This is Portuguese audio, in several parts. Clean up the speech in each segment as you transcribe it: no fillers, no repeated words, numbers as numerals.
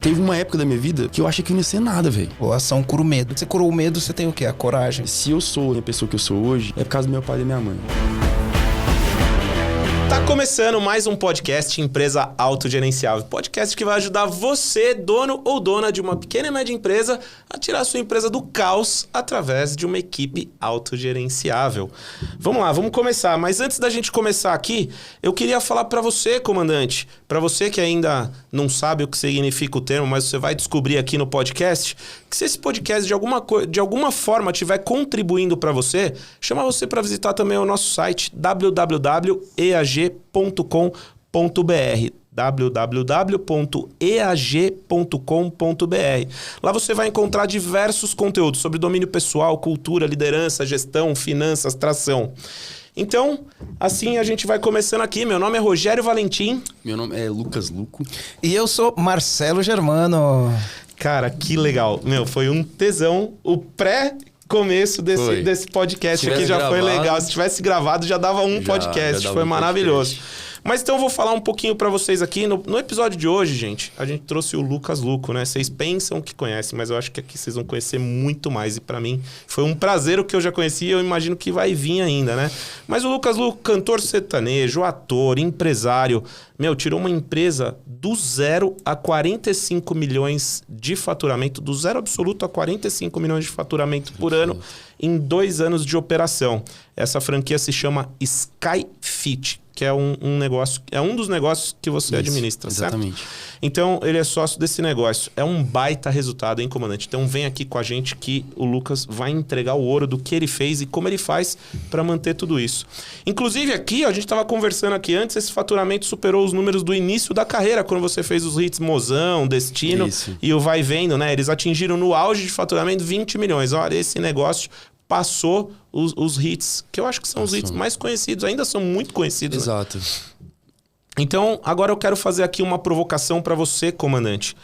Teve uma época da minha vida que eu achei que não ia ser nada, velho. A ação cura o medo. Você curou o medo, você tem o quê? A coragem. Se eu sou a pessoa que eu sou hoje, é por causa do meu pai e da minha mãe. Tá começando mais um podcast Empresa Autogerenciável. Podcast que vai ajudar você, dono ou dona de uma pequena e média empresa, a tirar a sua empresa do caos através de uma equipe autogerenciável. Vamos lá, vamos começar. Mas antes da gente começar aqui, eu queria falar para você, comandante, para você que ainda não sabe o que significa o termo, mas você vai descobrir aqui no podcast, que se esse podcast de alguma forma estiver contribuindo para você, chama você para visitar também o nosso site www.eag.com.br www.eag.com.br. Lá você vai encontrar diversos conteúdos sobre domínio pessoal, cultura, liderança, gestão, finanças, tração. Então, assim a gente vai começando aqui. Meu nome é Rogério Valentim. Meu nome é Lucas Luco. E eu sou Marcelo Germano. Cara, que legal. Meu, foi um tesão. O pré-começo desse podcast aqui já foi legal. Se tivesse gravado, já dava um podcast. Foi maravilhoso. Mas então eu vou falar um pouquinho pra vocês aqui. No episódio de hoje, gente, a gente trouxe o Lucas Luco, né? Vocês pensam que conhecem, mas eu acho que aqui vocês vão conhecer muito mais. E pra mim foi um prazer o que eu já conheci e eu imagino que vai vir ainda, né? Mas o Lucas Luco, cantor sertanejo, ator, empresário, tirou uma empresa do zero a 45 milhões de faturamento, do zero absoluto a 45 milhões de faturamento por ano em 2 anos de operação. Essa franquia se chama Skyfit, que é um negócio, é um dos negócios que você administra, exatamente. Certo? Então, ele é sócio desse negócio. É um baita resultado, hein, comandante? Então, vem aqui com a gente que o Lucas vai entregar o ouro do que ele fez e como ele faz para manter tudo isso. Inclusive, aqui, a gente estava conversando aqui antes, esse faturamento superou os números do início da carreira, quando você fez os hits Mozão, Destino e o Vai Vendo, né? Eles atingiram no auge de faturamento 20 milhões. Olha, esse negócio passou os hits, que eu acho que são os hits mais conhecidos, ainda são muito conhecidos. Exato. Né? Então, agora eu quero fazer aqui uma provocação para você, comandante.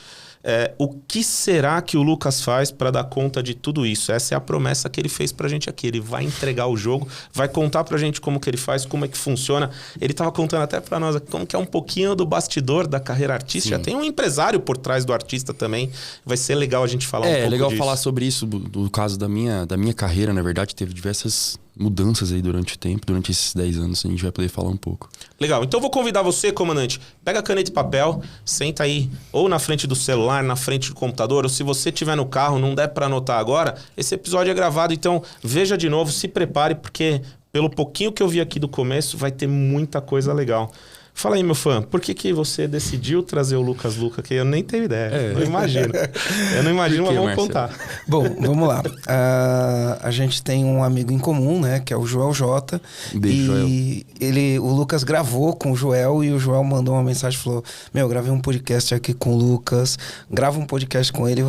O que será que o Lucas faz para dar conta de tudo isso? Essa é a promessa que ele fez pra gente aqui. Ele vai entregar o jogo, vai contar pra gente como que ele faz, como é que funciona. Ele tava contando até pra nós como que é um pouquinho do bastidor da carreira artística. Tem um empresário por trás do artista também. Vai ser legal a gente falar um pouco disso. É legal falar sobre isso, do caso da minha carreira, na verdade. Teve diversas mudanças aí durante o tempo, durante esses 10 anos, a gente vai poder falar um pouco. Legal, então eu vou convidar você, comandante, pega caneta e papel, senta aí ou na frente do celular, na frente do computador, ou se você estiver no carro, não der para anotar agora, esse episódio é gravado, então veja de novo, se prepare, porque pelo pouquinho que eu vi aqui do começo, vai ter muita coisa legal. Fala aí, meu fã, por que você decidiu trazer o Lucas Luco aqui? Eu nem tenho ideia, não imagino. Eu não imagino, mas vamos contar. Bom, vamos lá. A gente tem um amigo em comum, né? Que é o Joel J. Beijo, e o Lucas gravou com o Joel e o Joel mandou uma mensagem e falou: gravei um podcast aqui com o Lucas, grava um podcast com ele,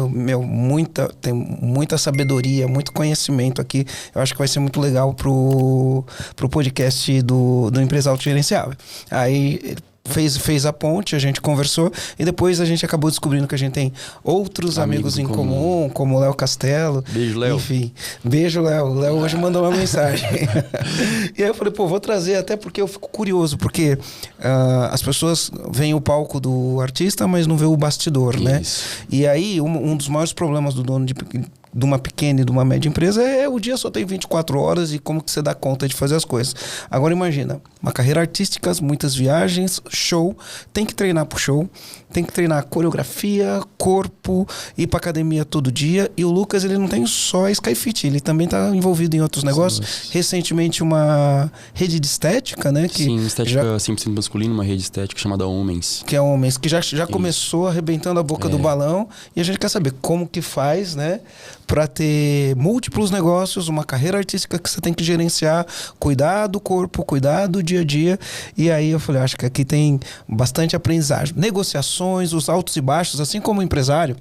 tem muita sabedoria, muito conhecimento aqui. Eu acho que vai ser muito legal pro podcast do Empresa Autogerenciável. Aí fez a ponte, a gente conversou e depois a gente acabou descobrindo que a gente tem outros amigos em comum, como o Léo Castelo. Beijo, Léo. Enfim, beijo, Léo. O Léo hoje mandou uma mensagem. E aí eu falei, vou trazer, até porque eu fico curioso, porque as pessoas veem o palco do artista, mas não vê o bastidor, né? E aí, um dos maiores problemas do dono de uma pequena e de uma média empresa o dia só tem 24 horas e como que você dá conta de fazer as coisas. Agora imagina, uma carreira artística, muitas viagens, show, tem que treinar pro show, tem que treinar coreografia, corpo, ir pra academia todo dia. E o Lucas, ele não tem só a Skyfit, ele também tá envolvido em outros negócios. Recentemente uma rede de estética, né? Sim, estética 100% masculina, uma rede estética chamada Homens. Que é Homens, que já começou arrebentando a boca do balão. E a gente quer saber como que faz, né? Para ter múltiplos negócios, uma carreira artística que você tem que gerenciar, cuidar do corpo, cuidar do dia a dia. E aí eu falei, acho que aqui tem bastante aprendizagem. Negociações, os altos e baixos, assim como empresário,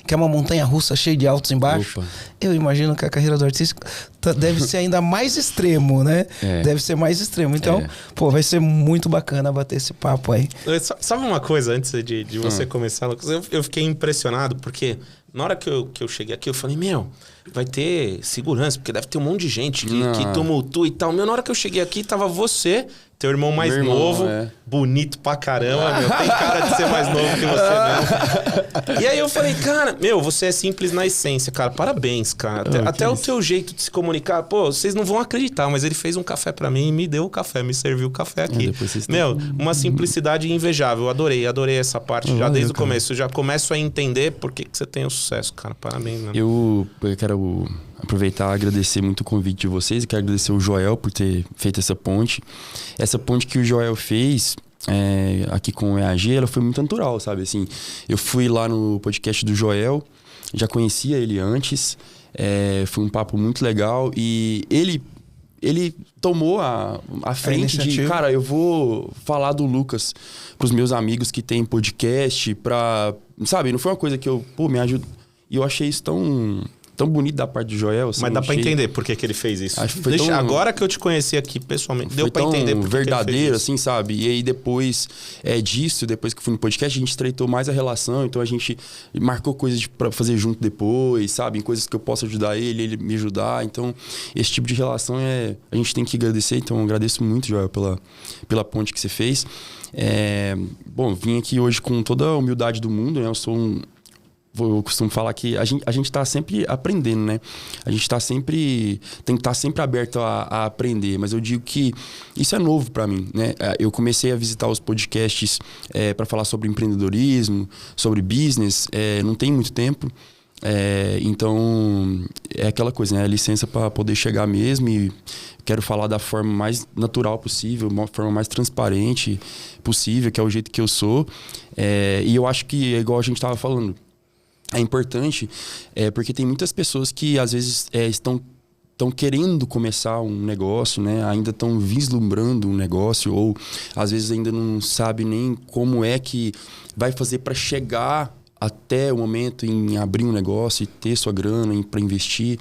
que é uma montanha-russa cheia de altos e baixos. Eu imagino que a carreira do artista deve ser ainda mais extremo, né? Deve ser mais extremo. Então, vai ser muito bacana bater esse papo aí. Sabe uma coisa, antes de você começar, Lucas? Eu fiquei impressionado, porque na hora que eu cheguei aqui, eu falei, vai ter segurança, porque deve ter um monte de gente que tumultua e tal. Na hora que eu cheguei aqui, tava você Teu irmão mais novo, bonito pra caramba, meu. Tem cara de ser mais novo que você mesmo. E aí eu falei, cara, você é simples na essência, cara. Parabéns, cara. Até o teu jeito de se comunicar. Pô, vocês não vão acreditar, mas ele fez um café pra mim e me deu o café, me serviu o café aqui. Uma simplicidade invejável. Adorei essa parte já desde o começo. Eu já começo a entender por que você tem o sucesso, cara. Parabéns, né? Eu quero aproveitar e agradecer muito o convite de vocês. E quero agradecer o Joel por ter feito essa ponte. Essa ponte que o Joel fez aqui com o EAG, ela foi muito natural, sabe? Assim, eu fui lá no podcast do Joel, já conhecia ele antes, foi um papo muito legal e ele tomou a frente de, cara, eu vou falar do Lucas pros meus amigos que tem podcast sabe? Não foi uma coisa que me ajuda. E eu achei isso tão bonito da parte do Joel. Assim, mas dá pra entender por que ele fez isso. Agora que eu te conheci aqui pessoalmente, deu pra entender por que verdadeiro, ele fez assim, sabe? E aí depois depois que eu fui no podcast, a gente estreitou mais a relação. Então a gente marcou coisas pra fazer junto depois, sabe? Em coisas que eu posso ajudar ele me ajudar. Então esse tipo de relação a gente tem que agradecer. Então eu agradeço muito, Joel, pela ponte que você fez. Bom, vim aqui hoje com toda a humildade do mundo, né? Eu costumo falar que a gente tá sempre aprendendo, né? A gente tem que estar sempre aberto a aprender. Mas eu digo que isso é novo para mim, né? Eu comecei a visitar os podcasts para falar sobre empreendedorismo, sobre business, não tem muito tempo. Então, é aquela coisa, né? É licença para poder chegar mesmo e quero falar da forma mais natural possível, uma forma mais transparente possível, que é o jeito que eu sou. E eu acho que é igual a gente tava falando. É importante porque tem muitas pessoas que às vezes estão querendo começar um negócio, né? Ainda estão vislumbrando um negócio ou às vezes ainda não sabe nem como é que vai fazer para chegar até o momento em abrir um negócio e ter sua grana para investir.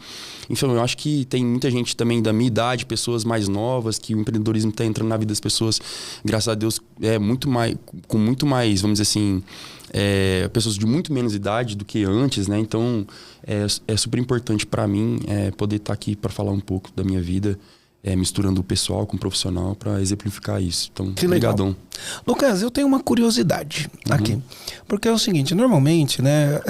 Enfim, eu acho que tem muita gente também da minha idade, pessoas mais novas, que o empreendedorismo está entrando na vida das pessoas, graças a Deus, com muito mais, vamos dizer assim, pessoas de muito menos idade do que antes, né? Então, é super importante para mim poder estar aqui para falar um pouco da minha vida, misturando o pessoal com o profissional para exemplificar isso. Então, obrigadão. Lucas, eu tenho uma curiosidade aqui. Porque é o seguinte, normalmente, né,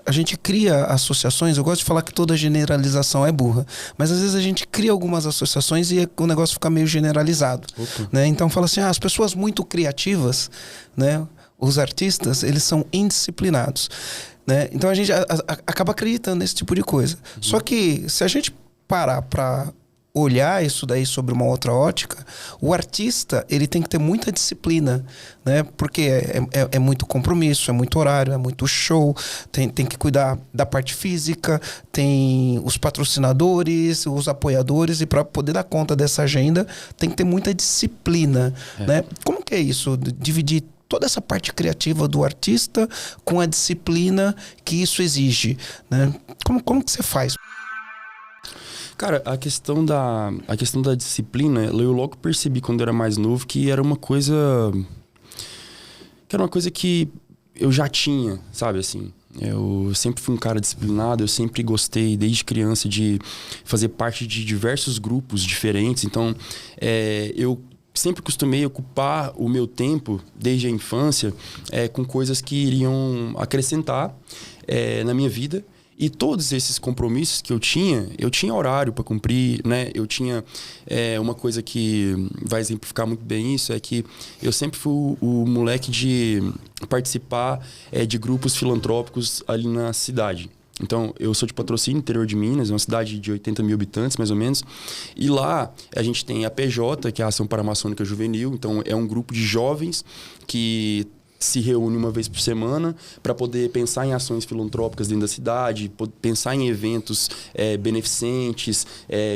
a gente cria associações, eu gosto de falar que toda generalização é burra, mas às vezes a gente cria algumas associações e o negócio fica meio generalizado. Né? Então fala assim, as pessoas muito criativas, né, os artistas, eles são indisciplinados. Né? Então a gente acaba acreditando nesse tipo de coisa. Só que se a gente parar para olhar isso daí sobre uma outra ótica, o artista, ele tem que ter muita disciplina, né? Porque é muito compromisso, é muito horário, é muito show, tem que cuidar da parte física, tem os patrocinadores, os apoiadores, e para poder dar conta dessa agenda, tem que ter muita disciplina, né? Como que é isso? Dividir toda essa parte criativa do artista com a disciplina que isso exige, né? Como que você faz? Cara, a questão da disciplina, eu logo percebi quando eu era mais novo que era uma coisa que eu já tinha, sabe, assim. Eu sempre fui um cara disciplinado, eu sempre gostei desde criança de fazer parte de diversos grupos diferentes. Então, eu sempre costumei ocupar o meu tempo, desde a infância, com coisas que iriam acrescentar na minha vida. E todos esses compromissos que eu tinha horário para cumprir, né? Eu tinha uma coisa que vai exemplificar muito bem isso, é que eu sempre fui o moleque de participar de grupos filantrópicos ali na cidade. Então, eu sou de Patrocínio, interior de Minas, uma cidade de 80 mil habitantes, mais ou menos. E lá, a gente tem a PJ, que é a Ação Paramaçônica Juvenil. Então, é um grupo de jovens que se reúne uma vez por semana para poder pensar em ações filantrópicas dentro da cidade, pensar em eventos beneficentes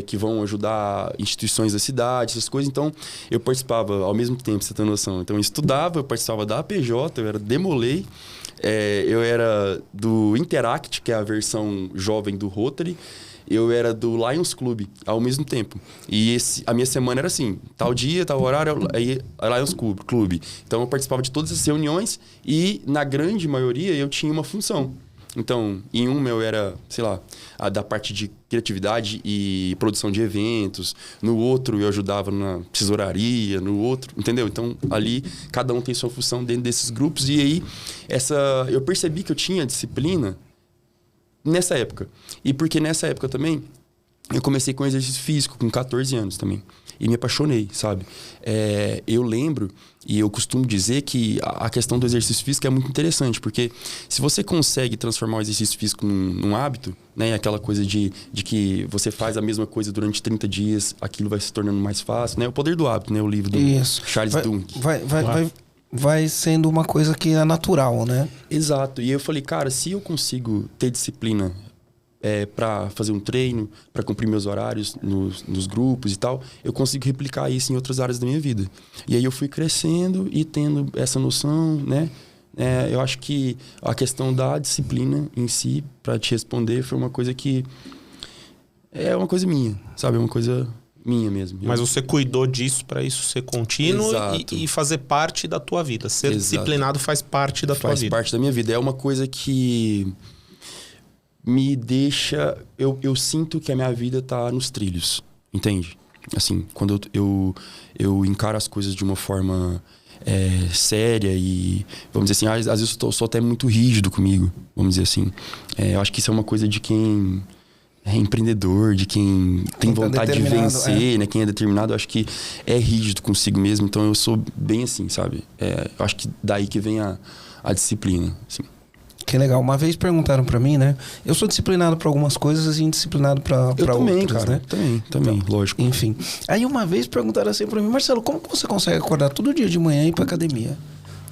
que vão ajudar instituições da cidade, essas coisas. Então, eu participava ao mesmo tempo, você tem noção. Então, eu estudava, eu participava da APJ, eu era Demolei, eu era do Interact, que é a versão jovem do Rotary, eu era do Lions Club ao mesmo tempo. E a minha semana era assim, tal dia, tal horário, aí Lions Club. Então eu participava de todas as reuniões e, na grande maioria, eu tinha uma função. Então, em um eu era, sei lá, da parte de criatividade e produção de eventos. No outro eu ajudava na tesouraria, no outro, entendeu? Então, ali, cada um tem sua função dentro desses grupos. E aí, eu percebi que eu tinha disciplina nessa época. E porque nessa época também, eu comecei com exercício físico, com 14 anos também. E me apaixonei, sabe? Eu lembro, e eu costumo dizer que a questão do exercício físico é muito interessante, porque se você consegue transformar o exercício físico num hábito, né? Aquela coisa de que você faz a mesma coisa durante 30 dias, aquilo vai se tornando mais fácil, né? O Poder do Hábito, né? O livro do Charles Duhigg. Vai sendo uma coisa que é natural, né? Exato. E aí eu falei, cara, se eu consigo ter disciplina para fazer um treino, para cumprir meus horários nos grupos e tal, eu consigo replicar isso em outras áreas da minha vida. E aí eu fui crescendo e tendo essa noção, né? Eu acho que a questão da disciplina em si, para te responder, foi uma coisa que é uma coisa minha, sabe? É uma coisa minha mesmo. Mas você cuidou disso para isso ser contínuo e fazer parte da tua vida. Ser disciplinado faz parte da tua vida. Faz parte da minha vida. É uma coisa que me deixa... Eu sinto que a minha vida tá nos trilhos, entende? Assim, quando eu encaro as coisas de uma forma séria e, vamos dizer assim, às vezes eu sou até muito rígido comigo, vamos dizer assim. Eu acho que isso é uma coisa de quem é empreendedor, de quem tem vontade de vencer, né? Quem é determinado, eu acho que é rígido consigo mesmo. Então eu sou bem assim, sabe? Eu acho que daí que vem a disciplina, assim. Que legal. Uma vez perguntaram pra mim, né? Eu sou disciplinado pra algumas coisas e indisciplinado pra outras, também, cara, né? Também, então, lógico. Enfim. Aí uma vez perguntaram assim pra mim, Marcelo, como que você consegue acordar todo dia de manhã e ir pra academia?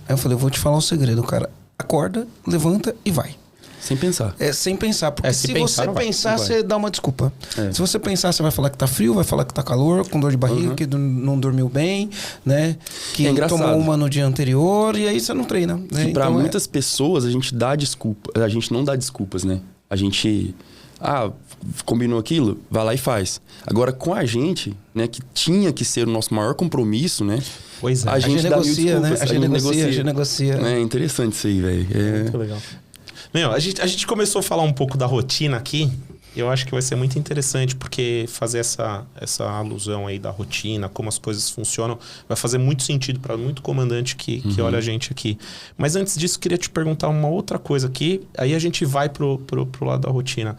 Aí eu falei, eu vou te falar um segredo, cara. Acorda, levanta e vai. Sem pensar. Sem pensar. Porque se você pensar, você dá uma desculpa. Se você pensar, você vai falar que tá frio, vai falar que tá calor, com dor de barriga, que não dormiu bem, né? Que tomou uma no dia anterior e aí você não treina. Né? Que pra muitas pessoas a gente dá desculpa. A gente não dá desculpas, né? A gente... combinou aquilo? Vai lá e faz. Agora, com a gente, né? Que tinha que ser o nosso maior compromisso, né? Pois é. A gente negocia, né? A gente negocia. É interessante isso aí, velho. Muito legal. Meu, a gente começou a falar um pouco da rotina aqui. Eu acho que vai ser muito interessante, porque fazer essa alusão aí da rotina, como as coisas funcionam, vai fazer muito sentido para muito comandante que olha a gente aqui. Mas antes disso, queria te perguntar uma outra coisa aqui. Aí a gente vai pro lado da rotina.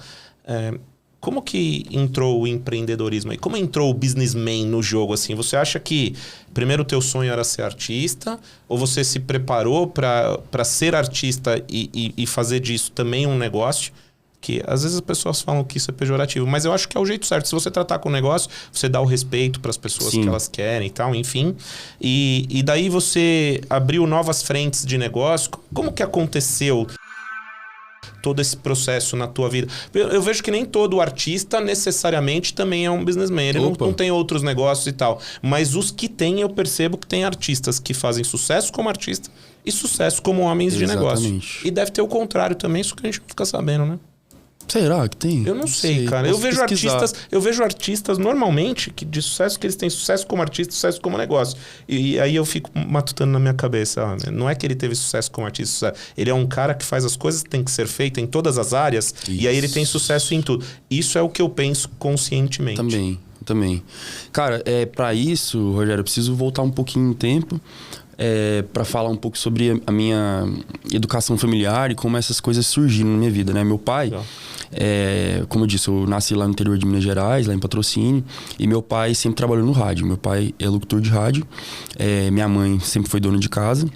Como que entrou o empreendedorismo aí? Como entrou o businessman no jogo, assim? Você acha que primeiro o teu sonho era ser artista? Ou você se preparou para ser artista e fazer disso também um negócio? Que às vezes as pessoas falam que isso é pejorativo, mas eu acho que é o jeito certo. Se você tratar com o negócio, você dá o respeito para as pessoas que elas querem e tal, enfim. E daí você abriu novas frentes de negócio. Como que aconteceu todo esse processo na tua vida? Eu vejo que nem todo artista necessariamente também é um businessman. Ele não tem outros negócios e tal. Mas os que tem, eu percebo que tem artistas que fazem sucesso como artista e sucesso como homens de negócio. E deve ter o contrário também, isso que a gente não fica sabendo, né? Será que tem? Eu não sei, cara. Eu vejo artistas normalmente que de sucesso, que eles têm sucesso como artista, sucesso como negócio. E aí eu fico matutando na minha cabeça. Não é que ele teve sucesso como artista, ele é um cara que faz as coisas que tem que ser feitas em todas as áreas. Isso. E aí ele tem sucesso em tudo. Isso é o que eu penso conscientemente. Também. Cara, para isso, Rogério, eu preciso voltar um pouquinho no tempo. Para falar um pouco sobre a minha educação familiar e como essas coisas surgiram na minha vida, né? Meu pai, como eu disse, eu nasci lá no interior de Minas Gerais, lá em Patrocínio, e meu pai sempre trabalhou no rádio. Meu pai é locutor de rádio, minha mãe sempre foi dona de casa.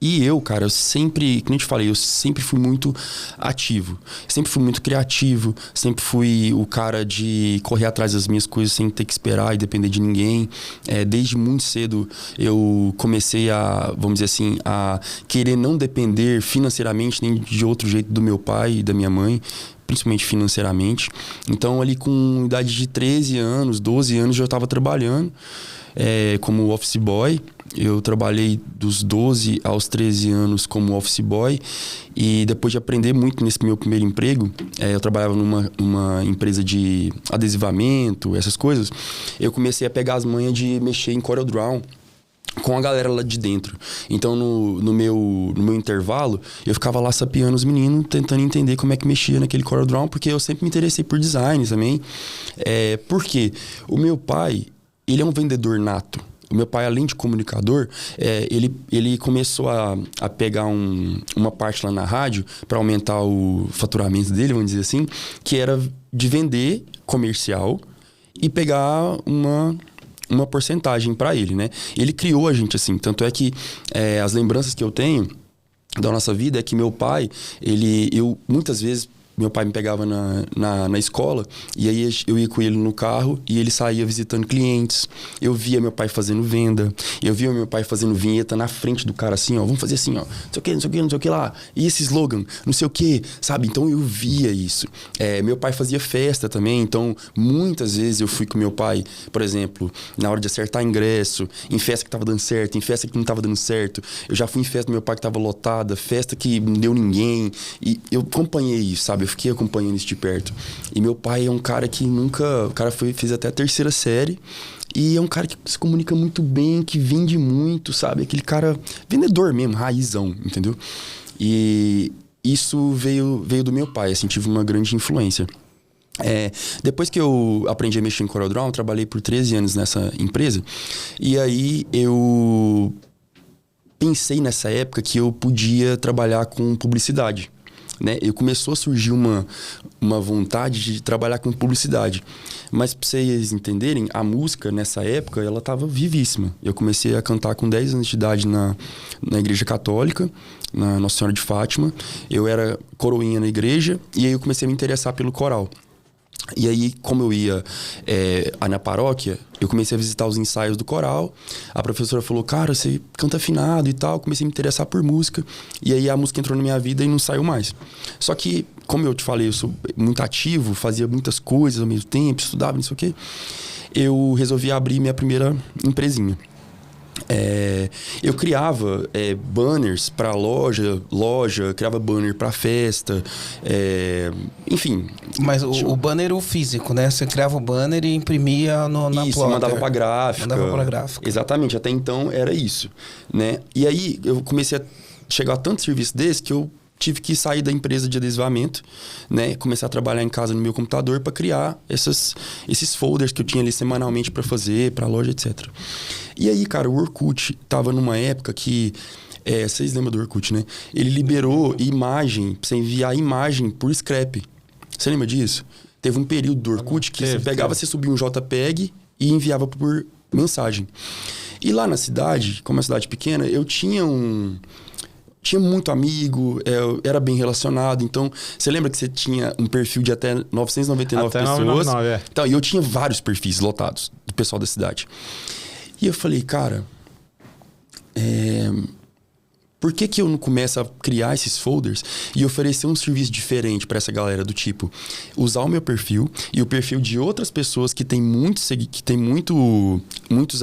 E eu, cara, eu sempre, como eu te falei, eu sempre fui muito ativo. Sempre fui muito criativo. Sempre fui o cara de correr atrás das minhas coisas sem ter que esperar e depender de ninguém. Desde muito cedo eu comecei a, vamos dizer assim, a querer não depender financeiramente nem de outro jeito do meu pai e da minha mãe, principalmente financeiramente. Então, ali com idade de 13 anos, 12 anos, já estava trabalhando como office boy. Eu trabalhei dos 12 aos 13 anos como office boy. E depois de aprender muito nesse meu primeiro emprego, eu trabalhava numa empresa de adesivamento, essas coisas. Eu comecei a pegar as manhas de mexer em CorelDRAW. com a galera lá de dentro. Então, no meu intervalo, eu ficava lá sapeando os meninos, tentando entender como é que mexia naquele CorelDRAW, porque eu sempre me interessei por design também. Por quê? O meu pai, ele é um vendedor nato. O meu pai, além de comunicador, ele começou a pegar uma parte lá na rádio para aumentar o faturamento dele, vamos dizer assim, que era de vender comercial e pegar uma porcentagem para ele, né? Ele criou a gente assim, tanto é que as lembranças que eu tenho da nossa vida é que meu pai, eu muitas vezes meu pai me pegava na escola e aí eu ia com ele no carro e ele saía visitando clientes. Eu via meu pai fazendo venda. Eu via meu pai fazendo vinheta na frente do cara assim, ó. Vamos fazer assim, ó. Não sei o que, não sei o que, não sei o que lá. E esse slogan, não sei o que, sabe? Então eu via isso. Meu pai fazia festa também. Então muitas vezes eu fui com meu pai, por exemplo, na hora de acertar ingresso, em festa que tava dando certo, em festa que não tava dando certo. Eu já fui em festa do meu pai que tava lotada, festa que não deu ninguém. E eu acompanhei isso, sabe? Eu fiquei acompanhando isso de perto. E meu pai é um cara que nunca... O cara fez até a 3ª série. E é um cara que se comunica muito bem, que vende muito, sabe? Aquele cara vendedor mesmo, raizão, entendeu? E isso veio do meu pai, assim, tive uma grande influência. Depois que eu aprendi a mexer em CorelDRAW, eu trabalhei por 13 anos nessa empresa. E aí eu pensei nessa época que eu podia trabalhar com publicidade. Né? Começou a surgir uma vontade de trabalhar com publicidade. Mas para vocês entenderem, a música nessa época, ela estava vivíssima. Eu comecei a cantar com 10 anos de idade na igreja católica, na Nossa Senhora de Fátima. Eu era coroinha na igreja e aí eu comecei a me interessar pelo coral. E aí, como eu ia na paróquia, eu comecei a visitar os ensaios do coral. A professora falou, cara, você canta afinado e tal. Comecei a me interessar por música. E aí a música entrou na minha vida e não saiu mais. Só que, como eu te falei, eu sou muito ativo, fazia muitas coisas ao mesmo tempo, estudava, não sei o quê. Eu resolvi abrir minha primeira empresinha. Eu criava banners para loja, criava banner para festa, enfim. Mas o banner o físico, né? Você criava o banner e imprimia na plotter. Mandava para gráfica. Exatamente, até então era isso, né? E aí eu comecei a chegar a tanto serviço desse que eu tive que sair da empresa de adesivamento, né? Começar a trabalhar em casa no meu computador para criar esses folders que eu tinha ali semanalmente para fazer, para loja, etc. E aí, cara, o Orkut tava numa época que... vocês lembram do Orkut, né? Ele liberou imagem, pra você enviar imagem por scrap. Você lembra disso? Teve um período do Orkut que você pegava, você subia um JPEG e enviava por mensagem. E lá na cidade, como é uma cidade pequena, eu tinha muito amigo, eu era bem relacionado. Então, você lembra que você tinha um perfil de até 999 pessoas? 999, Então, e eu tinha vários perfis lotados do pessoal da cidade. E eu falei, cara, por que eu não começo a criar esses folders e oferecer um serviço diferente para essa galera do tipo, usar o meu perfil e o perfil de outras pessoas que tem muitos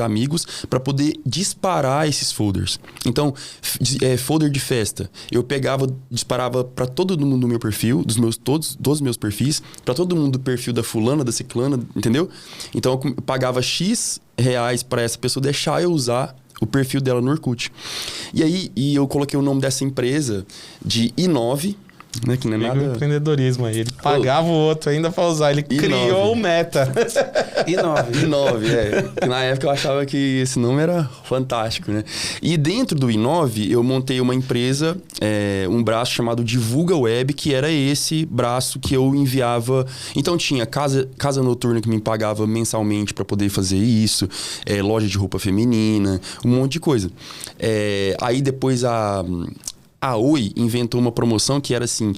amigos para poder disparar esses folders. Então, folder de festa, eu disparava para todo mundo do meu perfil, todos os meus perfis, para todo mundo do perfil da fulana, da ciclana, entendeu? Então, eu pagava X reais para essa pessoa deixar eu usar o perfil dela no Orkut. E aí eu coloquei o nome dessa empresa de I9, né, que não é nada... empreendedorismo aí. Ele pagava o outro ainda para usar. Ele criou o Meta. I9, Na época eu achava que esse nome era fantástico, né? E dentro do I9 eu montei uma empresa, um braço chamado Divulga Web, que era esse braço que eu enviava. Então tinha casa noturna que me pagava mensalmente para poder fazer isso, loja de roupa feminina, um monte de coisa. Aí depois a Oi inventou uma promoção que era assim,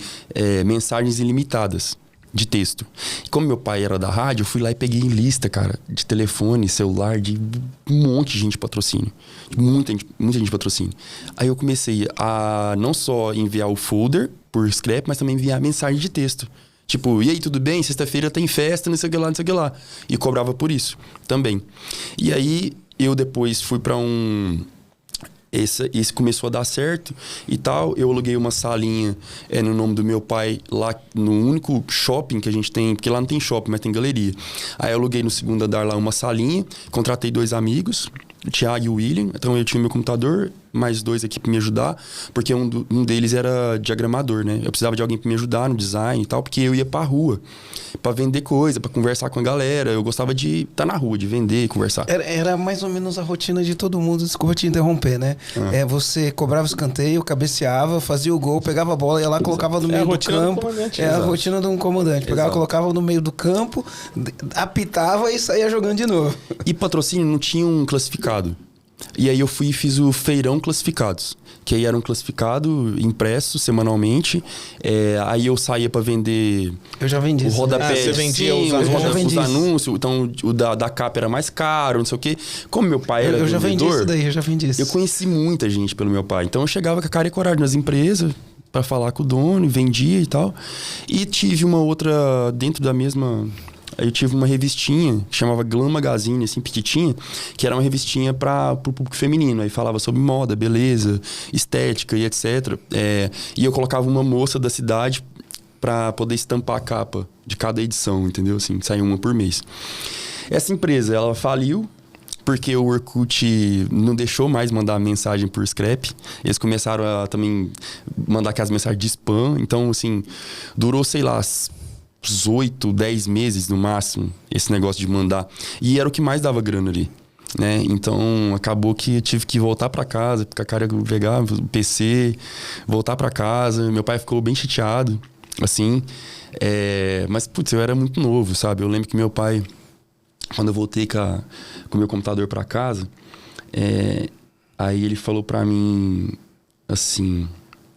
mensagens ilimitadas de texto. E como meu pai era da rádio, eu fui lá e peguei lista, cara, de telefone, celular, de um monte de gente de patrocínio. Muita gente de patrocínio. Aí eu comecei a não só enviar o folder por scrap, mas também enviar mensagem de texto. Tipo, e aí, tudo bem? Sexta-feira tem festa, não sei o que lá, não sei o que lá. E cobrava por isso também. E aí, eu depois fui pra esse começou a dar certo e tal. Eu aluguei uma salinha no nome do meu pai lá no único shopping que a gente tem, porque lá não tem shopping, mas tem galeria. Aí eu aluguei no segundo andar lá uma salinha, contratei 2 amigos, o Thiago e o William. Então eu tinha meu computador, mais 2 aqui para me ajudar, porque um deles era diagramador, né? Eu precisava de alguém para me ajudar no design e tal, porque eu ia pra rua para vender coisa, para conversar com a galera. Eu gostava de estar na rua, de vender, conversar. Era mais ou menos a rotina de todo mundo, desculpa te interromper, né? Você cobrava o escanteio, cabeceava, fazia o gol, pegava a bola, ia lá, colocava no meio do campo. A rotina de um comandante. Pegava, colocava no meio do campo, apitava e saía jogando de novo. E patrocínio não tinha um classificado. E aí eu fui e fiz o feirão classificados, que aí era um classificado impresso semanalmente. Aí eu saía para vender. Eu já vendi. O rodapé. Você vendia os anúncios. Então o da capa era mais caro, não sei o quê. Como meu pai era eu já vendi isso daí, eu já vendi isso. Eu conheci muita gente pelo meu pai. Então eu chegava com a cara e coragem nas empresas para falar com o dono, vendia e tal. E tive uma outra dentro da mesma. Eu tive uma revistinha que chamava Glam Magazine, assim, petitinha, que era uma revistinha para o público feminino. Aí falava sobre moda, beleza, estética e etc. E eu colocava uma moça da cidade para poder estampar a capa de cada edição, entendeu? Assim, saía uma por mês. Essa empresa, ela faliu, porque o Orkut não deixou mais mandar mensagem por scrap. Eles começaram a também mandar aquelas mensagens de spam. Então, assim, durou, sei lá, 8, 10 meses no máximo, esse negócio de mandar. E era o que mais dava grana ali, né? Então, acabou que eu tive que voltar pra casa, porque a cara pegar o PC, voltar pra casa. Meu pai ficou bem chateado, assim. Mas, putz, eu era muito novo, sabe? Eu lembro que meu pai, quando eu voltei com o meu computador pra casa, aí ele falou pra mim, assim...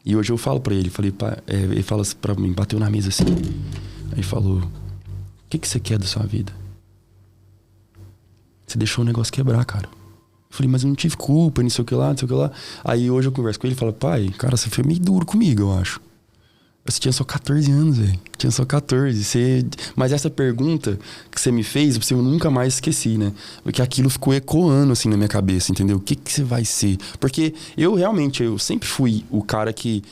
E hoje eu falo pra ele, falei, pai, ele fala assim pra mim, bateu na mesa assim... Aí falou, o que você quer da sua vida? Você deixou o negócio quebrar, cara. Eu falei, mas eu não tive culpa, não sei o que lá, não sei o que lá. Aí hoje eu converso com ele e falo, pai, cara, você foi meio duro comigo, eu acho. Você tinha só 14 anos, velho. Tinha só 14. Mas essa pergunta que você me fez, eu nunca mais esqueci, né? Porque aquilo ficou ecoando, assim, na minha cabeça, entendeu? O que você vai ser? Porque eu sempre fui o cara que...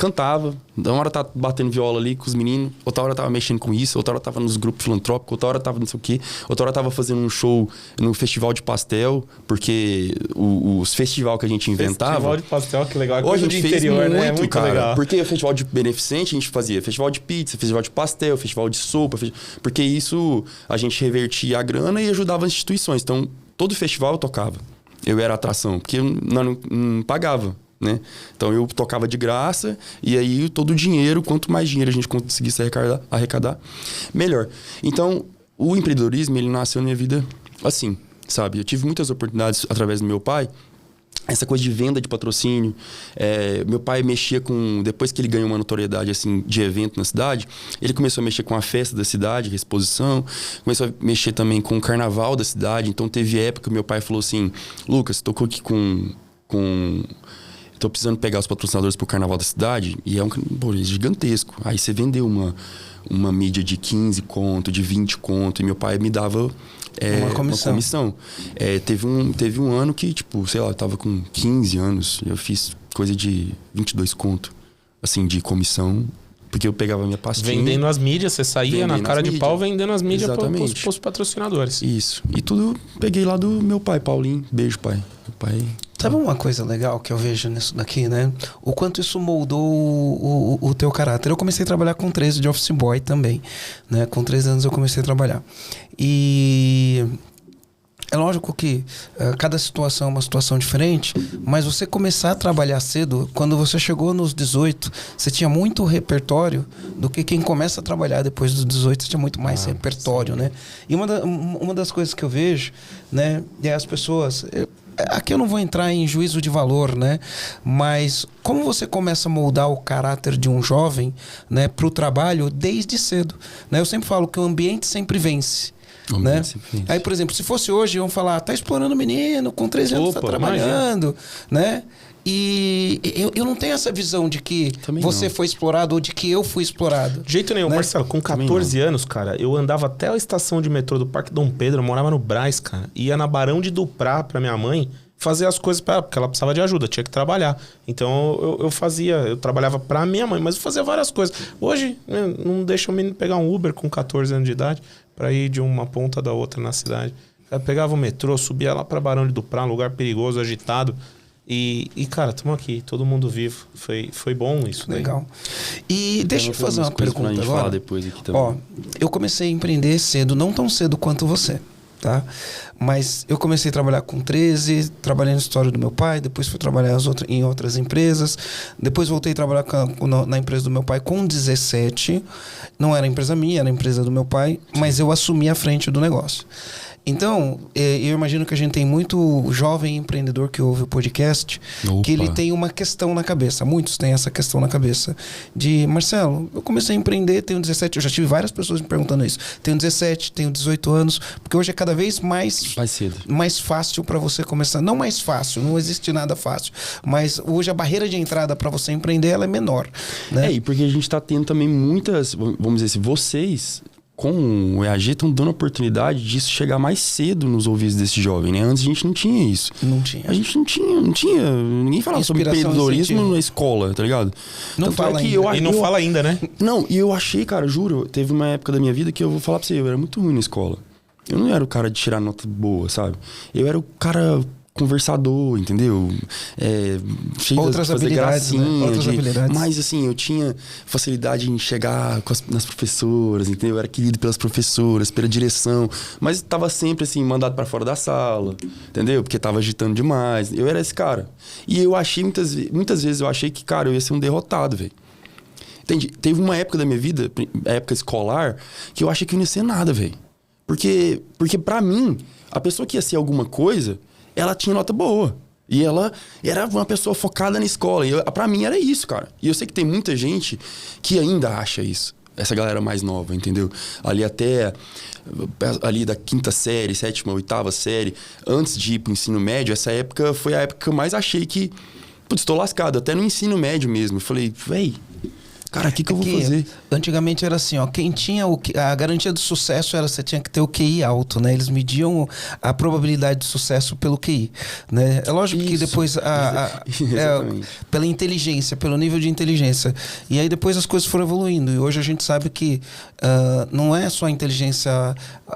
cantava, uma hora tava batendo viola ali com os meninos, outra hora tava mexendo com isso, outra hora tava nos grupos filantrópicos, outra hora tava não sei o quê, outra hora tava fazendo um show no Festival de Pastel, porque os festivais que a gente inventava... Festival de Pastel, que legal. Hoje a gente fez interior, muito, né? É muito cara, legal. Porque o festival de beneficente a gente fazia festival de pizza, festival de pastel, festival de sopa, porque isso a gente revertia a grana e ajudava as instituições. Então, todo festival eu tocava. Eu era atração, porque não pagava. Né? Então eu tocava de graça e aí todo o dinheiro, quanto mais dinheiro a gente conseguisse arrecadar, melhor. Então o empreendedorismo, ele nasceu na minha vida assim, sabe? Eu tive muitas oportunidades através do meu pai, essa coisa de venda de patrocínio. Meu pai mexia com... Depois que ele ganhou uma notoriedade assim, de evento na cidade, ele começou a mexer com a festa da cidade, a exposição, começou a mexer também com o carnaval da cidade. Então teve época que meu pai falou assim, Lucas, tocou aqui com tô precisando pegar os patrocinadores pro carnaval da cidade, e é gigantesco. Aí você vendeu uma mídia de 15 conto, de 20 conto, e meu pai me dava uma comissão. Teve um ano que, tipo, sei lá, eu tava com 15 anos, eu fiz coisa de 22 conto, assim, de comissão, porque eu pegava a minha pastinha. Vendendo as mídias, você saía na cara de pau vendendo as mídias pros patrocinadores. Isso. E tudo peguei lá do meu pai, Paulinho. Beijo, pai. Meu pai... Sabe uma coisa legal que eu vejo nisso daqui, né? O quanto isso moldou o teu caráter. Eu comecei a trabalhar com 13 de office boy também, né? Com 13 anos eu comecei a trabalhar. E... é lógico que cada situação é uma situação diferente, mas você começar a trabalhar cedo, quando você chegou nos 18, você tinha muito repertório do que quem começa a trabalhar depois dos 18, você tinha muito mais repertório, sim, né? E uma das coisas que eu vejo, né, é as pessoas... Aqui eu não vou entrar em juízo de valor, né? Mas como você começa a moldar o caráter de um jovem, né, para o trabalho desde cedo, né? Eu sempre falo que o ambiente sempre vence. Né? Aí, por exemplo, se fosse hoje, iam falar, tá explorando o menino, com 13 anos tá trabalhando, né? E eu não tenho essa visão de que também você não foi explorado ou de que eu fui explorado. De jeito nenhum, né? Marcelo, com 14 anos, cara, eu andava até a estação de metrô do Parque Dom Pedro, eu morava no Brás, cara, ia na Barão de Duprá pra minha mãe fazer as coisas pra ela, porque ela precisava de ajuda, tinha que trabalhar. Então eu trabalhava pra minha mãe, mas eu fazia várias coisas. Hoje, não deixa o menino pegar um Uber com 14 anos de idade pra ir de uma ponta da outra na cidade. Eu pegava o metrô, subia lá pra Barão de Duprá, um lugar perigoso, agitado. E cara, estamos aqui, todo mundo vivo. Foi bom isso. Legal. E deixa eu fazer uma pergunta pra gente agora. falar depois aqui também. Ó, eu comecei a empreender cedo, não tão cedo quanto você, tá? Mas eu comecei a trabalhar com 13, trabalhei no escritório do meu pai, depois fui trabalhar em outras empresas, depois voltei a trabalhar na empresa do meu pai com 17. Não era empresa minha, era empresa do meu pai, mas eu assumi a frente do negócio. Então, eu imagino que a gente tem muito jovem empreendedor que ouve o podcast, que ele tem uma questão na cabeça. Muitos têm essa questão na cabeça. De, Marcelo, eu comecei a empreender, tenho 17, eu já tive várias pessoas me perguntando isso. Tenho 17, tenho 18 anos, porque hoje é cada vez mais cedo. Mais fácil para você começar. Não mais fácil, não existe nada fácil. Mas hoje a barreira de entrada para você empreender, ela é menor. Né? E porque a gente está tendo também muitas, vamos dizer assim, vocês... com o EAG estão dando a oportunidade disso chegar mais cedo nos ouvidos desse jovem, né? Antes a gente não tinha isso. Não tinha. A gente não tinha ninguém falava sobre empreendedorismo na escola, tá ligado? Não fala ainda. E não fala ainda, né? Não, e eu achei, cara, juro, teve uma época da minha vida que eu vou falar pra você, eu era muito ruim na escola. Eu não era o cara de tirar nota boa, sabe? Eu era o cara... conversador, entendeu? Cheio outras de fazer habilidades, gracinha. né? Outras habilidades. Mas, assim, eu tinha facilidade em chegar nas professoras, entendeu? Eu era querido pelas professoras, pela direção. Mas estava sempre, assim, mandado para fora da sala, entendeu? Porque estava agitando demais. Eu era esse cara. E eu achei, muitas vezes, eu achei que, cara, eu ia ser um derrotado, velho. Entende? Teve uma época da minha vida, época escolar, que eu achei que eu não ia ser nada, velho. Porque pra mim, a pessoa que ia ser alguma coisa... ela tinha nota boa. E ela era uma pessoa focada na escola. E pra mim era isso, cara. E eu sei que tem muita gente que ainda acha isso. Essa galera mais nova, entendeu? Ali da 5ª série, 7ª, 8ª série, antes de ir pro ensino médio, essa época foi a época que eu mais achei que... putz, tô lascado. Até no ensino médio mesmo. Eu falei, véi... cara, o que eu vou fazer? Antigamente era assim, ó, quem tinha a garantia do sucesso era você tinha que ter o QI alto, né? Eles mediam a probabilidade de sucesso pelo QI, né? É lógico que depois pela inteligência, pelo nível de inteligência. E aí depois as coisas foram evoluindo. E hoje a gente sabe que não é só a inteligência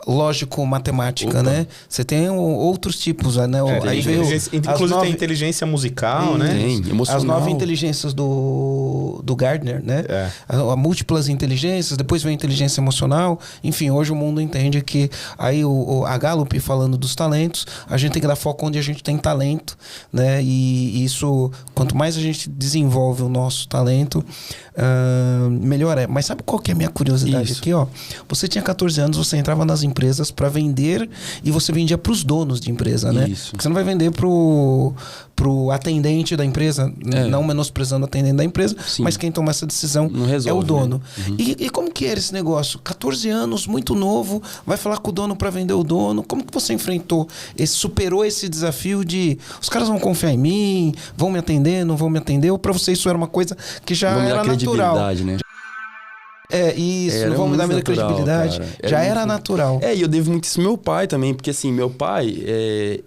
lógico-matemática, né? Você tem outros tipos, né? Aí veio inclusive tem inteligência musical, né? Tem, emocional. As 9 inteligências do Gardner, né? A múltiplas inteligências, depois vem a inteligência emocional. Enfim, hoje o mundo entende que aí a Gallup falando dos talentos, a gente tem que dar foco onde a gente tem talento, né? E isso, quanto mais a gente desenvolve o nosso talento, melhor é. Mas sabe qual que é a minha curiosidade aqui, ó? Você tinha 14 anos, você entrava nas empresas para vender e você vendia para os donos de empresa, né? Isso. Porque você não vai vender pro atendente da empresa, não menosprezando o atendente da empresa, mas quem toma essa decisão é o dono. Né? Uhum. E como que era esse negócio? 14 anos, muito novo, vai falar com o dono para vender o dono. Como que você enfrentou, superou esse desafio de os caras vão confiar em mim, vão me atender, não vão me atender? Ou para você isso era uma coisa que já era natural? Né? Isso, não vão me dar muita credibilidade. Já era natural. E eu devo muito isso ao meu pai também, porque assim, meu pai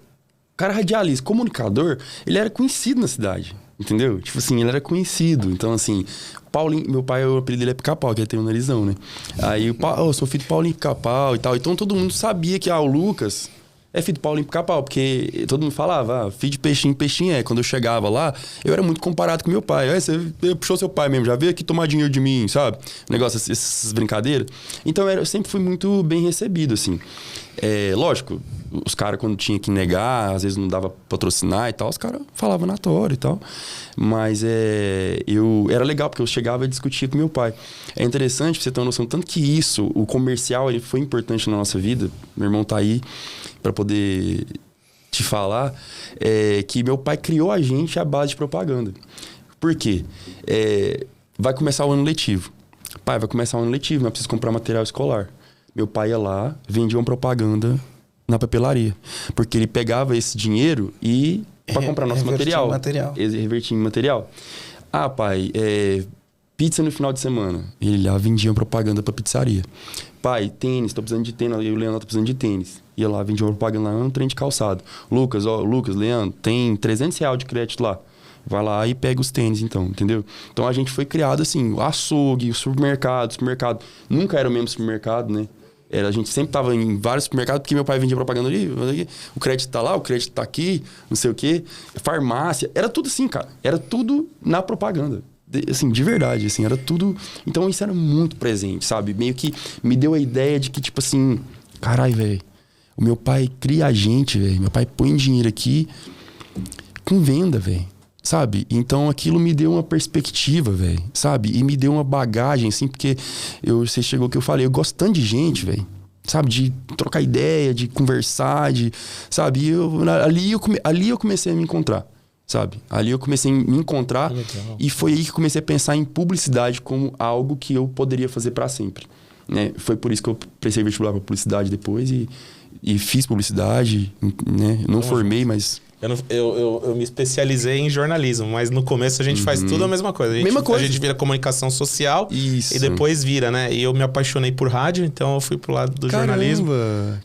cara radialista, comunicador, ele era conhecido na cidade, entendeu? Tipo assim, ele era conhecido. Então, assim, Paulinho, meu pai, o apelido dele é Pica-Pau, que ele tem um narizão, né? Aí, eu sou filho do Paulinho Pica-Pau e tal. Então, todo mundo sabia que, o Lucas é filho do Paulinho Pica-Pau, porque todo mundo falava, filho de peixinho, peixinho é. Quando eu chegava lá, eu era muito comparado com meu pai. Você puxou seu pai mesmo, já veio aqui tomar dinheiro de mim, sabe? Negócio, essas brincadeiras. Então, eu sempre fui muito bem recebido, assim. Lógico, os caras quando tinha que negar, às vezes não dava patrocinar e tal, os caras falavam na tora e tal. Mas era legal, porque eu chegava e discutia com meu pai. É interessante pra você ter uma noção, tanto que isso, o comercial, ele foi importante na nossa vida. Meu irmão tá aí para poder te falar, que meu pai criou a gente à base de propaganda. Por quê? Vai começar o ano letivo. Pai, vai começar o ano letivo, nós precisamos comprar material escolar. Meu pai ia lá, vendia uma propaganda na papelaria. Porque ele pegava esse dinheiro e para comprar nosso material. Revertia em material. Pai, pizza no final de semana. Ele lá vendia uma propaganda para pizzaria. Pai, tênis, tô precisando de tênis. Eu e o Leandro tô precisando de tênis. Ia lá, vendia uma propaganda lá no trem de calçado. Lucas, Leandro, tem R$300 de crédito lá. Vai lá e pega os tênis, então, entendeu? Então, a gente foi criado assim, o açougue, o supermercado. Nunca era o mesmo supermercado, né? A gente sempre tava em vários supermercados, porque meu pai vendia propaganda ali, o crédito tá lá, o crédito tá aqui, não sei o quê. Farmácia, era tudo assim, cara. Era tudo na propaganda. Assim, de verdade, assim, era tudo... Então, isso era muito presente, sabe? Meio que me deu a ideia de que, tipo assim... Caralho, velho, o meu pai cria a gente, velho. Meu pai põe dinheiro aqui com venda, velho. Sabe? Então, aquilo me deu uma perspectiva, velho. Sabe? E me deu uma bagagem, assim, porque... Você chegou que eu falei, eu gosto tanto de gente, velho. Sabe? De trocar ideia, de conversar, sabe? E ali eu comecei a me encontrar. Sabe? Ali eu comecei a me encontrar e foi aí que eu comecei a pensar em publicidade como algo que eu poderia fazer para sempre. Né? Foi por isso que eu prestei vestibular para publicidade depois e fiz publicidade, né? Não formei, mas... Eu me especializei em jornalismo, mas no começo a gente faz tudo a mesma coisa. A gente vira comunicação social e depois vira, né? E eu me apaixonei por rádio, então eu fui pro lado do jornalismo.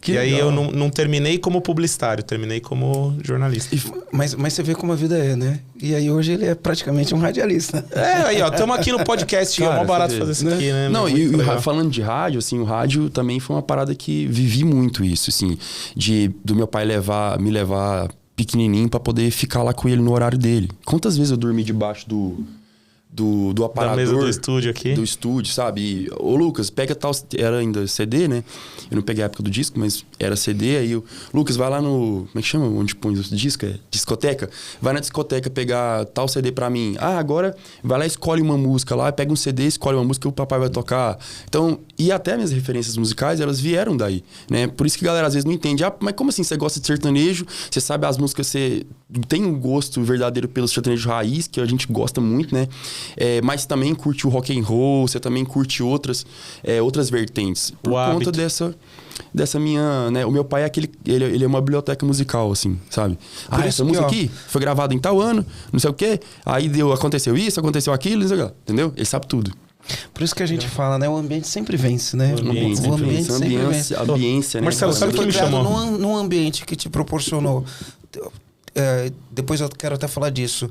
Que legal. Aí eu não terminei como publicitário, terminei como jornalista. Mas você vê como a vida é, né? E aí hoje ele é praticamente um radialista. Aí ó, estamos aqui no podcast, cara, é mó barato fazer isso aqui, né? Não, falando de rádio, assim, o rádio também foi uma parada que vivi muito isso, assim, do meu pai me levar pequenininho pra poder ficar lá com ele no horário dele. Quantas vezes eu dormi debaixo do aparador... Da mesa do estúdio aqui. Do estúdio, sabe? Ô, Lucas, pega tal... Era ainda CD, né? Eu não peguei a época do disco, mas era CD. Aí Lucas, vai lá no... Como é que chama? Onde põe o disco? Discoteca? Vai na discoteca pegar tal CD pra mim. Agora vai lá, escolhe uma música lá, pega um CD, escolhe uma música que o papai vai tocar. Então, e até minhas referências musicais, elas vieram daí, né? Por isso que a galera às vezes não entende. Mas como assim? Você gosta de sertanejo? Você sabe as músicas, você tem um gosto verdadeiro pelo sertanejo raiz, que a gente gosta muito, né? Mas também curte o rock and roll, você também curte outras vertentes. Por conta dessa minha, né? O meu pai é ele é uma biblioteca musical, assim, sabe? Essa música aqui foi gravada em tal ano, não sei o quê. Aí aconteceu isso, aconteceu aquilo, não sei o quê. Entendeu? Ele sabe tudo. Por isso que a gente fala, né? O ambiente sempre vence, né? O ambiente sempre vence. A ambiência, né? Marcelo, sabe o que me chamou? Num ambiente que te proporcionou... depois eu quero até falar disso.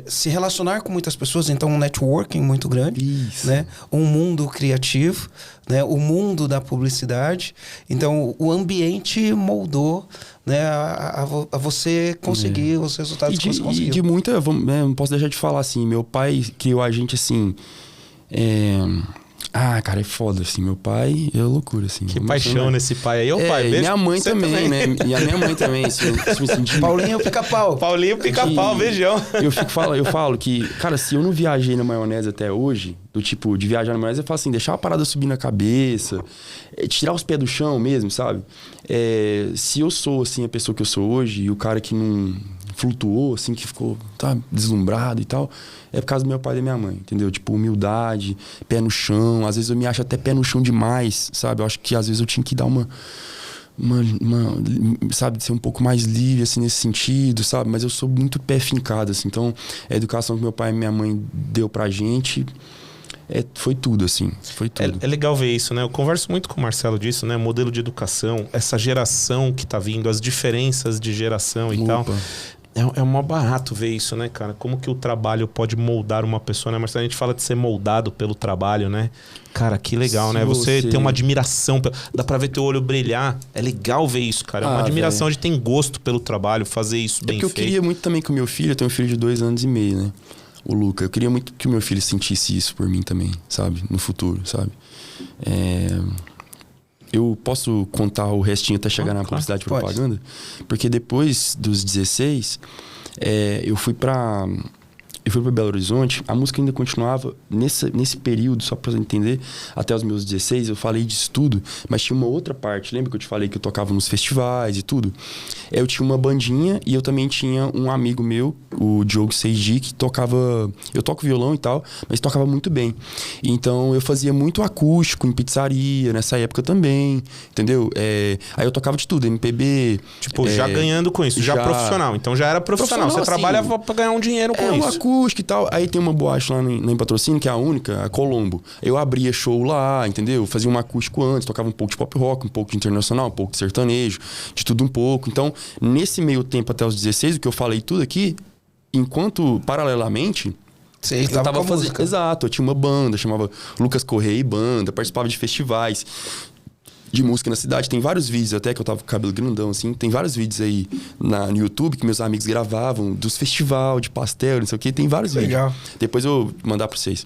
Se relacionar com muitas pessoas, então um networking muito grande. Isso. Né? Um mundo criativo, né? O mundo da publicidade. Então o ambiente moldou, né? a você conseguir os resultados que você conseguiu. E de muita... não posso deixar de falar assim. Meu pai criou a gente assim... cara, é foda, assim. Meu pai é loucura, assim. Que paixão nesse pai aí. Pai, minha mãe também, né? E a minha mãe também, assim. Paulinho Pica-Pau. Paulinho Pica-Pau, beijão. Eu falo que, cara, se eu não viajei na maionese até hoje, do tipo, de viajar na maionese, eu falo assim, deixar a parada subir na cabeça, tirar os pés do chão mesmo, sabe? Se eu sou, assim, a pessoa que eu sou hoje, e o cara que não flutuou, assim, que ficou deslumbrado e tal, é por causa do meu pai e da minha mãe, entendeu? Tipo, humildade, pé no chão. Às vezes eu me acho até pé no chão demais, sabe? Eu acho que às vezes eu tinha que dar sabe, ser um pouco mais livre, assim, nesse sentido, sabe? Mas eu sou muito pé fincado, assim. Então, a educação que meu pai e minha mãe deu pra gente... foi tudo, assim. Foi tudo. É legal ver isso, né? Eu converso muito com o Marcelo disso, né? Modelo de educação, essa geração que tá vindo, as diferenças de geração e tal. É mó barato ver isso, né, cara? Como que o trabalho pode moldar uma pessoa, né, Marcelo? A gente fala de ser moldado pelo trabalho, né? Cara, que legal, né? Você tem uma admiração, dá pra ver teu olho brilhar. É legal ver isso, cara. É uma admiração de ter gosto pelo trabalho, fazer isso bem feito. Eu queria muito também com o meu filho, eu tenho um filho de 2 anos e meio, né? O Luca. Eu queria muito que o meu filho sentisse isso por mim também, sabe? No futuro, sabe? Eu posso contar o restinho até chegar na publicidade e propaganda? Porque depois dos 16, eu fui pra Belo Horizonte. A música ainda continuava nesse período, só pra você entender, até os meus 16, eu falei disso tudo, mas tinha uma outra parte. Lembra que eu te falei que eu tocava nos festivais e tudo? Eu tinha uma bandinha e eu também tinha um amigo meu, o Diogo Seiji, que tocava... Eu toco violão e tal, mas tocava muito bem. Então eu fazia muito acústico em pizzaria nessa época também, entendeu? Aí eu tocava de tudo, MPB... Tipo, já ganhando com isso, já profissional. Então já era profissional. Você trabalhava pra ganhar um dinheiro com isso. Acústico e tal. Aí tem uma boate lá em Patrocínio, que é a única, a Colombo. Eu abria show lá, entendeu? Fazia um acústico antes, tocava um pouco de pop rock, um pouco de internacional, um pouco de sertanejo, de tudo um pouco. Então, nesse meio tempo até os 16, o que eu falei tudo aqui, enquanto, paralelamente... Você tava fazendo música. Exato, eu tinha uma banda, chamava Lucas Correia e Banda, participava de festivais. de música na cidade. Tem vários vídeos até, que eu tava com o cabelo grandão, assim. Tem vários vídeos aí no YouTube que meus amigos gravavam, dos festival de pastel, não sei o quê. Tem vários vídeos. Depois eu vou mandar pra vocês.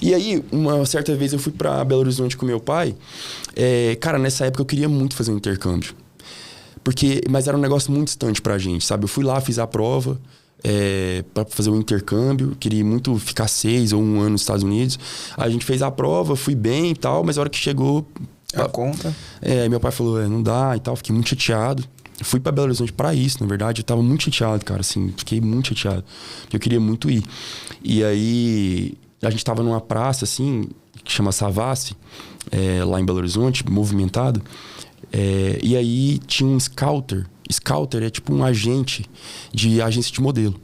E aí, uma certa vez eu fui pra Belo Horizonte com meu pai. Cara, nessa época eu queria muito fazer um intercâmbio. Mas era um negócio muito distante pra gente, sabe? Eu fui lá, fiz a prova para fazer um intercâmbio. Queria muito ficar 6 ou 1 ano nos Estados Unidos. Aí a gente fez a prova, fui bem e tal, mas a hora que chegou... A conta? Meu pai falou, não dá e tal. Fiquei muito chateado. Fui pra Belo Horizonte pra isso, na verdade. Eu tava muito chateado, cara, assim. Fiquei muito chateado. Porque eu queria muito ir. E aí, a gente tava numa praça, assim, que chama Savassi, lá em Belo Horizonte, movimentado. E aí tinha um scouter. Scouter é tipo um agente de agência de modelo,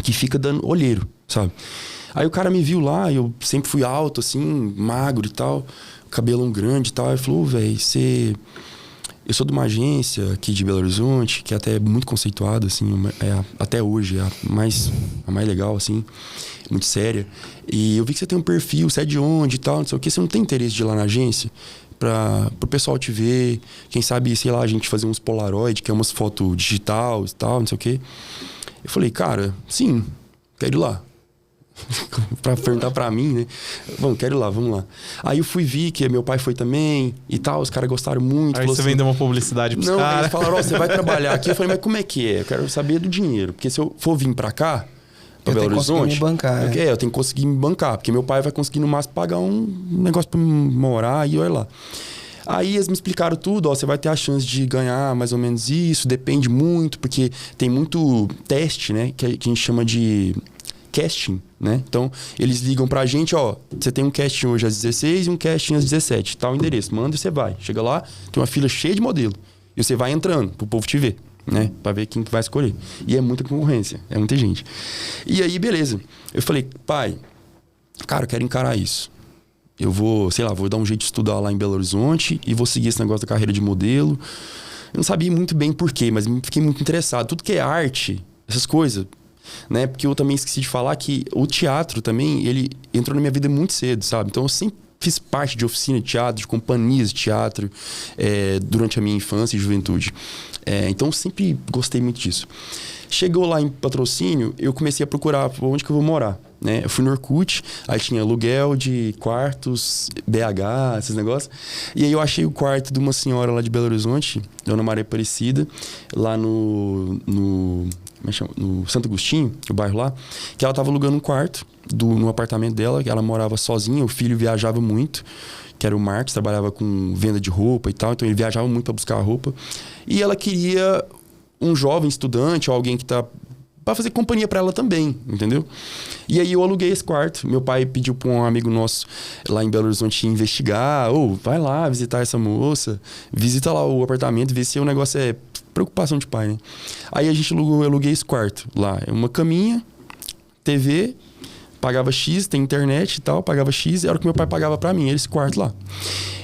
que fica dando olheiro, sabe? Aí o cara me viu lá, eu sempre fui alto, assim, magro e tal, cabelão grande e tal. Ele falou, velho, eu sou de uma agência aqui de Belo Horizonte, que até é muito conceituada, assim, até hoje, a mais legal, assim, muito séria. E eu vi que você tem um perfil, você é de onde e tal, não sei o que, você não tem interesse de ir lá na agência? Pro pessoal te ver, quem sabe, sei lá, a gente fazer uns Polaroid, que é umas fotos digital e tal, não sei o quê. Eu falei, cara, sim, quero ir lá. Pra perguntar pra mim, né? Vamos, quero ir lá, vamos lá. Aí eu fui ver que meu pai foi também e tal, os caras gostaram muito. Aí você assim, vendeu uma publicidade pros caras. Não, eles falaram, você vai trabalhar aqui. Eu falei, mas como é que é? Eu quero saber do dinheiro. Porque se eu for vir pra cá, pra Belo Horizonte... me bancar, eu tenho que conseguir me bancar. Porque meu pai vai conseguir no máximo pagar um negócio pra morar e olha lá. Aí eles me explicaram tudo, você vai ter a chance de ganhar mais ou menos isso, depende muito, porque tem muito teste, né? Que a gente chama de casting, né? Então, eles ligam pra gente, você tem um casting hoje às 16 e um casting às 17, tal endereço, manda e você vai. Chega lá, tem uma fila cheia de modelo. E você vai entrando pro povo te ver, né? Pra ver quem que vai escolher. E é muita concorrência, é muita gente. E aí, beleza. Eu falei, pai, cara, eu quero encarar isso. Eu vou, sei lá, vou dar um jeito de estudar lá em Belo Horizonte e vou seguir esse negócio da carreira de modelo. Eu não sabia muito bem por quê, mas fiquei muito interessado. Tudo que é arte, essas coisas, né? Porque eu também esqueci de falar que o teatro também, ele entrou na minha vida muito cedo, sabe? Então eu sempre fiz parte de oficina de teatro, de companhias de teatro, durante a minha infância e juventude. Então eu sempre gostei muito disso. Chegou lá em Patrocínio, eu comecei a procurar onde que eu vou morar, né? Eu fui no Orkut, aí tinha aluguel de quartos, BH, esses negócios. E aí eu achei o quarto de uma senhora lá de Belo Horizonte, Dona Maria Aparecida, lá no Santo Agostinho, o bairro lá, que ela tava alugando um quarto no apartamento dela, que ela morava sozinha, o filho viajava muito, que era o Marcos, trabalhava com venda de roupa e tal, então ele viajava muito para buscar roupa. E ela queria um jovem estudante ou alguém que tá para fazer companhia para ela também, entendeu? E aí eu aluguei esse quarto. Meu pai pediu para um amigo nosso lá em Belo Horizonte investigar, vai lá visitar essa moça, visita lá o apartamento, vê se o negócio é preocupação de pai, né? Aí a gente eu aluguei esse quarto lá, uma caminha, TV, pagava X, tem internet e tal, pagava X, era o que meu pai pagava para mim, esse quarto lá.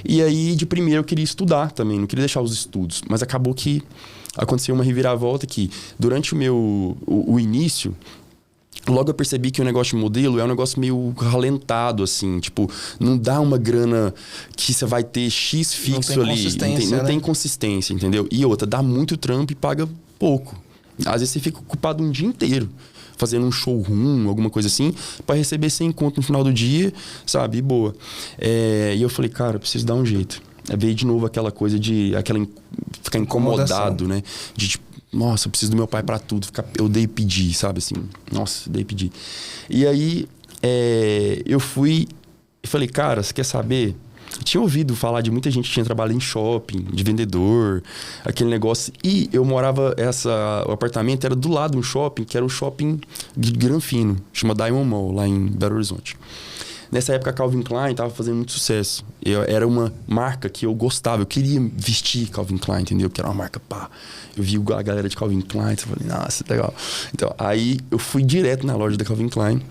E aí de primeiro eu queria estudar também, não queria deixar os estudos, mas acabou que aconteceu uma reviravolta que durante o início, logo eu percebi que o negócio de modelo é um negócio meio ralentado, assim. Tipo, não dá uma grana que você vai ter X fixo ali. Não tem consistência, entendeu? E outra, dá muito trampo e paga pouco. Às vezes você fica ocupado um dia inteiro fazendo um showroom, alguma coisa assim, para receber 100 conto no final do dia, sabe? E boa. E eu falei, cara, eu preciso dar um jeito. Veio de novo aquela coisa de ficar incomodado, né? De tipo, nossa, eu preciso do meu pai pra tudo. Eu odeio pedir, sabe assim? Nossa, odeio pedir. E aí, eu fui e falei, cara, você quer saber? Eu tinha ouvido falar de muita gente que tinha trabalhado em shopping, de vendedor, aquele negócio. E eu morava, o apartamento era do lado de um shopping, que era o shopping de Granfino, chama Diamond Mall, lá em Belo Horizonte. Nessa época, a Calvin Klein estava fazendo muito sucesso. Era uma marca que eu gostava. Eu queria vestir Calvin Klein, entendeu? Porque era uma marca, pá. Eu vi a galera de Calvin Klein, eu falei, nossa, legal. Então, aí eu fui direto na loja da Calvin Klein.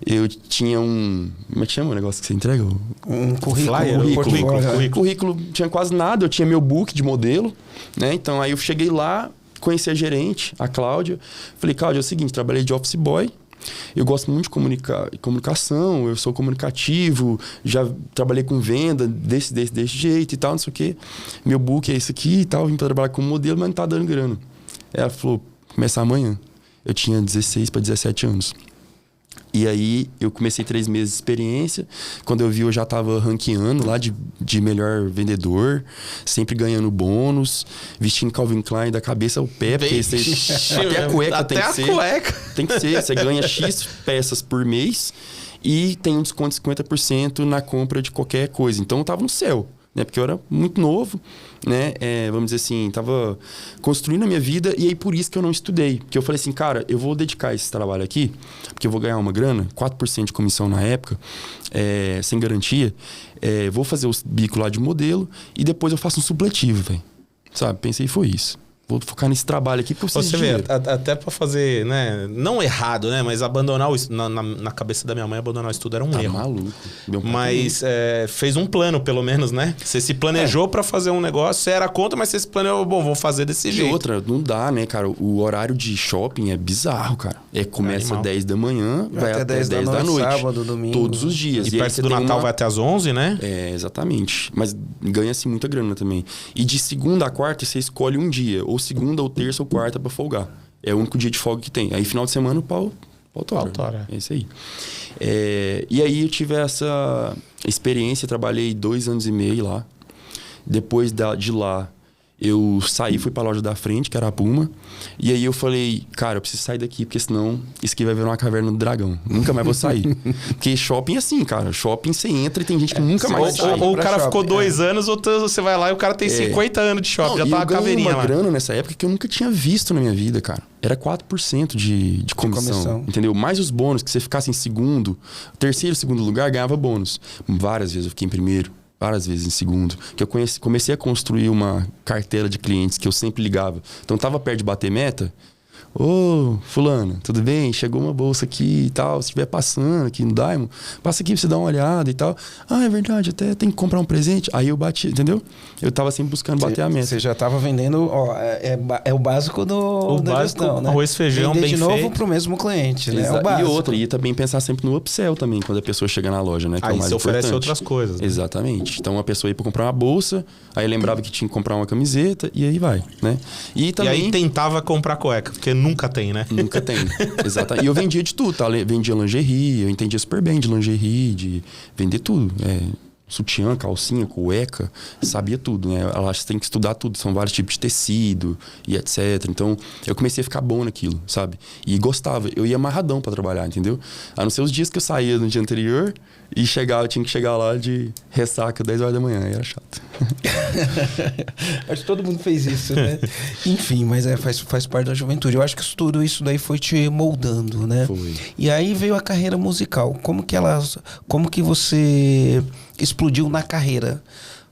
Eu tinha como é que chama o negócio que você entrega? Um currículo. Currículo, tinha quase nada. Eu tinha meu book de modelo, né? Então, aí eu cheguei lá, conheci a gerente, a Cláudia. Falei, Cláudia, é o seguinte, trabalhei de office boy eu gosto muito de comunicação, eu sou comunicativo, já trabalhei com venda desse jeito e tal, não sei o quê. Meu book é isso aqui e tal, vim pra trabalhar como modelo, mas não tá dando grana. Ela falou, começar amanhã. Eu tinha 16 para 17 anos. E aí, eu comecei 3 meses de experiência. Quando eu vi, eu já tava ranqueando lá de melhor vendedor. Sempre ganhando bônus. Vestindo Calvin Klein da cabeça ao pé. Porque até a cueca tem que ser. Até a cueca. Tem que ser. Você ganha X peças por mês. E tem um desconto de 50% na compra de qualquer coisa. Então, eu tava no céu. Né? Porque eu era muito novo, né? Vamos dizer assim, tava construindo a minha vida. E aí, por isso que eu não estudei. Porque eu falei assim, cara, eu vou dedicar esse trabalho aqui, porque eu vou ganhar uma grana, 4% de comissão na época, sem garantia. Vou fazer o bico lá de modelo e depois eu faço um supletivo, velho. Sabe? Pensei, foi isso. Vou focar nesse trabalho aqui porque eu preciso de dinheiro. Até pra fazer, né? Não errado, né? Mas abandonar o na cabeça da minha mãe, abandonar o estudo era um erro. Maluco. Mas fez um plano, pelo menos, né? Você se planejou pra fazer um negócio, você era contra, mas você se planejou, bom, vou fazer desse jeito. E outra, não dá, né, cara? O horário de shopping é bizarro, cara. Começa às 10 da manhã, vai até 10 da noite. Sábado, domingo. Todos os dias. E perto do Natal vai até às 11, né? Exatamente. Mas ganha-se muita grana também. E de segunda a quarta, você escolhe um dia. Ou segunda, ou terça, ou quarta pra folgar. É o único dia de folga que tem. Aí, final de semana, o pau tora. É isso aí. E aí, eu tive essa experiência. Trabalhei 2 anos e meio lá. Depois de lá, eu saí, fui pra loja da frente, que era a Puma. E aí eu falei, cara, eu preciso sair daqui, porque senão isso aqui vai virar uma caverna do dragão. Nunca mais vou sair. Porque shopping é assim, cara. Shopping você entra e tem gente que nunca mais sai. Ou o cara ficou 2 anos, ou você vai lá e o cara tem 50 anos de shopping. Não, já tá uma caveirinha lá. Eu ganhei uma grana nessa época que eu nunca tinha visto na minha vida, cara. Era 4% de comissão, entendeu? Mais os bônus, que você ficasse em terceiro, segundo lugar, ganhava bônus. Várias vezes eu fiquei em primeiro. Várias vezes em segundo. Que eu comecei a construir uma carteira de clientes que eu sempre ligava. Então, tava perto de bater meta. Ô, fulano, tudo bem? Chegou uma bolsa aqui e tal. Se estiver passando aqui no Diamond, passa aqui pra você dar uma olhada e tal. Ah, é verdade, até tem que comprar um presente. Aí eu bati, entendeu? Eu tava sempre buscando bater a meta. Você já tava vendendo, ó, é o básico da gestão, né? Arroz, feijão, vender bem de novo feito. Pro mesmo cliente, né? É o básico. E também pensar sempre no upsell também, quando a pessoa chega na loja, né? Que aí é o mais você oferece importante. outras coisas. Né? Exatamente. Então, a pessoa ia pra comprar uma bolsa, aí lembrava que tinha que comprar uma camiseta, e aí vai, né? E aí tentava comprar cueca, porque nunca tem, né? Nunca tem. Exato. E eu vendia de tudo, tá? Vendia lingerie, eu entendia super bem de lingerie, de vender tudo. Sutiã, calcinha, cueca, sabia tudo, né? Você tem que estudar tudo, são vários tipos de tecido e etc. Então, eu comecei a ficar bom naquilo, sabe? E gostava. Eu ia amarradão pra trabalhar, entendeu? A não ser os dias que eu saía no dia anterior e eu tinha que chegar lá de ressaca 10 horas da manhã, aí era chato. Acho que todo mundo fez isso, né? Enfim, mas faz parte da juventude. Eu acho que tudo isso daí foi te moldando, né? Foi. E aí veio a carreira musical. Como que você explodiu na carreira?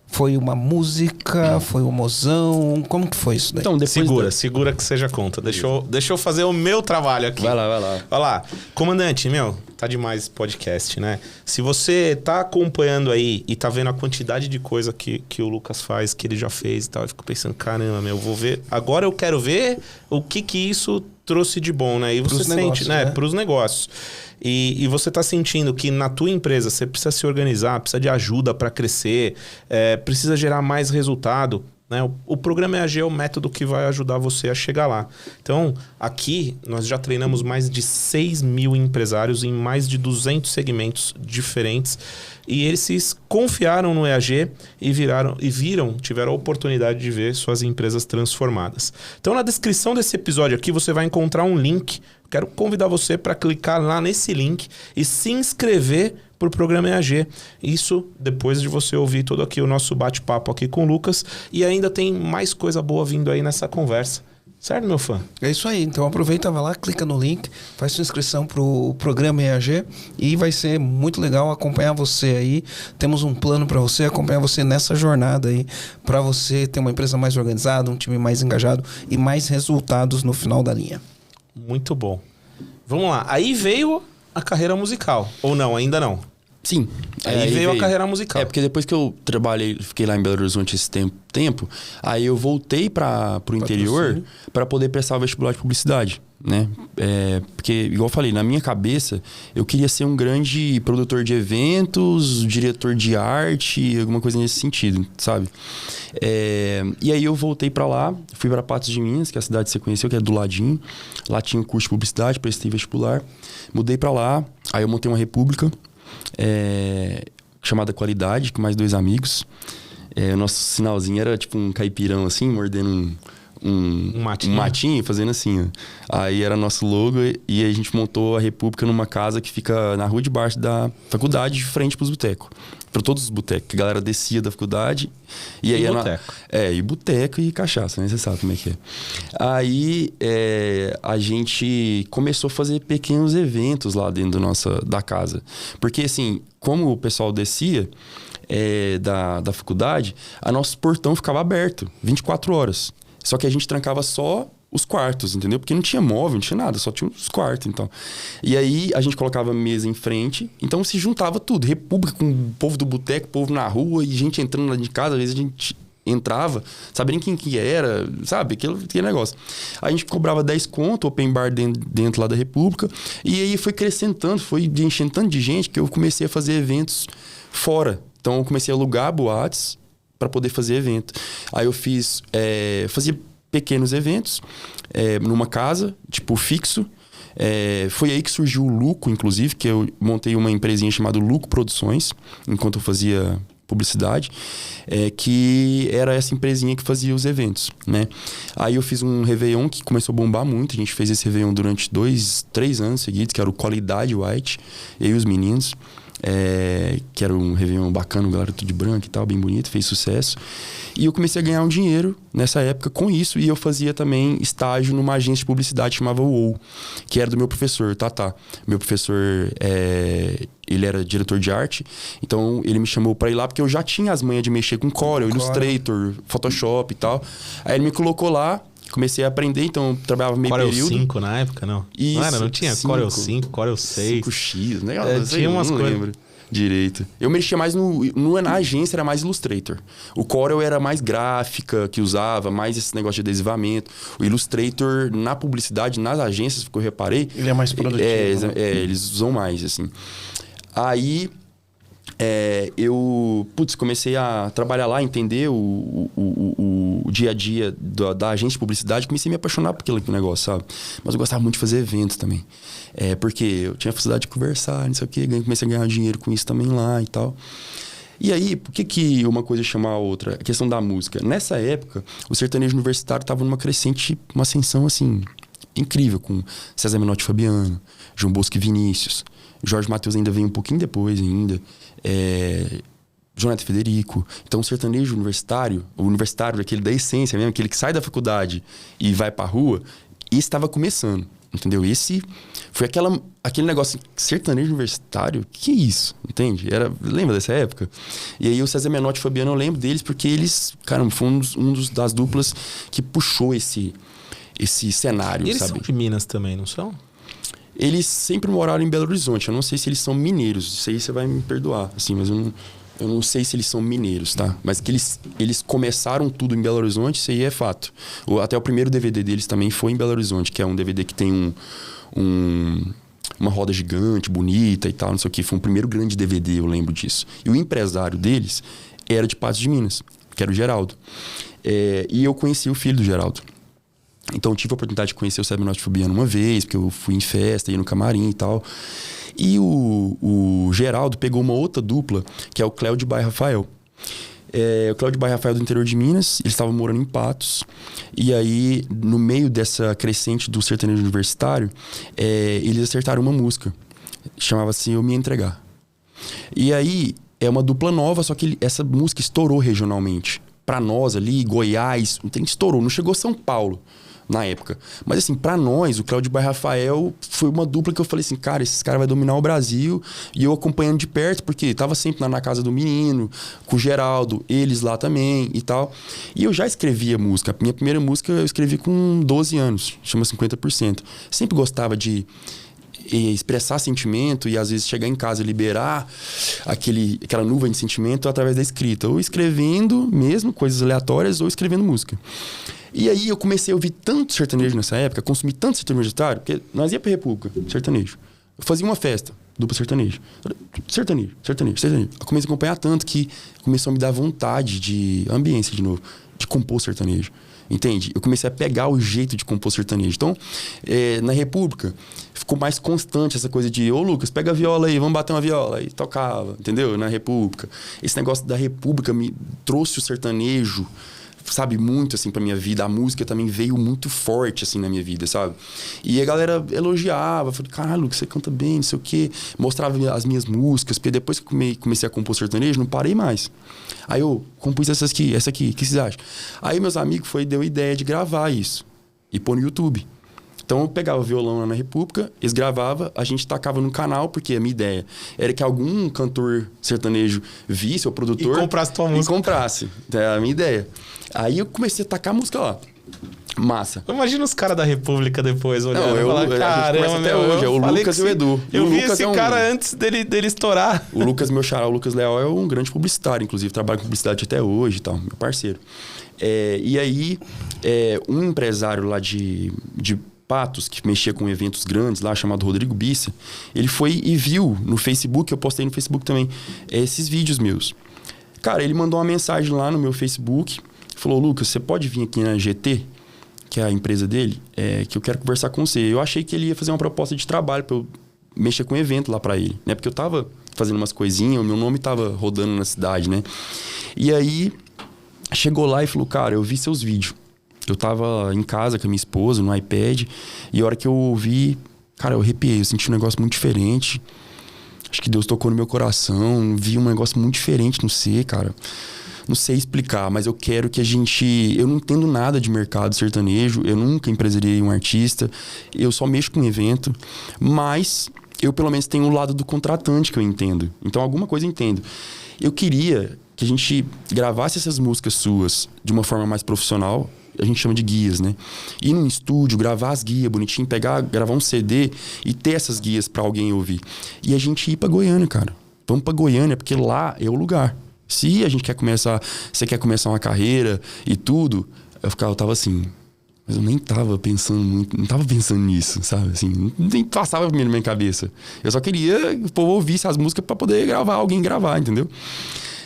Foi uma música? Foi um mozão? Como que foi isso daí? Então, segura que seja conta. Deixa eu fazer o meu trabalho aqui. Vai lá. Vai lá. Comandante, tá demais esse podcast, né? Se você tá acompanhando aí e tá vendo a quantidade de coisa que o Lucas faz, que ele já fez e tal, eu fico pensando, caramba, eu vou ver... Agora eu quero ver o que isso trouxe de bom, né? E você sente, negócios, né? Pros negócios. E você está sentindo que na tua empresa você precisa se organizar, precisa de ajuda para crescer, precisa gerar mais resultado, né? O programa EAG é o método que vai ajudar você a chegar lá. Então, aqui nós já treinamos mais de 6 mil empresários em mais de 200 segmentos diferentes e eles confiaram no EAG e tiveram a oportunidade de ver suas empresas transformadas. Então, na descrição desse episódio aqui, você vai encontrar um link. Quero convidar você para clicar lá nesse link e se inscrever para o programa EAG. Isso depois de você ouvir todo aqui o nosso bate-papo aqui com o Lucas. E ainda tem mais coisa boa vindo aí nessa conversa. Certo, meu fã? É isso aí. Então aproveita, vai lá, clica no link, faz sua inscrição para o programa EAG e vai ser muito legal acompanhar você aí. Temos um plano para você, acompanhar você nessa jornada aí, para você ter uma empresa mais organizada, um time mais engajado e mais resultados no final da linha. Muito bom. Vamos lá. Aí veio a carreira musical. Ou não, ainda não? Sim. Aí veio a carreira musical. Porque depois que eu fiquei lá em Belo Horizonte esse tempo, aí eu voltei pro interior para poder prestar o vestibular de publicidade. né? Porque, igual eu falei, na minha cabeça, eu queria ser um grande produtor de eventos, diretor de arte, alguma coisa nesse sentido, sabe? E aí eu voltei pra lá, fui pra Patos de Minas, que é a cidade que você conheceu, que é do ladinho. Lá tinha um curso de publicidade, prestei vestibular. Mudei pra lá, aí eu montei uma república, chamada Qualidade, com mais 2 amigos. O nosso sinalzinho era tipo um caipirão assim, mordendo um matinho, fazendo assim, ó. Aí era nosso logo e a gente montou a República numa casa que fica na rua de baixo da faculdade, de frente pros botecos. Para todos os botecos, que a galera descia da faculdade. E aí boteco. E boteco e cachaça, né? Você sabe como é que é. Aí a gente começou a fazer pequenos eventos lá dentro da casa. Porque assim, como o pessoal descia da faculdade, a nosso portão ficava aberto 24 horas. Só que a gente trancava só os quartos, entendeu? Porque não tinha móvel, não tinha nada, só tinha os quartos, então. E aí a gente colocava a mesa em frente, então se juntava tudo. República com o povo do boteco, povo na rua e gente entrando lá de casa. Às vezes a gente entrava, sabendo quem que era, sabe? Aquele negócio. A gente cobrava 10 conto, open bar dentro lá da República. E aí foi crescendo tanto, foi enchendo tanto de gente que eu comecei a fazer eventos fora. Então eu comecei a alugar boates para poder fazer evento. Aí eu fazia pequenos eventos numa casa, tipo fixo. Foi aí que surgiu o Luco, inclusive, que eu montei uma empresinha chamada Luco Produções, enquanto eu fazia publicidade, que era essa empresinha que fazia os eventos, né? Aí eu fiz um Réveillon que começou a bombar muito. A gente fez esse Réveillon durante 3 anos seguidos, que era o Qualidade White, eu e os meninos. Que era um Réveillon bacana, galera tudo de branco e tal, bem bonito, fez sucesso. E eu comecei a ganhar um dinheiro nessa época com isso. E eu fazia também estágio numa agência de publicidade que chamava UOL, que era do meu professor, Tata. Meu professor, ele era diretor de arte, então ele me chamou pra ir lá porque eu já tinha as manhas de mexer com Corel, Illustrator, Photoshop e tal. Aí ele me colocou lá, comecei a aprender, então eu trabalhava meio Corel período. Corel 5 na época, não? Isso, não tinha 5, Corel 5, Corel 6. 5X, né? Tinha umas coisas. Lembro direito. Eu mexia mais na agência, era mais Illustrator. O Corel era mais gráfica, que usava, mais esse negócio de adesivamento. O Illustrator, na publicidade, nas agências, que eu reparei... Ele é mais produtivo. Eles usam mais, assim. Aí... eu comecei a trabalhar lá, entender o dia a dia da agência de publicidade. Comecei a me apaixonar por aquele negócio, sabe? Mas eu gostava muito de fazer eventos também, porque eu tinha facilidade de conversar, não sei o quê. Comecei a ganhar dinheiro com isso também lá e tal. E aí, por que uma coisa chama a outra? A questão da música. Nessa época, o sertanejo universitário estava numa crescente, uma ascensão assim incrível, com César Menotti e Fabiano, João Bosco e Vinícius. Jorge Mateus ainda veio um pouquinho depois ainda. Jonathan Federico. Então o sertanejo universitário, o universitário daquele da essência mesmo, aquele que sai da faculdade e vai pra rua, esse estava começando, entendeu? Esse foi aquele negócio, sertanejo universitário, que é isso, entende? Lembra dessa época? E aí o César Menotti e Fabiano, eu lembro deles porque eles, caramba, foi das duplas que puxou esse cenário, e eles sabe? São de Minas também, não são? Eles sempre moraram em Belo Horizonte. Eu não sei se eles são mineiros. Isso aí você vai me perdoar, assim, mas eu não sei se eles são mineiros, tá? Mas que eles começaram tudo em Belo Horizonte, isso aí é fato. Até o primeiro DVD deles também foi em Belo Horizonte, que é um DVD que tem uma roda gigante, bonita e tal, não sei o que. Foi um primeiro grande DVD, eu lembro disso. E o empresário deles era de Patos de Minas, que era o Geraldo. E eu conheci o filho do Geraldo. Então eu tive a oportunidade de conhecer o César Menotti e Fabiano uma vez, porque eu fui em festa, ia no camarim e tal. E o Geraldo pegou uma outra dupla, que é o Cléo de Bairro Rafael. O Cléo de Bairro Rafael do interior de Minas, eles estavam morando em Patos. E aí, no meio dessa crescente do sertanejo universitário, eles acertaram uma música. Chamava-se Eu Me Entregar. E aí, é uma dupla nova, só que essa música estourou regionalmente. Pra nós ali, Goiás, estourou. Não chegou a São Paulo na época. Mas assim, pra nós, o Cléo de Bairro Rafael foi uma dupla que eu falei assim, cara, esses caras vão dominar o Brasil. E eu acompanhando de perto, porque tava sempre na casa do menino, com o Geraldo, eles lá também e tal. E eu já escrevia música. Minha primeira música eu escrevi com 12 anos, chama 50%. Sempre gostava de expressar sentimento e às vezes chegar em casa e liberar aquela nuvem de sentimento através da escrita. Ou escrevendo mesmo, coisas aleatórias, ou escrevendo música. E aí eu comecei a ouvir tanto sertanejo nessa época, consumir tanto sertanejo universitário, porque nós ia pra República, sertanejo. Eu fazia uma festa, dupla sertanejo. Sertanejo. Eu comecei a acompanhar tanto que começou a me dar vontade de ambiência de novo, de compor sertanejo. Entende? Eu comecei a pegar o jeito de compor sertanejo. Então, na República, ficou mais constante essa coisa de ô Lucas, pega a viola aí, vamos bater uma viola. E tocava, entendeu? Na República. Esse negócio da República me trouxe o sertanejo, sabe, muito, assim, pra minha vida. A música também veio muito forte, assim, na minha vida, sabe? E a galera elogiava, falei, caralho, Lucas, você canta bem, não sei o quê. Mostrava as minhas músicas, porque depois que eu comecei a compor sertanejo, não parei mais. Aí eu compus essa aqui, o que vocês acham? Aí meus amigos deu a ideia de gravar isso e pôr no YouTube. Então eu pegava o violão lá na República, eles gravavam, a gente tacava no canal, porque a minha ideia era que algum cantor sertanejo visse, ou produtor... E comprasse tua música. E comprasse. É a minha ideia. Aí eu comecei a tacar a música lá. Massa. Imagina os caras da República depois olhando. Não, caramba, até hoje, é o Lucas e o Edu. Eu vi Lucas esse cara antes dele estourar. O Lucas, meu xará, o Lucas Leal é um grande publicitário, inclusive, trabalha com publicidade até hoje e tal, meu parceiro. E aí, um empresário lá de Patos, que mexia com eventos grandes lá, chamado Rodrigo Bissa, ele foi e viu no Facebook, eu postei no Facebook também, esses vídeos meus. Cara, ele mandou uma mensagem lá no meu Facebook, falou, Lucas, você pode vir aqui na GT, que é a empresa dele, que eu quero conversar com você. Eu achei que ele ia fazer uma proposta de trabalho pra eu mexer com evento lá pra ele, né? Porque eu tava fazendo umas coisinhas, o meu nome tava rodando na cidade, né? E aí, chegou lá e falou, cara, eu vi seus vídeos. Eu tava em casa com a minha esposa, no iPad, e a hora que eu ouvi, cara, eu arrepiei, eu senti um negócio muito diferente. Acho que Deus tocou no meu coração, vi um negócio muito diferente no ser, cara. Não sei explicar, mas eu quero que a gente... Eu não entendo nada de mercado sertanejo, eu nunca empresariei um artista, eu só mexo com evento, mas eu pelo menos tenho o lado do contratante que eu entendo. Então alguma coisa eu entendo. Eu queria que a gente gravasse essas músicas suas de uma forma mais profissional, a gente chama de guias, né? Ir num estúdio, gravar as guias bonitinho, gravar um CD e ter essas guias pra alguém ouvir. E a gente ir pra Goiânia, cara. Vamos pra Goiânia, porque lá é o lugar. Se a gente você quer começar uma carreira e tudo, eu tava assim, mas eu nem tava pensando muito, não tava pensando nisso, sabe? Assim, nem passava na minha cabeça. Eu só queria que o povo ouvisse as músicas pra poder alguém gravar, entendeu?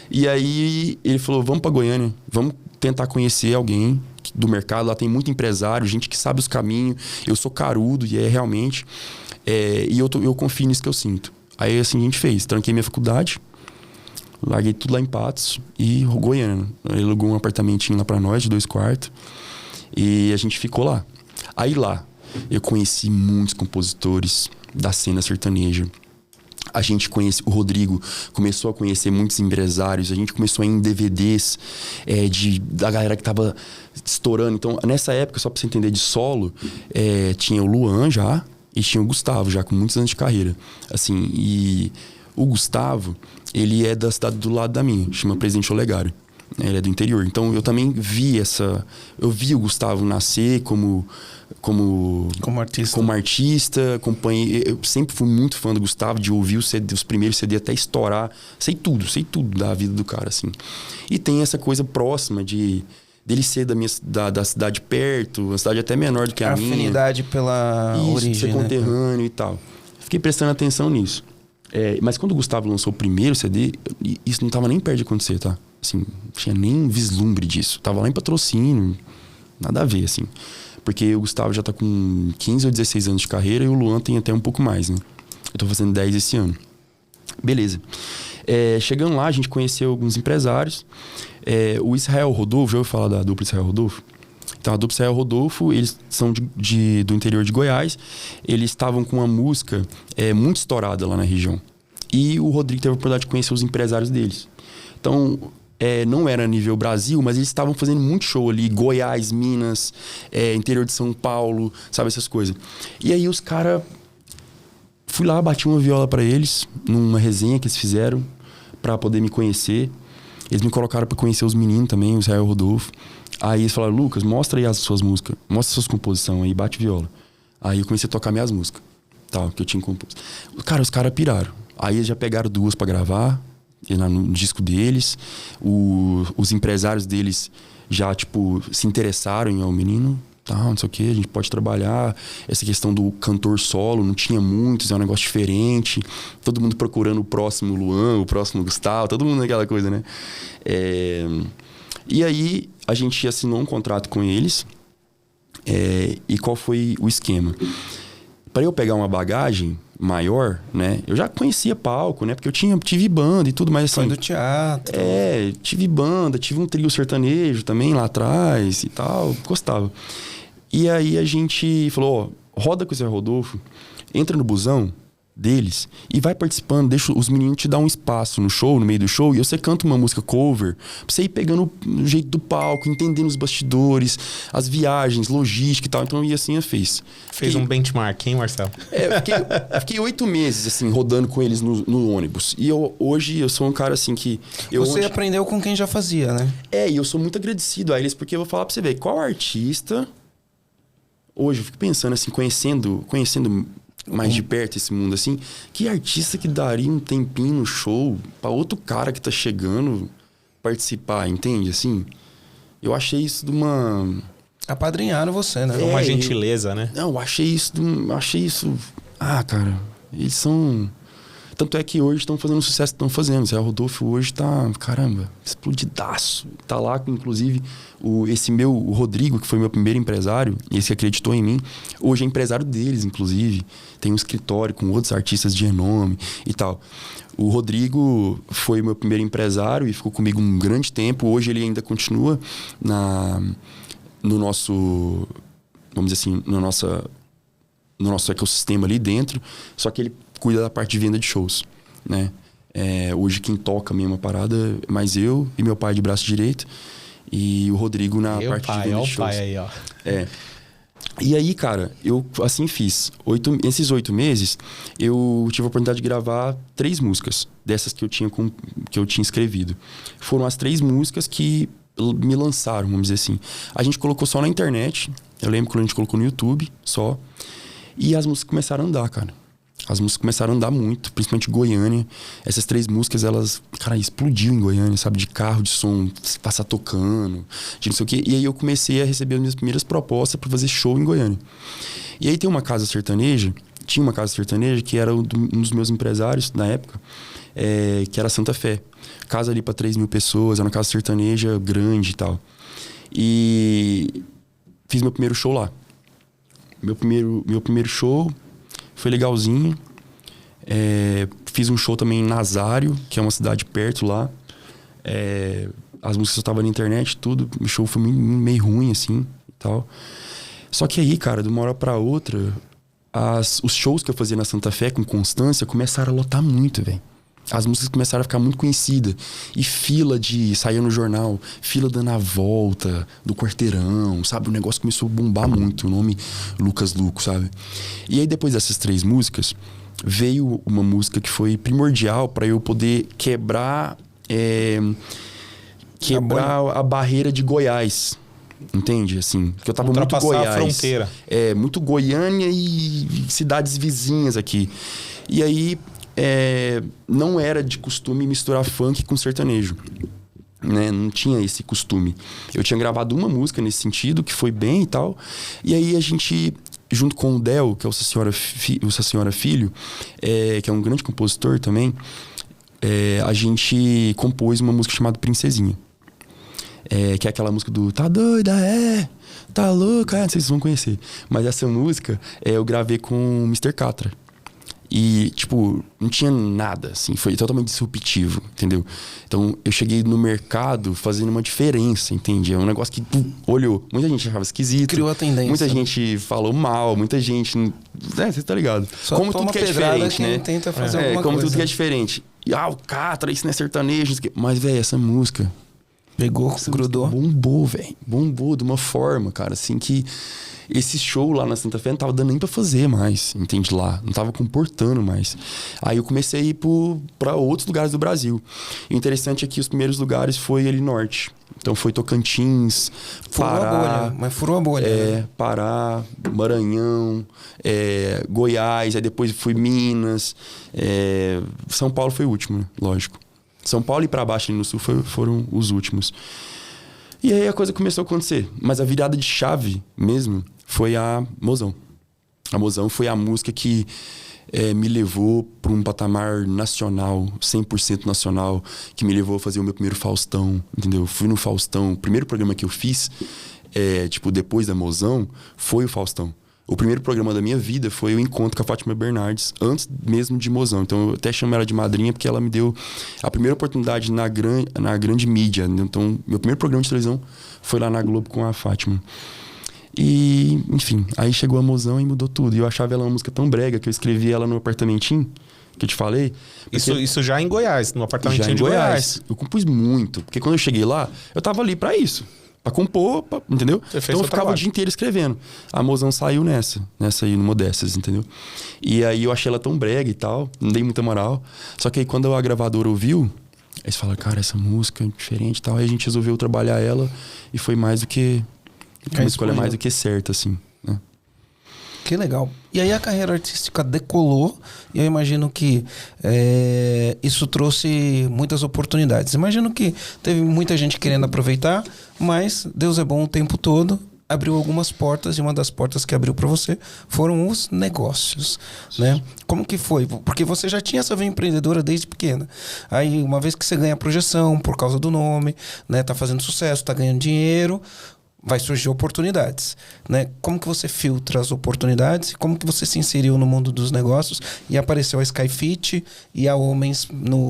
E aí ele falou, vamos pra Goiânia, vamos tentar conhecer alguém do mercado, lá tem muito empresário, gente que sabe os caminhos, eu sou carudo e realmente, e eu confio nisso que eu sinto. Aí assim a gente fez, tranquei minha faculdade, larguei tudo lá em Patos e Goiânia. Ele alugou um apartamentinho lá pra nós, de 2 quartos, e a gente ficou lá. Aí lá, eu conheci muitos compositores da cena sertaneja. A gente conhece, o Rodrigo começou a conhecer muitos empresários, a gente começou a ir em DVDs da galera que tava estourando. Então, nessa época, só pra você entender, de solo, tinha o Luan já e tinha o Gustavo, já com muitos anos de carreira. Assim, e o Gustavo, ele é da cidade do lado da minha, chama Presidente Olegário. Ele é do interior. Então, eu também vi eu vi o Gustavo nascer como artista, acompanhei. Eu sempre fui muito fã do Gustavo, de ouvir os primeiros CD até estourar. Sei tudo da vida do cara, assim. E tem essa coisa próxima dele ser da cidade perto, uma cidade até menor do que a minha. Afinidade pela origem, ser conterrâneo, né? E tal. Fiquei prestando atenção nisso. Mas quando o Gustavo lançou o primeiro CD, isso não tava nem perto de acontecer, tá? Assim, não tinha nem vislumbre disso. Tava lá em Patrocínio, nada a ver, assim. Porque o Gustavo já tá com 15 ou 16 anos de carreira e o Luan tem até um pouco mais, né? Eu tô fazendo 10 esse ano. Beleza. Chegando lá, a gente conheceu alguns empresários. O Israel Rodolfo, já ouviu falar da dupla Israel Rodolfo? Então, a dupla Israel Rodolfo, eles são do interior de Goiás. Eles estavam com uma música muito estourada lá na região. E o Rodrigo teve a oportunidade de conhecer os empresários deles. Então, não era nível Brasil, mas eles estavam fazendo muito show ali. Goiás, Minas, interior de São Paulo, sabe, essas coisas. E aí os caras... Fui lá, bati uma viola pra eles, numa resenha que eles fizeram, pra poder me conhecer. Eles me colocaram pra conhecer os meninos também, o Israel Rodolfo. Aí eles falaram, Lucas, mostra aí as suas músicas, mostra as suas composições aí, bate viola. Aí eu comecei a tocar minhas músicas, tal, que eu tinha composto. Cara, os caras piraram. Aí eles já pegaram 2 pra gravar, no disco deles. Os empresários deles já, tipo, se interessaram em o menino, não sei o que, a gente pode trabalhar. Essa questão do cantor solo, não tinha muitos, é um negócio diferente. Todo mundo procurando o próximo Luan, o próximo Gustavo, todo mundo naquela coisa, né? E aí, a gente assinou um contrato com eles. E qual foi o esquema? Para eu pegar uma bagagem maior, né? Eu já conhecia palco, né? Porque eu tive banda e tudo, mas assim... Foi do teatro. Tive banda, tive um trio sertanejo também lá atrás e tal. Gostava. E aí a gente falou, roda com o Zé Rodolfo, entra no busão deles e vai participando, deixa os meninos te dar um espaço no show, no meio do show, e você canta uma música cover, pra você ir pegando o jeito do palco, entendendo os bastidores, as viagens, logística e tal. Então, e assim eu fiz. Fez um benchmark, hein, Marcelo? Fiquei 8 meses, assim, rodando com eles no ônibus. E hoje eu sou um cara, assim, que... Você aprendeu com quem já fazia, né? E eu sou muito agradecido a eles, porque eu vou falar pra você ver, qual artista... Hoje, eu fico pensando, assim, conhecendo mais de perto esse mundo, assim, que artista que daria um tempinho no show pra outro cara que tá chegando participar, entende? Assim, eu achei isso de uma... Apadrinharam você, né? Uma gentileza, né? Não, eu achei isso... Ah, cara, eles são... Tanto é que hoje estão fazendo o sucesso que estão fazendo. Zé Rodolfo hoje tá, caramba, explodidaço. Tá lá, inclusive, o Rodrigo, que foi meu primeiro empresário, esse que acreditou em mim, hoje é empresário deles, inclusive. Tem um escritório com outros artistas de renome e tal. O Rodrigo foi meu primeiro empresário e ficou comigo um grande tempo. Hoje ele ainda continua no nosso, vamos dizer assim, no nosso ecossistema ali dentro, só que ele cuida da parte de venda de shows, né? Hoje quem toca mesmo a parada é mais eu e meu pai de braço direito e o Rodrigo na parte de venda de shows. Pai aí, ó. E aí, cara, eu assim fiz. Esses 8 meses, eu tive a oportunidade de gravar 3 músicas dessas que eu tinha escrevido. Foram as 3 músicas que me lançaram, vamos dizer assim. A gente colocou só na internet. Eu lembro quando a gente colocou no YouTube só. E as músicas começaram a andar, cara. As músicas começaram a andar muito, principalmente Goiânia. Essas 3 músicas, elas, cara, explodiu em Goiânia, sabe? De carro, de som, passar tocando, de não sei o quê. E aí eu comecei a receber as minhas primeiras propostas para fazer show em Goiânia. E aí tinha uma casa sertaneja que era um dos meus empresários na época, que era Santa Fé. Casa ali para 3 mil pessoas, era uma casa sertaneja grande e tal. E fiz meu primeiro show lá. Meu primeiro show foi legalzinho. Fiz um show também em Nazário, que é uma cidade perto lá. As músicas eu tava na internet, tudo. O show foi meio ruim, assim, e tal. Só que aí, cara, de uma hora pra outra, os shows que eu fazia na Santa Fé com constância começaram a lotar muito, velho. As músicas começaram a ficar muito conhecidas. E saía no jornal, fila dando a volta do quarteirão, sabe? O negócio começou a bombar muito, o nome Lucas Luco, sabe? E aí depois dessas 3 músicas, veio uma música que foi primordial para eu poder quebrar a barreira de Goiás. Entende? Assim, que eu tava muito Goiás. A fronteira. Muito Goiânia e cidades vizinhas aqui. E aí... não era de costume misturar funk com sertanejo, né? Não tinha esse costume. Eu tinha gravado uma música nesse sentido, que foi bem e tal. E aí a gente, junto com o Del, que é o Senhora Filho, que é um grande compositor também, a gente compôs uma música chamada Princesinha. Que é aquela música do Tá doida, tá louca, não sei se vocês vão conhecer. Mas essa música eu gravei com o Mr. Catra. E, tipo, não tinha nada, assim. Foi totalmente disruptivo, entendeu? Então, eu cheguei no mercado fazendo uma diferença, entende? É um negócio que olhou. Muita gente achava esquisito. Criou a tendência. Muita gente falou mal, muita gente... você tá ligado? Só como tudo que é diferente, né? Tenta fazer alguma como coisa. tudo que é diferente. E, o Catra, isso não é sertanejo. Mas, velho, essa música... Pegou, grudou. Bombou, velho. Bombou de uma forma, cara, assim, que... Esse show lá na Santa Fé não tava dando nem pra fazer mais, entende? Lá, não tava comportando mais. Aí eu comecei a ir pra outros lugares do Brasil. E o interessante é que os primeiros lugares foi ali norte. Então foi Tocantins, Pará... Furou a bolha. Pará, Maranhão, Goiás, aí depois fui Minas. São Paulo foi o último, né? Lógico. São Paulo e pra baixo ali no sul foram os últimos. E aí a coisa começou a acontecer. Mas a virada de chave mesmo foi a Mozão. A Mozão foi a música que me levou para um patamar nacional, 100% nacional, que me levou a fazer o meu primeiro Faustão, entendeu? Fui no Faustão, o primeiro programa que eu fiz, depois da Mozão, foi o Faustão. O primeiro programa da minha vida foi o encontro com a Fátima Bernardes, antes mesmo de Mozão. Então eu até chamo ela de madrinha porque ela me deu a primeira oportunidade na grande mídia. Então meu primeiro programa de televisão foi lá na Globo com a Fátima. E, enfim, aí chegou a Mozão e mudou tudo. E eu achava ela uma música tão brega que eu escrevi ela no apartamentinho que eu te falei. Isso já em Goiás, no apartamentinho já em de Goiás. Eu compus muito, porque quando eu cheguei lá, eu tava ali pra isso. Pra compor, entendeu? Então eu ficava o dia inteiro escrevendo. A Mozão saiu nessa aí, no Modestas, entendeu? E aí eu achei ela tão brega e tal, não dei muita moral. Só que aí quando a gravadora ouviu, eles falaram, cara, essa música é diferente e tal. Aí a gente resolveu trabalhar ela e foi mais do que... uma escolha mais do que certa, assim, né? Que legal. E aí a carreira artística decolou e eu imagino que isso trouxe muitas oportunidades. Imagino que teve muita gente querendo aproveitar, mas Deus é bom o tempo todo. Abriu algumas portas e uma das portas que abriu para você foram os negócios, né? Como que foi? Porque você já tinha essa veia empreendedora desde pequena. Aí uma vez que você ganha projeção por causa do nome, né? Tá fazendo sucesso, tá ganhando dinheiro, vai surgir oportunidades, né? Como que você filtra as oportunidades? Como que você se inseriu no mundo dos negócios e apareceu a Skyfit e a Homens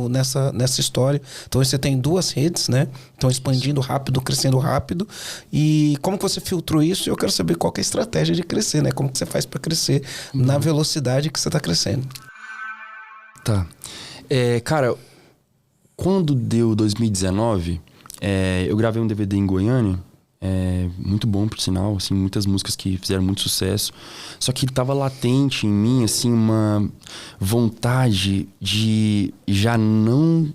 nessa história? Então você tem duas redes, né? Estão expandindo rápido, crescendo rápido. E como que você filtrou isso? Eu quero saber qual que é a estratégia de crescer, né? Como que você faz para crescer na velocidade que você está crescendo? Tá. Cara, quando deu 2019, eu gravei um DVD em Goiânia. Muito bom, por sinal, assim, muitas músicas que fizeram muito sucesso. Só que tava latente em mim, assim, uma vontade de já não,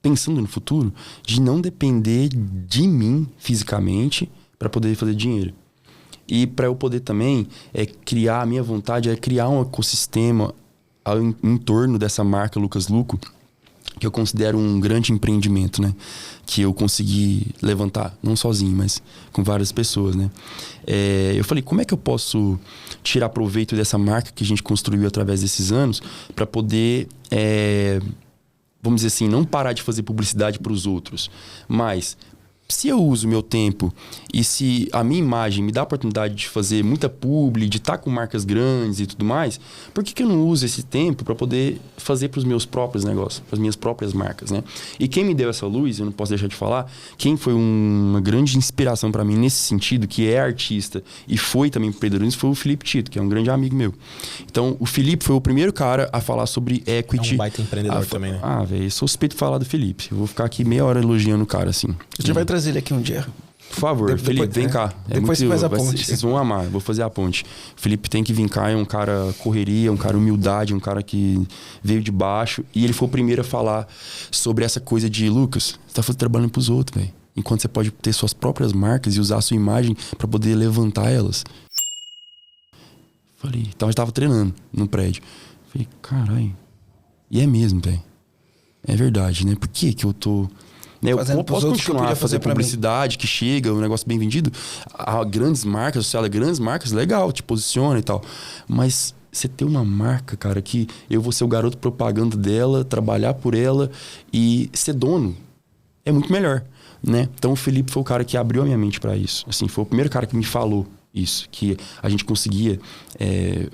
pensando no futuro, de não depender de mim fisicamente para poder fazer dinheiro. E para eu poder também criar, a minha vontade é criar um ecossistema em torno dessa marca Lucas Luco, que eu considero um grande empreendimento, né? Que eu consegui levantar, não sozinho, mas com várias pessoas, né? Eu falei, como é que eu posso tirar proveito dessa marca que a gente construiu através desses anos para poder, vamos dizer assim, não parar de fazer publicidade para os outros, mas... se eu uso meu tempo e se a minha imagem me dá a oportunidade de fazer muita publi, de estar com marcas grandes e tudo mais, por que eu não uso esse tempo para poder fazer para os meus próprios negócios, para as minhas próprias marcas, né? E quem me deu essa luz, eu não posso deixar de falar, quem foi uma grande inspiração para mim nesse sentido, que é artista e foi também empreendedorismo, foi o Felipe Tito, que é um grande amigo meu. Então, o Felipe foi o primeiro cara a falar sobre equity. É um baita empreendedor também, né? Velho, sou suspeito de falar do Felipe. Eu vou ficar aqui meia hora elogiando o cara, assim. A gente vai trazer ele aqui um dia. Por favor, Felipe, vem cá. Depois você faz a ponte. Vocês vão amar, vou fazer a ponte. O Felipe tem que vir cá, é um cara correria, um cara humildade, um cara que veio de baixo. E ele foi o primeiro a falar sobre essa coisa de, Lucas, você tá trabalhando pros outros, velho. Enquanto você pode ter suas próprias marcas e usar a sua imagem para poder levantar elas. Falei, então eu tava treinando no prédio. Falei, caralho. E é mesmo, velho. É verdade, né? Por que eu tô... Eu posso continuar a fazer publicidade que chega, um negócio bem vendido. A grandes marcas, associada a grandes marcas, legal, te posiciona e tal. Mas você ter uma marca, cara, que eu vou ser o garoto propaganda dela, trabalhar por ela e ser dono, é muito melhor, né? Então o Felipe foi o cara que abriu a minha mente para isso. Assim, foi o primeiro cara que me falou isso, que a gente conseguia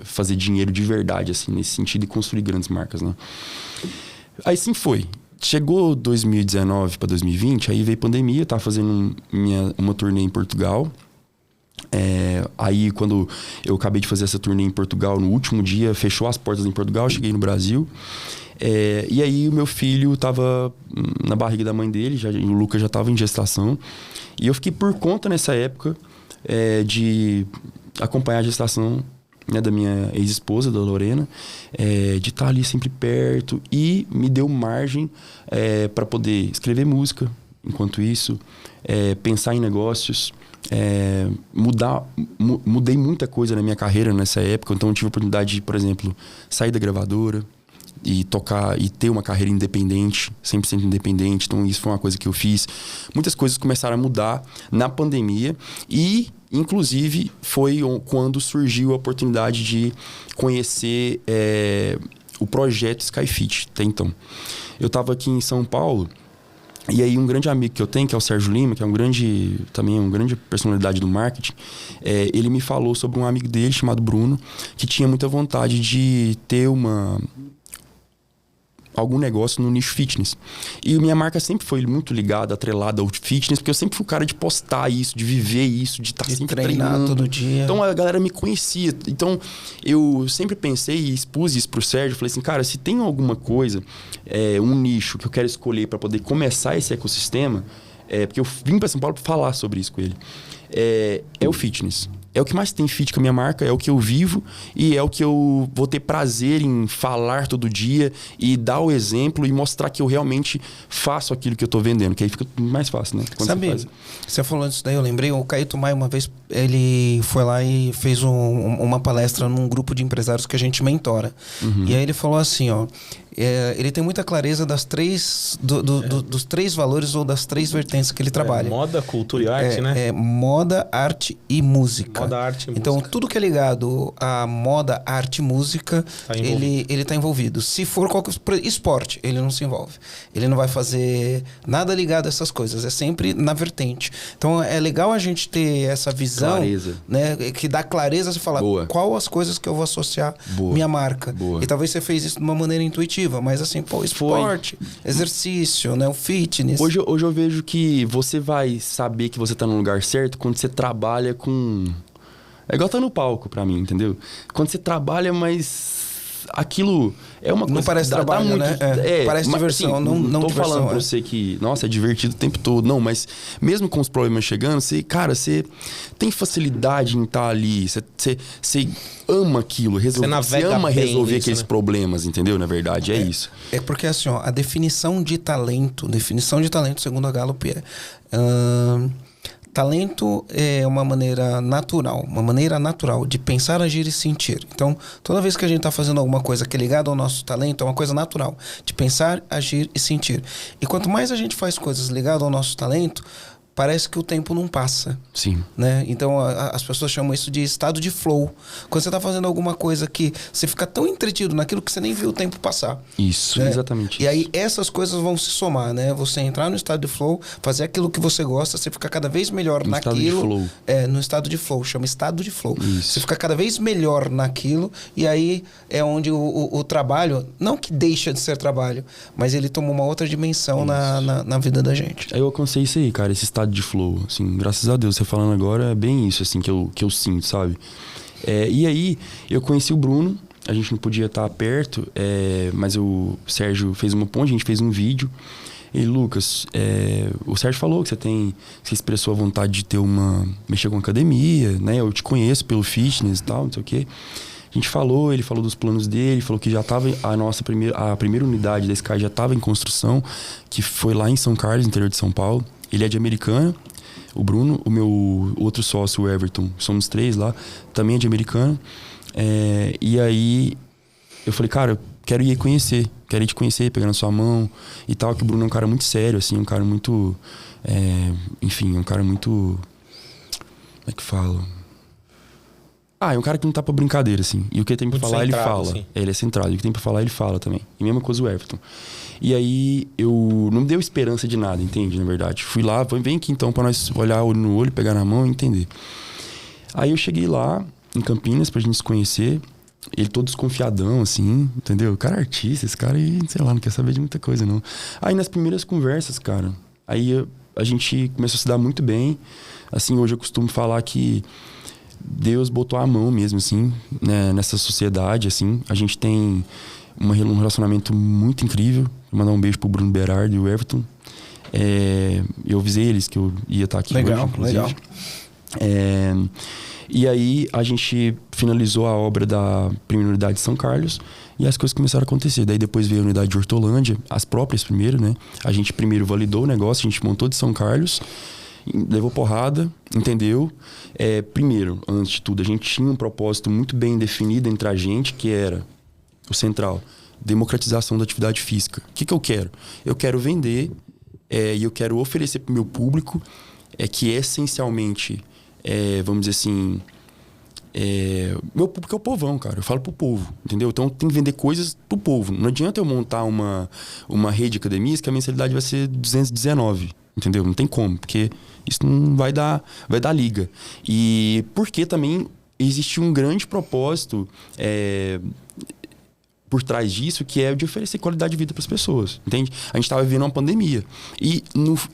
fazer dinheiro de verdade, assim, nesse sentido, e construir grandes marcas, né? Aí sim foi. Chegou 2019 para 2020, aí veio pandemia, eu tava fazendo uma turnê em Portugal. Aí quando eu acabei de fazer essa turnê em Portugal, no último dia, fechou as portas em Portugal, eu cheguei no Brasil. E aí o meu filho tava na barriga da mãe dele, o Lucas já tava em gestação. E eu fiquei por conta nessa época de acompanhar a gestação, né, da minha ex-esposa, da Lorena, de estar ali sempre perto, e me deu margem para poder escrever música enquanto isso, pensar em negócios, mudei muita coisa na minha carreira nessa época. Então eu tive a oportunidade de, por exemplo, sair da gravadora, e tocar e ter uma carreira independente, 100% independente. Então isso foi uma coisa que eu fiz. Muitas coisas começaram a mudar na pandemia e inclusive foi quando surgiu a oportunidade de conhecer o projeto Skyfit até então. Eu estava aqui em São Paulo e aí um grande amigo que eu tenho, que é o Sérgio Lima, que é uma grande personalidade do marketing, ele me falou sobre um amigo dele chamado Bruno, que tinha muita vontade de ter algum negócio no nicho fitness. E minha marca sempre foi muito ligada, atrelada ao fitness, porque eu sempre fui o cara de postar isso, de viver isso, de estar sempre treinando todo dia. Então a galera me conhecia. Então eu sempre pensei e expus isso pro Sérgio. Falei assim, cara, se tem alguma coisa, um nicho que eu quero escolher para poder começar esse ecossistema, porque eu vim para São Paulo para falar sobre isso com ele, é o fitness. É o que mais tem fit com a minha marca, é o que eu vivo e é o que eu vou ter prazer em falar todo dia e dar o exemplo e mostrar que eu realmente faço aquilo que eu tô vendendo, que aí fica mais fácil, né? Quando sabe, você falou disso daí, eu lembrei, o Caíto Maia uma vez, ele foi lá e fez uma palestra num grupo de empresários que a gente mentora. E aí ele falou assim, ó, ele tem muita clareza das dos 3 valores ou das 3 vertentes que ele trabalha. Moda, cultura e arte, né? Moda, arte e música. Moda, arte e então, música. tudo que é ligado à moda, arte e música, ele tá envolvido. Se for qualquer esporte, ele não se envolve. Ele não vai fazer nada ligado a essas coisas. É sempre na vertente. Então, é legal a gente ter essa visão, clareza, né? Que dá clareza, você falar qual as coisas que eu vou associar minha marca. Boa. E talvez você fez isso de uma maneira intuitiva, mas assim, esporte, exercício, né? O fitness. Hoje eu vejo que você vai saber que você tá no lugar certo quando você trabalha com... É igual tá no palco pra mim, entendeu? Quando você trabalha, mas aquilo é uma coisa... Não parece trabalho, muito, né? Parece diversão, assim, não tô diversão, falando pra você que, nossa, é divertido o tempo todo. Não, mas mesmo com os problemas chegando, você tem facilidade em estar ali. Você ama aquilo, você ama resolver nisso, aqueles problemas, entendeu? Na verdade, é isso. É porque assim, ó, a definição de talento, segundo a Gallup, talento é uma maneira natural de pensar, agir e sentir. Então, toda vez que a gente está fazendo alguma coisa que é ligada ao nosso talento, é uma coisa natural de pensar, agir e sentir. E quanto mais a gente faz coisas ligadas ao nosso talento, parece que o tempo não passa. Sim. Né? Então, as pessoas chamam isso de estado de flow. Quando você está fazendo alguma coisa que você fica tão entretido naquilo que você nem viu o tempo passar. Isso, né? Exatamente isso. E aí, essas coisas vão se somar, né? Você entrar no estado de flow, fazer aquilo que você gosta, você fica cada vez melhor naquilo. Estado de flow. No estado de flow, chama estado de flow. Isso. Você fica cada vez melhor naquilo e aí é onde o trabalho, não que deixa de ser trabalho, mas ele toma uma outra dimensão na vida da gente. Eu alcancei isso aí, cara, esse estado de flow, assim, graças a Deus, você falando agora, é bem isso, assim, que eu sinto, sabe? E aí, eu conheci o Bruno, a gente não podia estar perto, mas o Sérgio fez uma ponte, a gente fez um vídeo. E Lucas, o Sérgio falou que você expressou a vontade de mexer com academia, né? Eu te conheço pelo fitness e tal, não sei o quê. A gente falou, ele falou dos planos dele, falou que já estava a primeira unidade da Sky já estava em construção, que foi lá em São Carlos, interior de São Paulo. Ele é de Americana, o Bruno, o meu outro sócio, o Everton, somos 3 lá, também é de Americana. E aí eu falei, cara, eu quero ir te conhecer, pegar na sua mão e tal, que o Bruno é um cara muito sério, assim, um cara muito... um cara muito... Como é que fala? É um cara que não tá pra brincadeira, assim. E o que ele tem pra falar, ele fala. Assim. Ele é centrado. E o que tem pra falar, ele fala também. E mesma coisa o Everton. E aí, eu não me deu esperança de nada, entende? Na verdade. Fui lá, vem aqui então pra nós olhar olho no olho, pegar na mão e entender. Aí eu cheguei lá, em Campinas, pra gente se conhecer. Ele todo desconfiadão, assim, entendeu? O cara é artista, esse cara aí, sei lá, não quer saber de muita coisa, não. Aí nas primeiras conversas, cara, aí a gente começou a se dar muito bem. Assim, hoje eu costumo falar que Deus botou a mão mesmo, assim, né, nessa sociedade, assim. A gente tem um relacionamento muito incrível. Vou mandar um beijo pro Bruno Berardi e o Everton. Eu avisei eles que eu ia estar aqui legal, hoje, inclusive. Legal. E aí a gente finalizou a obra da primeira unidade de São Carlos e as coisas começaram a acontecer. Daí depois veio a unidade de Hortolândia, as próprias primeiro, né? A gente primeiro validou o negócio, a gente montou de São Carlos, levou porrada, entendeu? Primeiro, antes de tudo, a gente tinha um propósito muito bem definido entre a gente, que era o central. democratização da atividade física. O que eu quero? Eu quero vender e eu quero oferecer para o meu público que essencialmente, vamos dizer assim, meu público é o povão, cara. Eu falo pro povo, entendeu? Então tem que vender coisas pro povo. Não adianta eu montar uma rede de academias que a mensalidade vai ser 219, entendeu? Não tem como, porque isso não vai dar liga. E porque também existe um grande propósito por trás disso, que é de oferecer qualidade de vida para as pessoas, entende? A gente estava vivendo uma pandemia e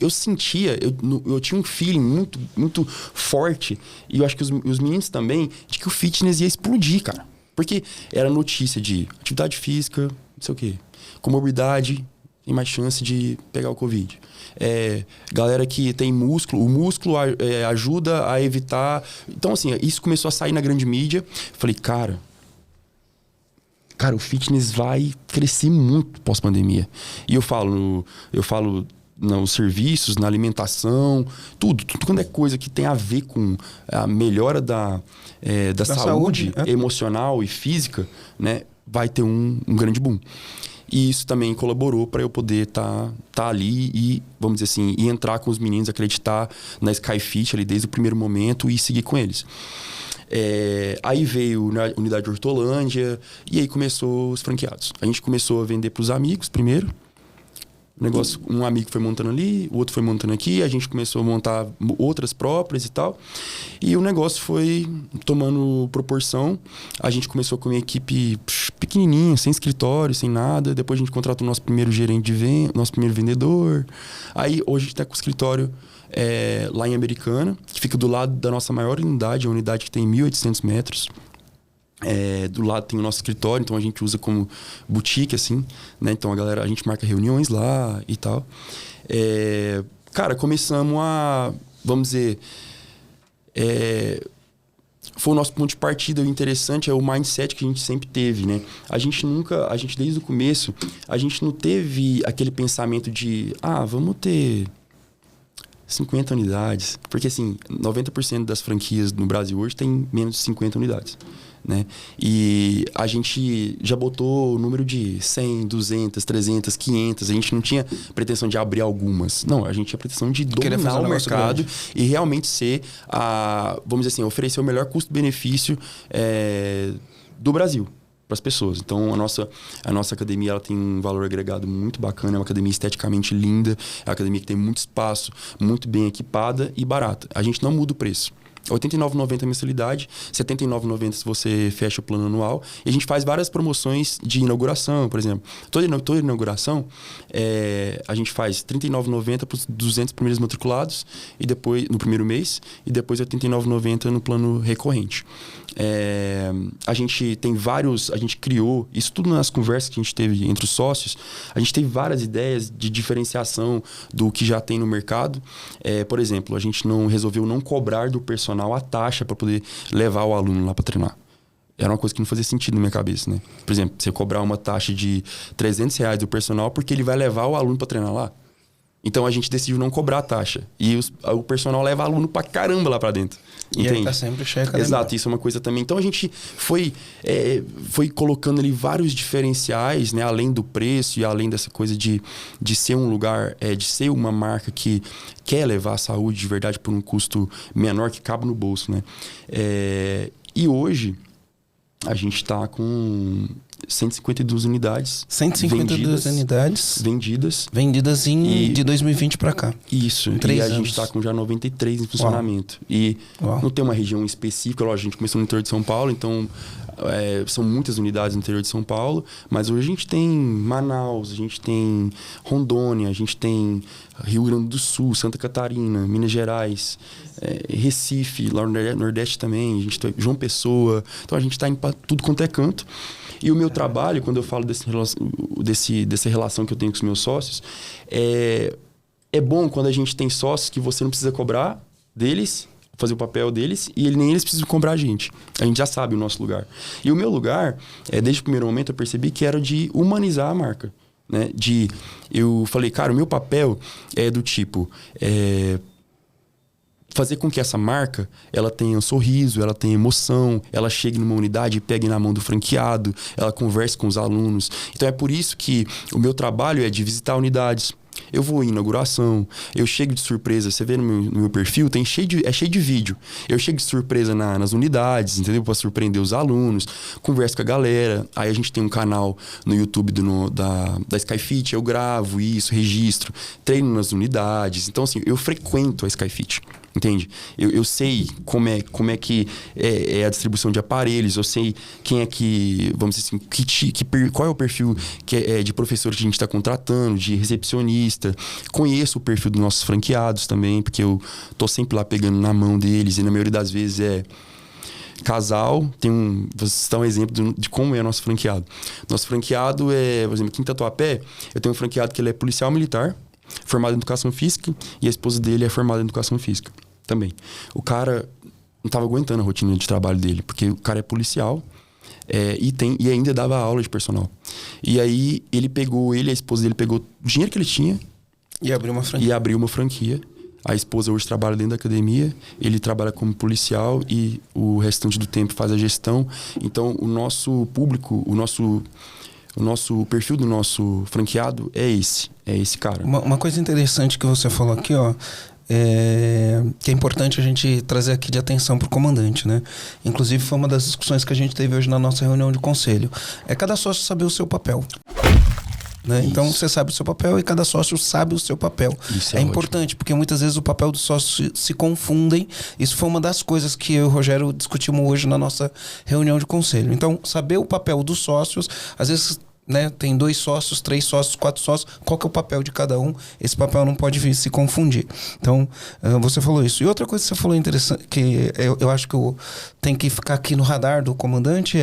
eu sentia, eu tinha um feeling muito, muito forte, e eu acho que os meninos também, de que o fitness ia explodir, cara. Porque era notícia de atividade física, não sei o quê, comorbidade, tem mais chance de pegar o Covid. Galera que tem músculo, o músculo ajuda a evitar... Então, assim, isso começou a sair na grande mídia. Falei, cara, o fitness vai crescer muito pós-pandemia. E eu falo nos serviços, na alimentação, tudo quando é coisa que tem a ver com a melhora da saúde emocional e física, né, vai ter um grande boom. E isso também colaborou para eu poder tá ali e, vamos dizer assim, e entrar com os meninos, acreditar na Skyfit ali desde o primeiro momento e seguir com eles. Aí veio na unidade de Hortolândia e aí começou os franqueados. A gente começou a vender para os amigos primeiro. Um amigo foi montando ali, o outro foi montando aqui, a gente começou a montar outras próprias e tal. E o negócio foi tomando proporção. A gente começou com uma equipe pequenininha, sem escritório, sem nada. Depois a gente contratou o nosso primeiro gerente de venda, nosso primeiro vendedor. Aí hoje a gente está com o escritório lá em Americana, que fica do lado da nossa maior unidade, a unidade que tem 1.800 metros. Do lado tem o nosso escritório, então a gente usa como boutique, assim, né? Então a gente marca reuniões lá e tal. Cara, começamos a, vamos dizer, foi o nosso ponto de partida. O interessante é o mindset que a gente sempre teve, né? A gente desde o começo, a gente não teve aquele pensamento de, vamos ter 50 unidades. Porque, assim, 90% das franquias no Brasil hoje tem menos de 50 unidades, né? E a gente já botou o número de 100, 200, 300, 500. A gente não tinha pretensão de abrir algumas. Não, a gente tinha pretensão de dominar o mercado e realmente ser vamos dizer assim, oferecer o melhor custo-benefício do Brasil para as pessoas. Então, a nossa academia, ela tem um valor agregado muito bacana, é uma academia esteticamente linda, é uma academia que tem muito espaço, muito bem equipada e barata. A gente não muda o preço. R$ 89,90 a mensalidade, R$ 79,90 se você fecha o plano anual. E a gente faz várias promoções de inauguração, por exemplo. Toda inauguração, a gente faz R$ 39,90 para os 200 primeiros matriculados e depois, no primeiro mês, e depois R$ 89,90 no plano recorrente. A gente criou, isso tudo nas conversas que a gente teve entre os sócios, a gente teve várias ideias de diferenciação do que já tem no mercado. Por exemplo, a gente resolveu não cobrar do personal a taxa para poder levar o aluno lá para treinar. Era uma coisa que não fazia sentido na minha cabeça, né? Por exemplo, você cobrar uma taxa de R$300 do personal porque ele vai levar o aluno para treinar lá. Então a gente decidiu não cobrar a taxa. E o personal leva aluno pra caramba lá pra dentro. E entende? ele tá sempre cheio. Exato, isso é uma coisa também. Então a gente foi colocando ali vários diferenciais, né? Além do preço e além dessa coisa de ser um lugar, de ser uma marca que quer levar a saúde de verdade por um custo menor que cabe no bolso, né? E hoje a gente está com 152 unidades. 152 unidades vendidas. Vendidas de 2020 para cá. Isso. E a gente está com já 93 em funcionamento. E não tem uma região específica. Lógico, a gente começou no interior de São Paulo, então são muitas unidades no interior de São Paulo. Mas hoje a gente tem Manaus, a gente tem Rondônia, a gente tem Rio Grande do Sul, Santa Catarina, Minas Gerais, Recife, lá no Nordeste também, a gente tem João Pessoa. Então a gente está indo para tudo quanto é canto. E o meu trabalho, quando eu falo dessa relação que eu tenho com os meus sócios, é bom quando a gente tem sócios que você não precisa cobrar deles, fazer o papel deles, e nem eles precisam cobrar a gente. A gente já sabe o nosso lugar. E o meu lugar, desde o primeiro momento, eu percebi que era de humanizar a marca. Né? Eu falei, cara, o meu papel é do tipo... fazer com que essa marca, ela tenha um sorriso, ela tenha emoção, ela chegue numa unidade e pegue na mão do franqueado, ela converse com os alunos. Então é por isso que o meu trabalho é de visitar unidades. Eu vou em inauguração, eu chego de surpresa, você vê no meu perfil, é cheio de vídeo. Eu chego de surpresa nas unidades, entendeu? Para surpreender os alunos, converso com a galera. Aí a gente tem um canal no YouTube da Skyfit, eu gravo isso, registro, treino nas unidades. Então, assim, eu frequento a Skyfit. Entende? Eu sei como é que é a distribuição de aparelhos, eu sei quem é que, vamos dizer assim, qual é o perfil de professor que a gente está contratando, de recepcionista. Conheço o perfil dos nossos franqueados também, porque eu tô sempre lá pegando na mão deles, e na maioria das vezes é casal. Vou citar um exemplo de como é nosso franqueado. Nosso franqueado é, por exemplo, aqui em Tatuapé, eu tenho um franqueado que ele é policial militar, formado em educação física, e a esposa dele é formada em educação física também. O cara não estava aguentando a rotina de trabalho dele, porque o cara é policial e ainda dava aula de personal. E aí a esposa dele pegou o dinheiro que ele tinha e abriu uma franquia. A esposa hoje trabalha dentro da academia, ele trabalha como policial e o restante do tempo faz a gestão. Então, o nosso público, o nosso perfil do nosso franqueado é esse cara. Uma coisa interessante que você falou aqui, ó, que é importante a gente trazer aqui de atenção para o comandante, né? Inclusive foi uma das discussões que a gente teve hoje na nossa reunião de conselho. É cada sócio saber o seu papel. Né? Então você sabe o seu papel e cada sócio sabe o seu papel. Isso é importante, porque muitas vezes o papel dos sócios se confundem. Isso foi uma das coisas que eu e o Rogério discutimos hoje na nossa reunião de conselho. Então, saber o papel dos sócios, às vezes, né, tem 2 sócios, 3 sócios, 4 sócios, qual que é o papel de cada um? Esse papel não pode se confundir. Então, você falou isso. E outra coisa que você falou interessante, que eu acho que tem que ficar aqui no radar do comandante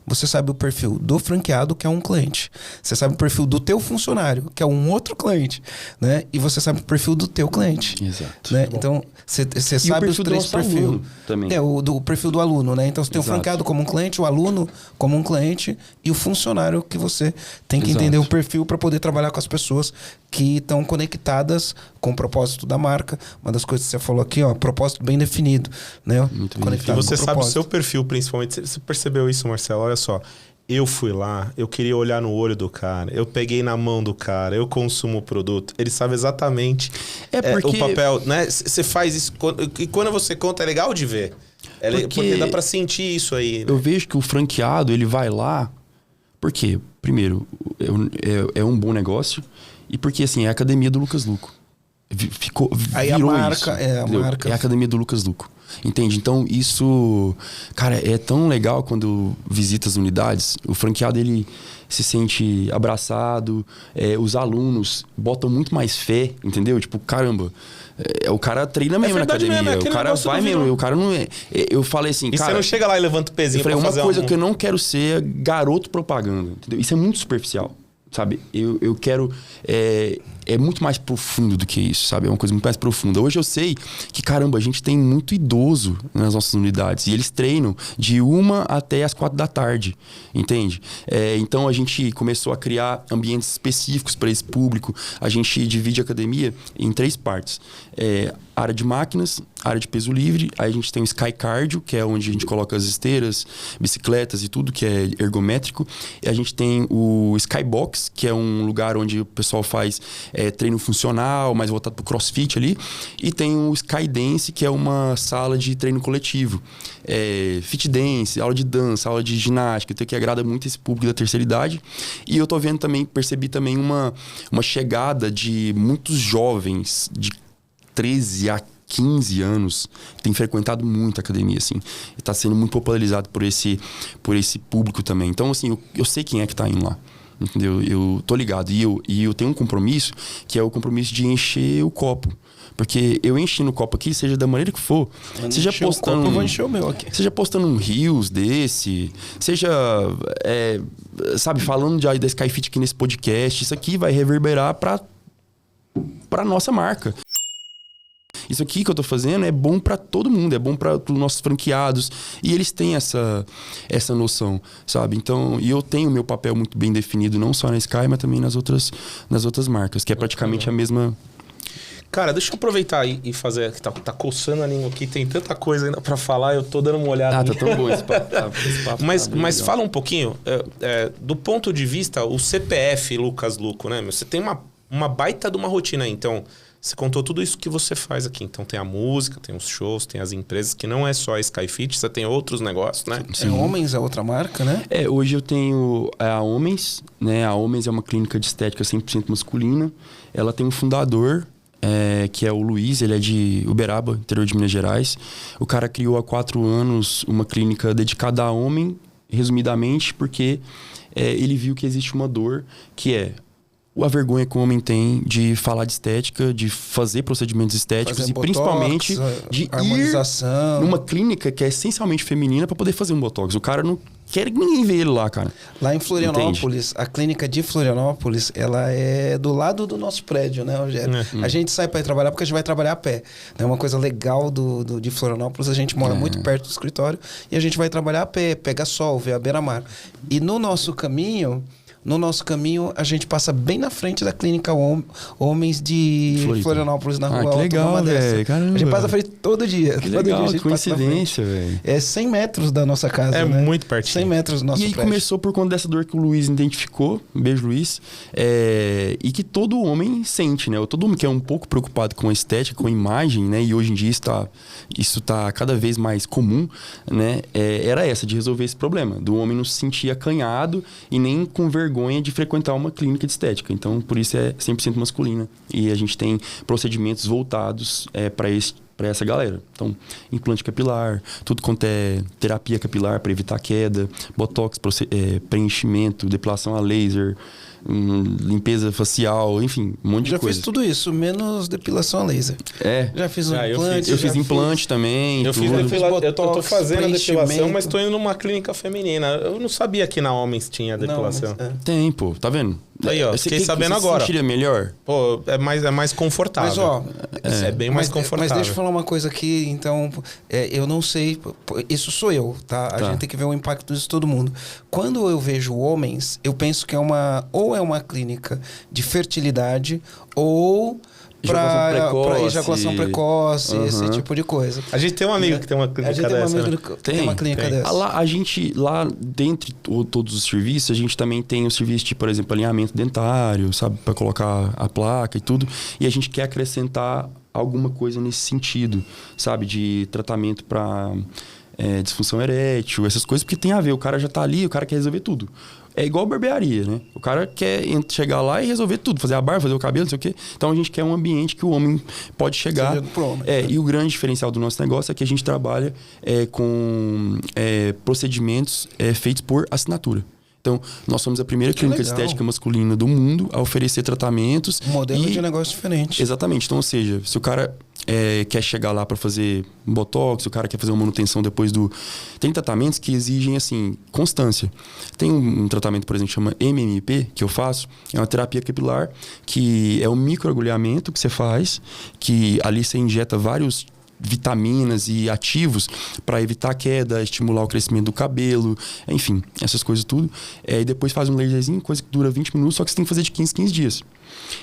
você sabe o perfil do franqueado, que é um cliente. Você sabe o perfil do teu funcionário, que é um outro cliente, né? E você sabe o perfil do teu cliente. Exato. Né? Então, você sabe os 3 perfis. Também. O perfil do aluno, né? Então, você tem o franqueado como um cliente, o aluno como um cliente e o funcionário que você tem que entender o perfil para poder trabalhar com as pessoas que estão conectadas com o propósito da marca. Uma das coisas que você falou aqui, ó, propósito bem definido, né? Muito bem definido. E você sabe o seu perfil, principalmente. Você percebeu isso, Marcelo? Olha só. Eu fui lá, eu queria olhar no olho do cara, eu peguei na mão do cara, eu consumo o produto. Ele sabe exatamente o papel, né? Você faz isso, e quando você conta é legal de ver. Porque dá pra sentir isso aí. Né? Eu vejo que o franqueado, ele vai lá, porque, primeiro, é um bom negócio, e porque, assim, é a academia do Lucas Luco. Virou a marca, isso, marca. É a academia do Lucas Luco. Entende? Então, isso... Cara, é tão legal quando visita as unidades. O franqueado, ele se sente abraçado. Os alunos botam muito mais fé, entendeu? Tipo, caramba... o cara treina mesmo na academia. Mesmo, o cara vai mesmo. O cara não é... Eu falei assim, e cara... você não chega lá e levanta o pezinho eu falei, uma coisa que eu não quero ser é garoto propaganda. Entendeu? Isso é muito superficial. Sabe? Eu quero... É muito mais profundo do que isso, sabe? É uma coisa muito mais profunda. Hoje eu sei que, caramba, a gente tem muito idoso nas nossas unidades. E eles treinam de 1 até as 4 da tarde, entende? Então a gente começou a criar ambientes específicos para esse público. A gente divide a academia em 3 partes. Área de máquinas, área de peso livre. Aí a gente tem o Sky Cardio, que é onde a gente coloca as esteiras, bicicletas e tudo que é ergométrico. E a gente tem o Skybox, que é um lugar onde o pessoal faz treino funcional, mais voltado pro CrossFit ali. E tem o Skydance, que é uma sala de treino coletivo. Fit dance, aula de dança, aula de ginástica, então, que agrada muito esse público da terceira idade. E eu tô vendo também, percebi também uma chegada de muitos jovens de 13 a 15 anos, tem frequentado muito a academia, assim. Está sendo muito popularizado por esse público também. Então, assim, eu sei quem é que tá indo lá. Entendeu? Eu tô ligado. E eu tenho um compromisso, que é o compromisso de encher o copo. Porque eu enchi no copo aqui, seja da maneira que for. Seja postando. Eu vou encher o meu aqui. Seja postando um Reels desse, seja, sabe, falando da Skyfit aqui nesse podcast. Isso aqui vai reverberar pra nossa marca. Isso aqui que eu tô fazendo é bom para todo mundo, é bom para os nossos franqueados. E eles têm essa noção, sabe? Então, e eu tenho o meu papel muito bem definido, não só na Sky, mas também nas outras marcas, que é praticamente a mesma... Cara, deixa eu aproveitar e fazer... Tá coçando a língua aqui, tem tanta coisa ainda pra falar, eu tô dando uma olhada. Tá tão bom esse papo. Mas fala um pouquinho, do ponto de vista, o CPF Lucas Luco, né? Você tem uma baita de uma rotina aí, então... Você contou tudo isso que você faz aqui. Então tem a música, tem os shows, tem as empresas, que não é só a Skyfit, você tem outros negócios, né? Sim. Homens é outra marca, né? Hoje eu tenho a Homens, né? A Homens é uma clínica de estética 100% masculina. Ela tem um fundador, que é o Luiz, ele é de Uberaba, interior de Minas Gerais. O cara criou há 4 anos uma clínica dedicada a homem, resumidamente, porque ele viu que existe uma dor que é a vergonha que o homem tem de falar de estética, de fazer procedimentos estéticos fazer e botox, principalmente de ir numa clínica que é essencialmente feminina para poder fazer um botox. O cara não quer ninguém ver ele lá, cara. Lá em Florianópolis, a clínica de Florianópolis, ela é do lado do nosso prédio, né, Rogério? A gente sai para ir trabalhar porque a gente vai trabalhar a pé. É uma coisa legal de Florianópolis, a gente mora muito perto do escritório e a gente vai trabalhar a pé, pega sol, vê a beira-mar. E no nosso caminho, a gente passa bem na frente da clínica Homens de Florianópolis, na rua que legal, velho. A gente passa na frente todo dia. Que legal, que coincidência, velho. É 100 metros da nossa casa, né? Muito pertinho. 100 metros do nosso prédio. E aí começou por conta dessa dor que o Luiz identificou, beijo Luiz, e que todo homem sente, né? Todo homem que é um pouco preocupado com a estética, com a imagem, né? E hoje em dia isso tá cada vez mais comum, né? Era essa, de resolver esse problema. Do homem não se sentir acanhado e nem com vergonha de frequentar uma clínica de estética. Então, por isso é 100% masculina. E a gente tem procedimentos voltados para essa galera. Então, implante capilar, tudo quanto é terapia capilar para evitar queda, botox, preenchimento, depilação a laser, limpeza facial, enfim, um monte de coisa. Já fiz tudo isso, menos depilação a laser. Já fiz um implante. Eu fiz implante também. Eu tô fazendo a depilação, mas tô indo numa clínica feminina. Eu não sabia que na Homens tinha depilação. Tem, pô, tá vendo? Aí, ó, fiquei sabendo agora. Você sentiria melhor? Pô, é mais confortável. Mas, ó... É bem mais confortável. Mas deixa eu falar uma coisa aqui, então... eu não sei... Isso sou eu, tá? A gente tem que ver o impacto disso todo mundo. Quando eu vejo Homens, eu penso que ou é uma clínica de fertilidade, ou... Para ejaculação precoce, esse tipo de coisa. A gente tem um amigo que tem uma clínica dessa. Tem uma clínica dessa. A gente, lá dentre todos os serviços, a gente também tem o serviço de, por exemplo, alinhamento dentário, sabe? Para colocar a placa e tudo. E a gente quer acrescentar alguma coisa nesse sentido, sabe? De tratamento para disfunção erétil, essas coisas, porque tem a ver. O cara já tá ali, o cara quer resolver tudo. É igual barbearia, né? O cara quer chegar lá e resolver tudo. Fazer a barba, fazer o cabelo, não sei o quê. Então, a gente quer um ambiente que o homem pode chegar. E o grande diferencial do nosso negócio é que a gente trabalha com procedimentos feitos por assinatura. Então, nós somos a primeira clínica de estética masculina do mundo a oferecer tratamentos. Um modelo de negócio diferente. Exatamente. Então, ou seja, se o cara quer chegar lá para fazer um botox, se o cara quer fazer uma manutenção depois do... Tem tratamentos que exigem, assim, constância. Tem um tratamento, por exemplo, que chama MMP, que eu faço. É uma terapia capilar, que é um microagulhamento que você faz, que ali você injeta vários vitaminas e ativos para evitar queda, estimular o crescimento do cabelo, enfim, essas coisas tudo. E depois faz um laserzinho, coisa que dura 20 minutos, só que você tem que fazer de 15 dias.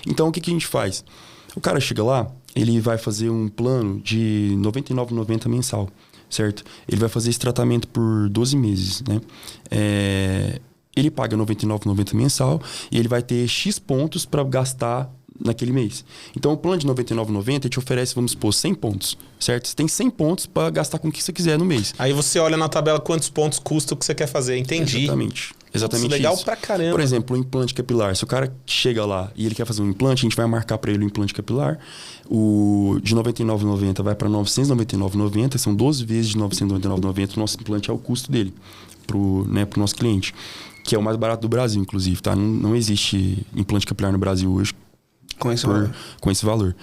Então, o que a gente faz? O cara chega lá, ele vai fazer um plano de R$ 99,90 mensal, certo? Ele vai fazer esse tratamento por 12 meses, né? Ele paga R$ 99,90 mensal e ele vai ter X pontos para gastar naquele mês. Então, o plano de R$ 99,90 te oferece, vamos supor, 100 pontos, certo? Você tem 100 pontos para gastar com o que você quiser no mês. Aí você olha na tabela quantos pontos custa o que você quer fazer. Entendi. Exatamente. Legal isso. Pra caramba. Por exemplo, o implante capilar. Se o cara chega lá e ele quer fazer um implante, a gente vai marcar para ele o implante capilar. O de R$ 99,90 vai para R$ 999,90. São 12 vezes de R$ 999,90. O nosso implante é o custo dele pro nosso cliente, que é o mais barato do Brasil, inclusive, tá? Não existe implante capilar no Brasil hoje com esse valor.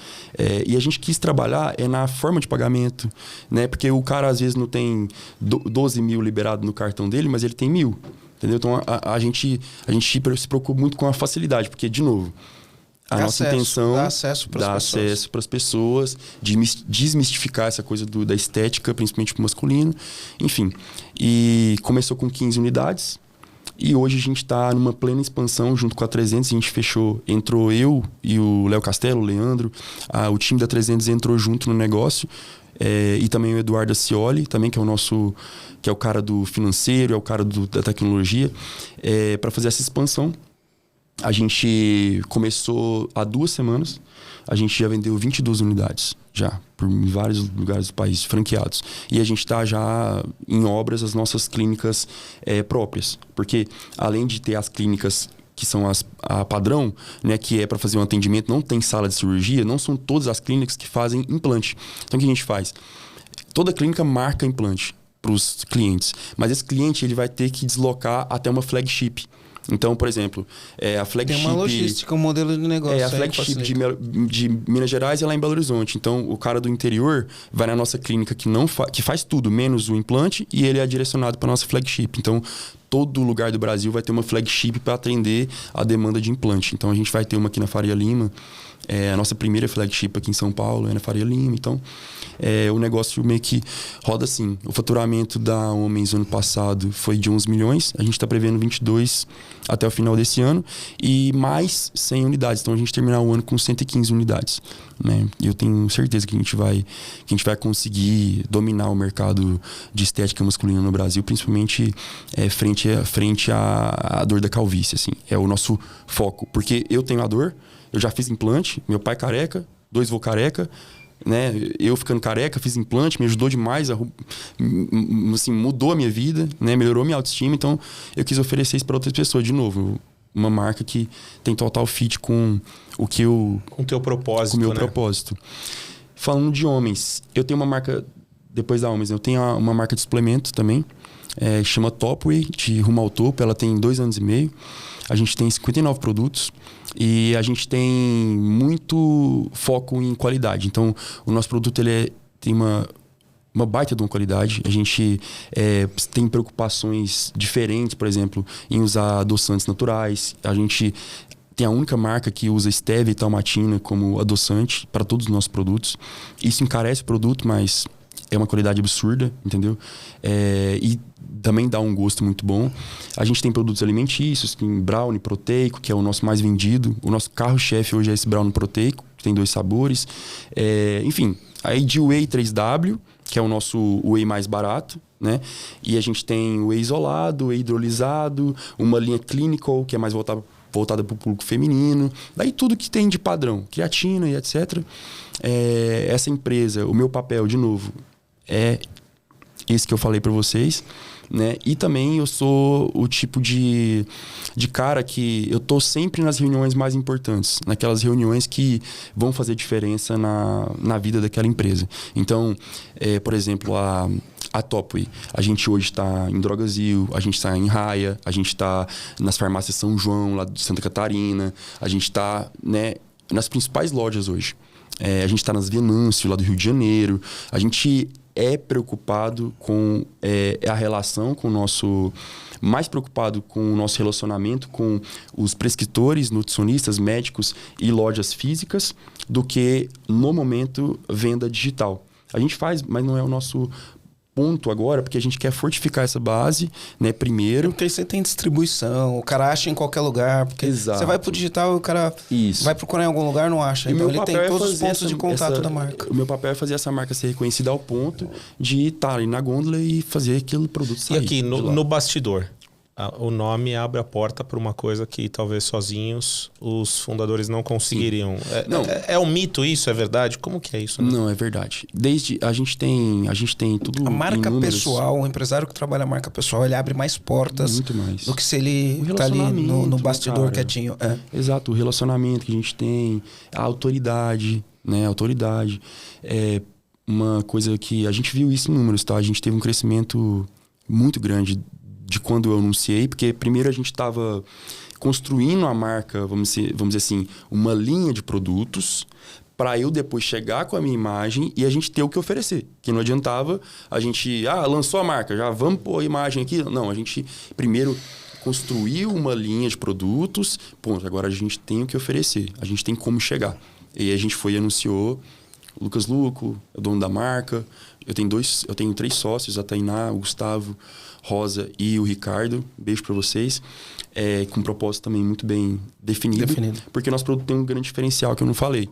E a gente quis trabalhar na forma de pagamento, né? Porque o cara às vezes não tem 12 mil liberado no cartão dele, mas ele tem 1.000. Entendeu? Então a gente se preocupa muito com a facilidade, porque, de novo, a nossa intenção dá acesso para as pessoas, de desmistificar essa coisa da estética, principalmente para o masculino. Enfim. E começou com 15 unidades. E hoje a gente está numa plena expansão junto com a 300. A gente fechou, entrou eu e o Léo Castelo, o Leandro. O time da 300 entrou junto no negócio. E também o Eduardo Ascioli, também, que é o cara do financeiro, é o cara da tecnologia, para fazer essa expansão. A gente começou há 2 semanas, a gente já vendeu 22 unidades, já, por vários lugares do país, franqueados. E a gente está já em obras as nossas clínicas próprias, porque além de ter as clínicas que são a padrão, né, que é para fazer um atendimento, não tem sala de cirurgia, não são todas as clínicas que fazem implante. Então, o que a gente faz? Toda clínica marca implante para os clientes, mas esse cliente ele vai ter que deslocar até uma flagship. Então, por exemplo, a flagship... Tem uma logística, um modelo de negócio. A flagship de Minas Gerais é lá em Belo Horizonte. Então, o cara do interior vai na nossa clínica que faz tudo, menos o implante, e ele é direcionado para nossa flagship. Então, todo lugar do Brasil vai ter uma flagship para atender a demanda de implante. Então, a gente vai ter uma aqui na Faria Lima. A nossa primeira flagship aqui em São Paulo é na Faria Lima. Então, o negócio meio que roda assim. O faturamento da Homens ano passado foi de 11 milhões. A gente está prevendo 22 até o final desse ano. E mais 100 unidades. Então, a gente terminar o ano com 115 unidades. Né? E eu tenho certeza que a gente vai conseguir dominar o mercado de estética masculina no Brasil, principalmente frente à dor da calvície. Assim. É o nosso foco. Porque eu tenho a dor, eu já fiz implante, meu pai careca, 2 vô careca, né? Eu ficando careca, fiz implante, me ajudou demais, assim, mudou a minha vida, né? Melhorou minha autoestima, então eu quis oferecer isso para outras pessoas. De novo, uma marca que tem total fit com o que eu... Com o teu propósito, com o meu propósito. Falando de homens, eu tenho uma marca, depois da Homens, eu tenho uma marca de suplemento também, chama Topway, de Rumo ao Topo. Ela tem 2 anos e meio. A gente tem 59 produtos e a gente tem muito foco em qualidade. Então, o nosso produto tem uma baita de uma qualidade. A gente tem preocupações diferentes, por exemplo, em usar adoçantes naturais. A gente tem a única marca que usa stevia e talmatina como adoçante para todos os nossos produtos. Isso encarece o produto, mas é uma qualidade absurda, entendeu? E também dá um gosto muito bom. A gente tem produtos alimentícios, tem brownie proteico, que é o nosso mais vendido. O nosso carro-chefe hoje é esse brownie proteico, que tem 2 sabores. Enfim, aí de Whey 3W, que é o nosso Whey mais barato, né? E a gente tem o Whey isolado, Whey hidrolisado, uma linha Clinical, que é mais voltada para o público feminino. Daí tudo que tem de padrão, creatina e etc. Essa empresa, o meu papel, de novo, é esse que eu falei para vocês, né? E também eu sou o tipo de cara que eu tô sempre nas reuniões mais importantes, naquelas reuniões que vão fazer diferença na vida daquela empresa. Então, por exemplo, a Topway, a gente hoje está em Drogasil, a gente está em Raia, a gente está nas farmácias São João, lá de Santa Catarina, a gente está, né, nas principais lojas hoje. A gente está nas Venâncio, lá do Rio de Janeiro. A gente é preocupado com a relação com o nosso... Mais preocupado com o nosso relacionamento com os prescritores, nutricionistas, médicos e lojas físicas do que, no momento, venda digital. A gente faz, mas não é o nosso ponto agora, porque a gente quer fortificar essa base, né, primeiro. Porque você tem distribuição, o cara acha em qualquer lugar, porque Exato. Você vai pro digital e o cara vai procurar em algum lugar, não acha. Então ele tem todos os pontos de contato da marca. O meu papel é fazer essa marca ser reconhecida ao ponto de estar ali na gôndola e fazer aquele produto sair. E aqui, no bastidor, o nome abre a porta para uma coisa que talvez sozinhos os fundadores não conseguiriam. É um mito isso? É verdade? Como que é isso? Né? Não, é verdade. A gente tem tudo. A marca pessoal, o empresário que trabalha a marca pessoal, ele abre mais portas muito mais do que se ele tá ali no bastidor, cara, quietinho. Exato, o relacionamento que a gente tem, a autoridade, né? A autoridade é uma coisa que a gente viu isso em números, tá? A gente teve um crescimento muito grande de quando eu anunciei, porque primeiro a gente estava construindo a marca, vamos dizer assim, uma linha de produtos para eu depois chegar com a minha imagem e a gente ter o que oferecer. Que não adiantava a gente, lançou a marca, já vamos pôr a imagem aqui. Não, a gente primeiro construiu uma linha de produtos, agora a gente tem o que oferecer, a gente tem como chegar. E a gente foi e anunciou O Lucas Luco é o dono da marca. Eu tenho 3 sócios, a Tainá, o Gustavo, Rosa e o Ricardo. Beijo para vocês. Com um propósito também muito bem definido. Porque nosso produto tem um grande diferencial que eu não falei.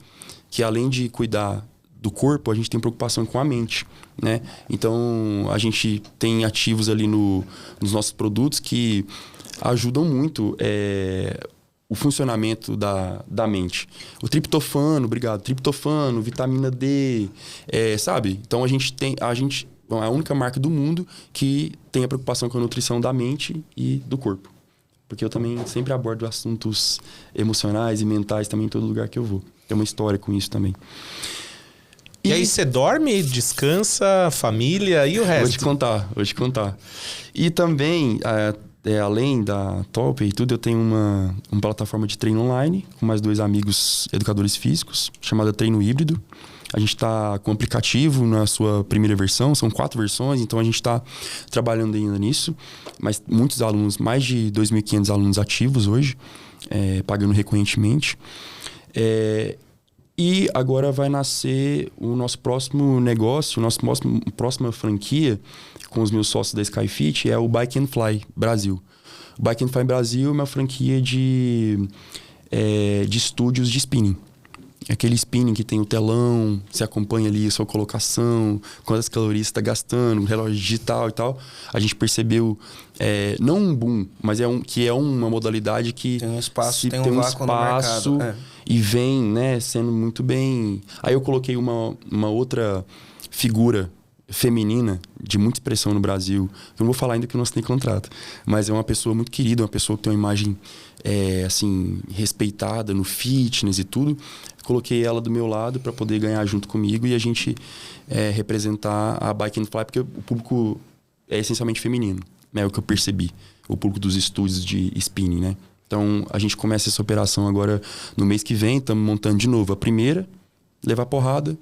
Que além de cuidar do corpo, a gente tem preocupação com a mente, né? Então, a gente tem ativos ali nos nossos produtos que ajudam muito o funcionamento da mente. O triptofano, triptofano, vitamina D, sabe? Então, a gente é a única marca do mundo que tem a preocupação com a nutrição da mente e do corpo. Porque eu também sempre abordo assuntos emocionais e mentais também em todo lugar que eu vou. Tem uma história com isso também. E aí você dorme, descansa, família e o resto? Vou te contar. E também, além da Top e tudo, eu tenho uma plataforma de treino online com mais 2 amigos educadores físicos, chamada Treino Híbrido. A gente está com um aplicativo na sua primeira versão, são 4 versões, então a gente está trabalhando ainda nisso. Mas muitos alunos, mais de 2.500 alunos ativos hoje, pagando recorrentemente. E agora vai nascer o nosso próximo negócio, nossa próxima franquia com os meus sócios da Skyfit é o Bike and Fly Brasil. O Bike and Fly Brasil é uma franquia de estúdios de spinning. Aquele spinning que tem o telão, você acompanha ali a sua colocação, quantas calorias você está gastando, relógio digital e tal. A gente percebeu, não um boom, mas que é uma modalidade que tem um espaço, tem um vácuo no mercado. E vem, né, sendo muito bem... Aí eu coloquei uma outra figura feminina de muita expressão no Brasil. Eu não vou falar ainda que eu não assinei contrato, mas é uma pessoa muito querida, uma pessoa que tem uma imagem assim, respeitada no fitness e tudo. Coloquei ela do meu lado para poder ganhar junto comigo e a gente representar a Bike and Fly, porque o público é essencialmente feminino, né? É o que eu percebi. O público dos estúdios de spinning, né? Então, a gente começa essa operação agora no mês que vem. Estamos montando de novo a primeira, levar porrada,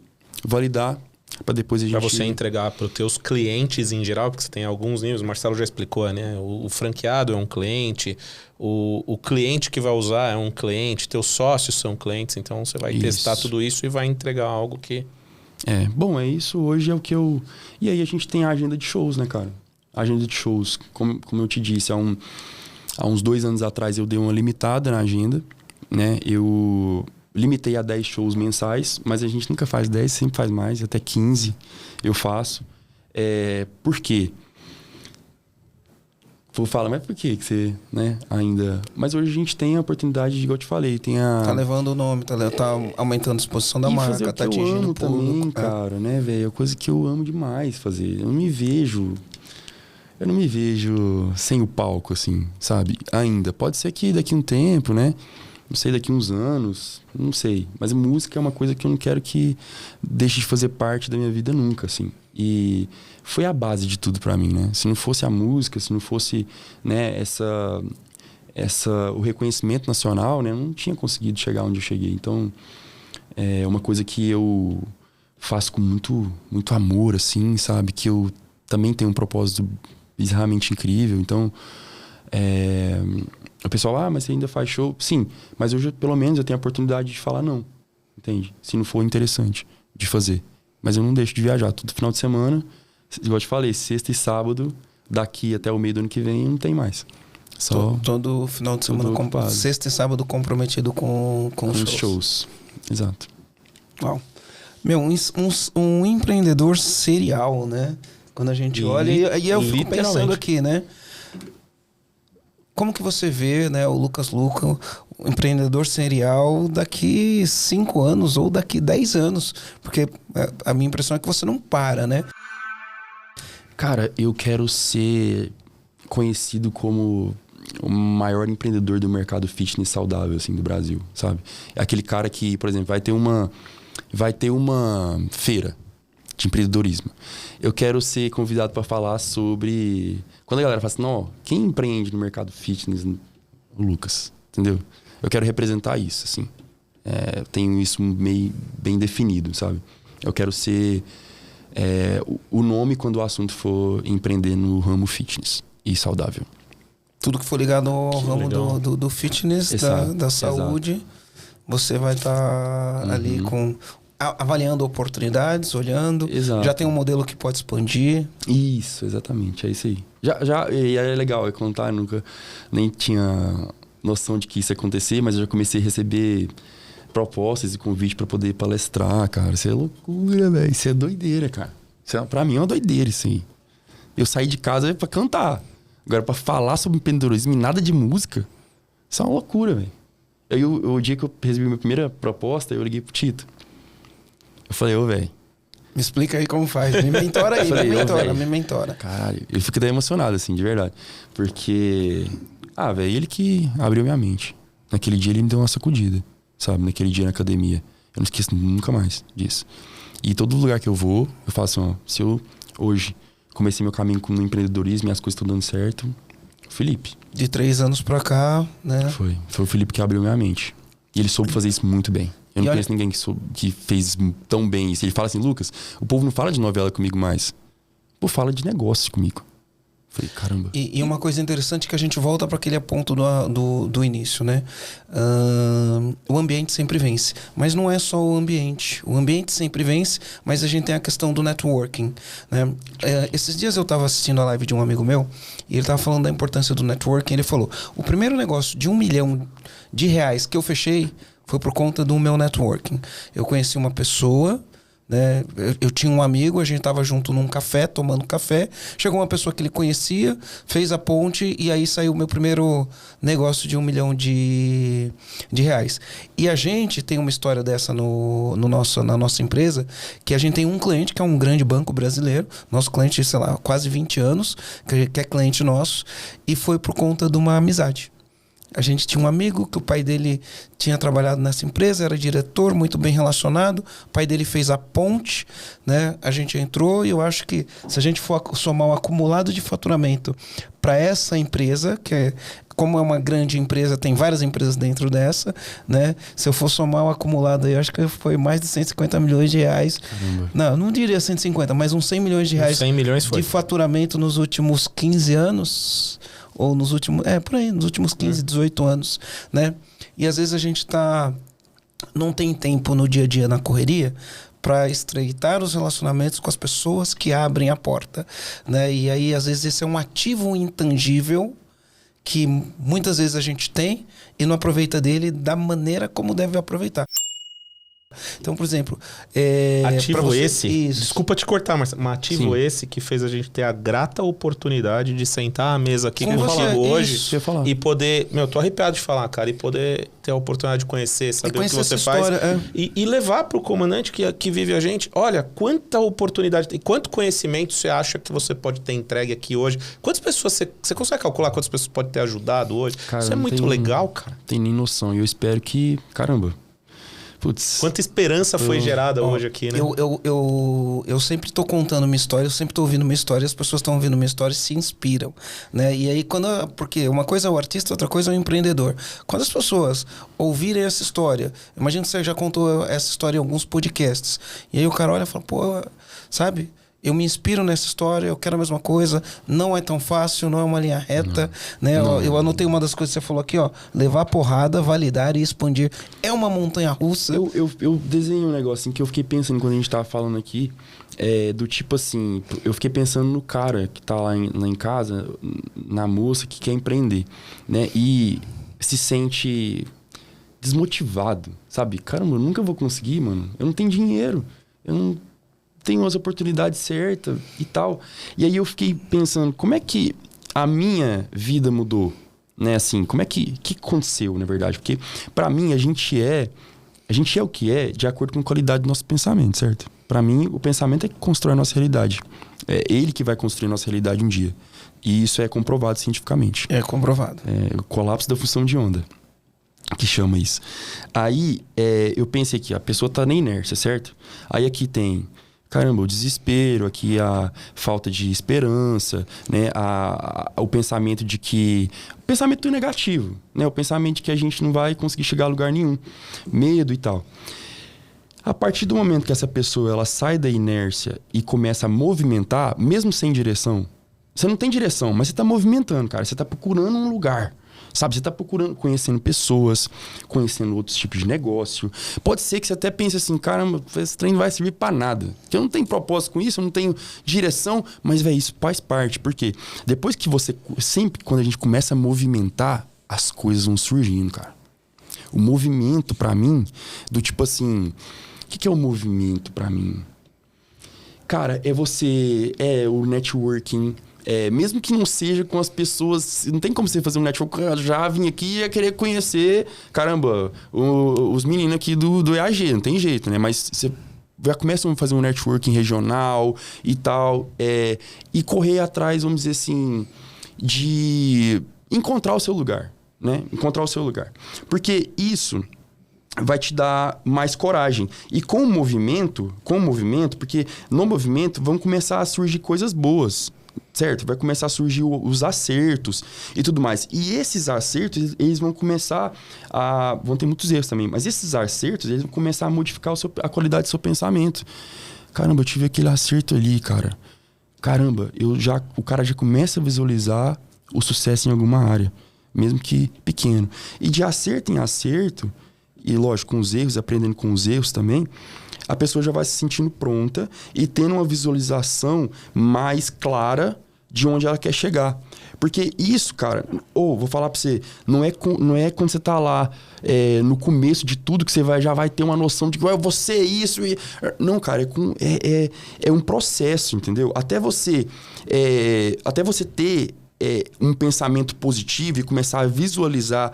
validar, para depois a gente... Para você entregar para os teus clientes em geral, porque você tem alguns níveis, o Marcelo já explicou, né? O franqueado é um cliente, o cliente que vai usar é um cliente, teus sócios são clientes, então você vai testar tudo isso e vai entregar algo que... Bom, isso hoje é o que eu... E aí a gente tem a agenda de shows, né, cara? A agenda de shows, como eu te disse, há uns 2 anos atrás eu dei uma limitada na agenda, né? Eu limitei a 10 shows mensais, mas a gente nunca faz 10, sempre faz mais, até 15 eu faço. Por quê? Vou falar, mas por que você, né, ainda... Mas hoje a gente tem a oportunidade, igual eu te falei, tem a... Tá levando o nome, tá aumentando a exposição da marca, tá atingindo o público. Também, cara, né, velho? É uma coisa que eu amo demais fazer. Eu não me vejo sem o palco, assim, sabe? Ainda. Pode ser que daqui a um tempo, né? Não sei, daqui a uns anos, não sei. Mas a música é uma coisa que eu não quero que deixe de fazer parte da minha vida nunca, assim. E foi a base de tudo pra mim, né? Se não fosse a música, se não fosse, né, o reconhecimento nacional, né? Eu não tinha conseguido chegar onde eu cheguei. Então, é uma coisa que eu faço com muito, muito amor, assim, sabe? Que eu também tenho um propósito bizarramente incrível. Então, o pessoal, mas você ainda faz show? Sim, mas hoje, pelo menos, eu tenho a oportunidade de falar não. Entende? Se não for interessante de fazer. Mas eu não deixo de viajar. Todo final de semana, igual eu te falei, sexta e sábado, daqui até o meio do ano que vem, não tem mais. Só todo final de semana, sexta e sábado comprometido com os shows. Exato. Uau. Um empreendedor serial, né? Quando a gente olha, e eu fico pensando aqui, né? Como que você vê, né, o Lucas Luca, o empreendedor serial, daqui 5 anos ou daqui 10 anos? Porque a minha impressão é que você não para, né? Cara, eu quero ser conhecido como o maior empreendedor do mercado fitness saudável, assim, do Brasil, sabe? É aquele cara que, por exemplo, vai ter uma feira de empreendedorismo. Eu quero ser convidado para falar sobre... Quando a galera fala assim, não, quem empreende no mercado fitness? O Lucas, entendeu? Eu quero representar isso, assim. Eu tenho isso meio bem definido, sabe? Eu quero ser o nome quando o assunto for empreender no ramo fitness e saudável. Tudo que for ligado ao ramo do fitness, da saúde, você vai estar ali com... avaliando oportunidades, olhando. Exato. Já tem um modelo que pode expandir. Isso, exatamente, é isso aí. E é legal, é contar, eu nunca nem tinha noção de que isso ia acontecer, mas eu já comecei a receber propostas e convite para poder palestrar, cara. Isso é loucura, velho. Isso é doideira, cara. Pra mim é uma doideira isso aí. Eu saí de casa pra cantar. Agora, pra falar sobre empreendedorismo e nada de música, isso é uma loucura, velho. O dia que eu recebi minha primeira proposta, eu liguei pro Tito. Eu falei, velho. Me explica aí como faz. Me mentora aí, me mentora. Caralho, eu fico até emocionado, assim, de verdade. Porque, velho, ele que abriu minha mente. Naquele dia ele me deu uma sacudida, sabe? Naquele dia na academia. Eu não esqueço nunca mais disso. E todo lugar que eu vou, eu falo assim, se eu hoje comecei meu caminho no empreendedorismo e as coisas estão dando certo, Felipe. De 3 anos pra cá, né? Foi o Felipe que abriu minha mente. E ele soube fazer isso muito bem. Eu não conheço ninguém que fez tão bem isso. Ele fala assim, Lucas, o povo não fala de novela comigo mais. Pô, fala de negócio comigo. Eu falei, caramba. E uma coisa interessante que a gente volta para aquele ponto do início, né? O ambiente sempre vence. Mas não é só o ambiente. O ambiente sempre vence, mas a gente tem a questão do networking, né? Esses dias eu estava assistindo a live de um amigo meu e ele estava falando da importância do networking. Ele falou, o primeiro negócio de R$1 milhão que eu fechei foi por conta do meu networking. Eu conheci uma pessoa, né? Eu tinha um amigo, a gente estava junto num café, tomando café. Chegou uma pessoa que ele conhecia, fez a ponte e aí saiu o meu primeiro negócio de R$1 milhão de reais. E a gente tem uma história dessa na nossa empresa, que a gente tem um cliente que é um grande banco brasileiro, nosso cliente, sei lá, quase 20 anos, que é cliente nosso, e foi por conta de uma amizade. A gente tinha um amigo que o pai dele tinha trabalhado nessa empresa, era diretor, muito bem relacionado. O pai dele fez a ponte, né? A gente entrou e eu acho que se a gente for somar o acumulado de faturamento para essa empresa, como é uma grande empresa, tem várias empresas dentro dessa, né? Se eu for somar o acumulado aí, eu acho que foi mais de 150 milhões de reais. Caramba. Não diria 150, mas uns 100 milhões de reais 100 milhões foi. De faturamento nos últimos 15 anos. Ou nos últimos... nos últimos 15, 18 anos, né? E às vezes a gente não tem tempo no dia a dia, na correria, para estreitar os relacionamentos com as pessoas que abrem a porta, né? E aí, às vezes, esse é um ativo intangível que muitas vezes a gente tem e não aproveita dele da maneira como deve aproveitar. Então, por exemplo... ativo esse... Isso. Desculpa te cortar, mas ativo esse que fez a gente ter a grata oportunidade de sentar à mesa aqui contigo hoje e poder... tô arrepiado de falar, cara, e poder ter a oportunidade de conhecer, saber o que você faz. E levar para o comandante que vive a gente, olha, quanta oportunidade e quanto conhecimento você acha que você pode ter entregue aqui hoje? Quantas pessoas você consegue calcular quantas pessoas pode ter ajudado hoje? Cara, isso é muito legal, cara. Tem nem noção. E eu espero que... Caramba... Putz. Quanta esperança foi gerada hoje aqui, né? Eu sempre estou contando uma história, eu sempre estou ouvindo uma história, as pessoas estão ouvindo uma história e se inspiram, né? E aí, porque uma coisa é o artista, outra coisa é o empreendedor. Quando as pessoas ouvirem essa história, imagina que você já contou essa história em alguns podcasts, e aí o cara olha e fala, pô, sabe... Eu me inspiro nessa história, eu quero a mesma coisa, não é tão fácil, não é uma linha reta, né? Eu anotei uma das coisas que você falou aqui, ó, levar porrada, validar e expandir. É uma montanha russa. Eu desenhei um negócio assim, que eu fiquei pensando quando a gente tava falando aqui, do tipo assim, eu fiquei pensando no cara que tá lá em casa, na moça que quer empreender, né? E se sente desmotivado, sabe? Caramba, eu nunca vou conseguir, mano. Eu não tenho dinheiro, eu não tenho as oportunidades certas e tal. E aí eu fiquei pensando, como é que a minha vida mudou? Né? Assim, como é que aconteceu, na verdade? Porque, pra mim, a gente é o que é de acordo com a qualidade do nosso pensamento, certo? Pra mim, o pensamento é que constrói a nossa realidade. É ele que vai construir a nossa realidade um dia. E isso é comprovado cientificamente. É comprovado. O colapso da função de onda, que chama isso. Aí, eu pensei aqui, a pessoa tá na inércia, certo? Aí aqui tem... Caramba, o desespero, aqui a falta de esperança, né? O pensamento de que... O pensamento negativo, né? O pensamento de que a gente não vai conseguir chegar a lugar nenhum. Medo e tal. A partir do momento que essa pessoa ela sai da inércia e começa a movimentar, mesmo sem direção... Você não tem direção, mas você está movimentando, cara. Você está procurando um lugar. Sabe? Você tá procurando, conhecendo pessoas, conhecendo outros tipos de negócio. Pode ser que você até pense assim, caramba, esse trem não vai servir pra nada. Que eu não tenho propósito com isso, eu não tenho direção, mas, velho, isso faz parte. Por quê? Depois que você... Sempre quando a gente começa a movimentar, as coisas vão surgindo, cara. O movimento, pra mim, do tipo assim... O que é o movimento pra mim? Cara, é o networking. Mesmo que não seja com as pessoas... Não tem como você fazer um networking. Eu já vim aqui e ia querer conhecer... Caramba, os meninos aqui do EAG. Não tem jeito, né? Mas você já começa a fazer um networking regional e tal. E correr atrás, vamos dizer assim... De encontrar o seu lugar, né? Encontrar o seu lugar. Porque isso... vai te dar mais coragem. E com o movimento, porque no movimento vão começar a surgir coisas boas, certo? Vai começar a surgir os acertos e tudo mais. E esses acertos, eles vão começar a... Vão ter muitos erros também, mas esses acertos, eles vão começar a modificar a qualidade do seu pensamento. Caramba, eu tive aquele acerto ali, cara. Caramba, o cara já começa a visualizar o sucesso em alguma área, mesmo que pequeno. E de acerto em acerto... E lógico, com os erros, aprendendo com os erros também, a pessoa já vai se sentindo pronta e tendo uma visualização mais clara de onde ela quer chegar. Porque isso, cara, vou falar pra você, não é quando você tá lá no começo de tudo que você já vai ter uma noção de que eu vou ser isso. Não, cara, é um processo, entendeu? Até você ter... um pensamento positivo e começar a visualizar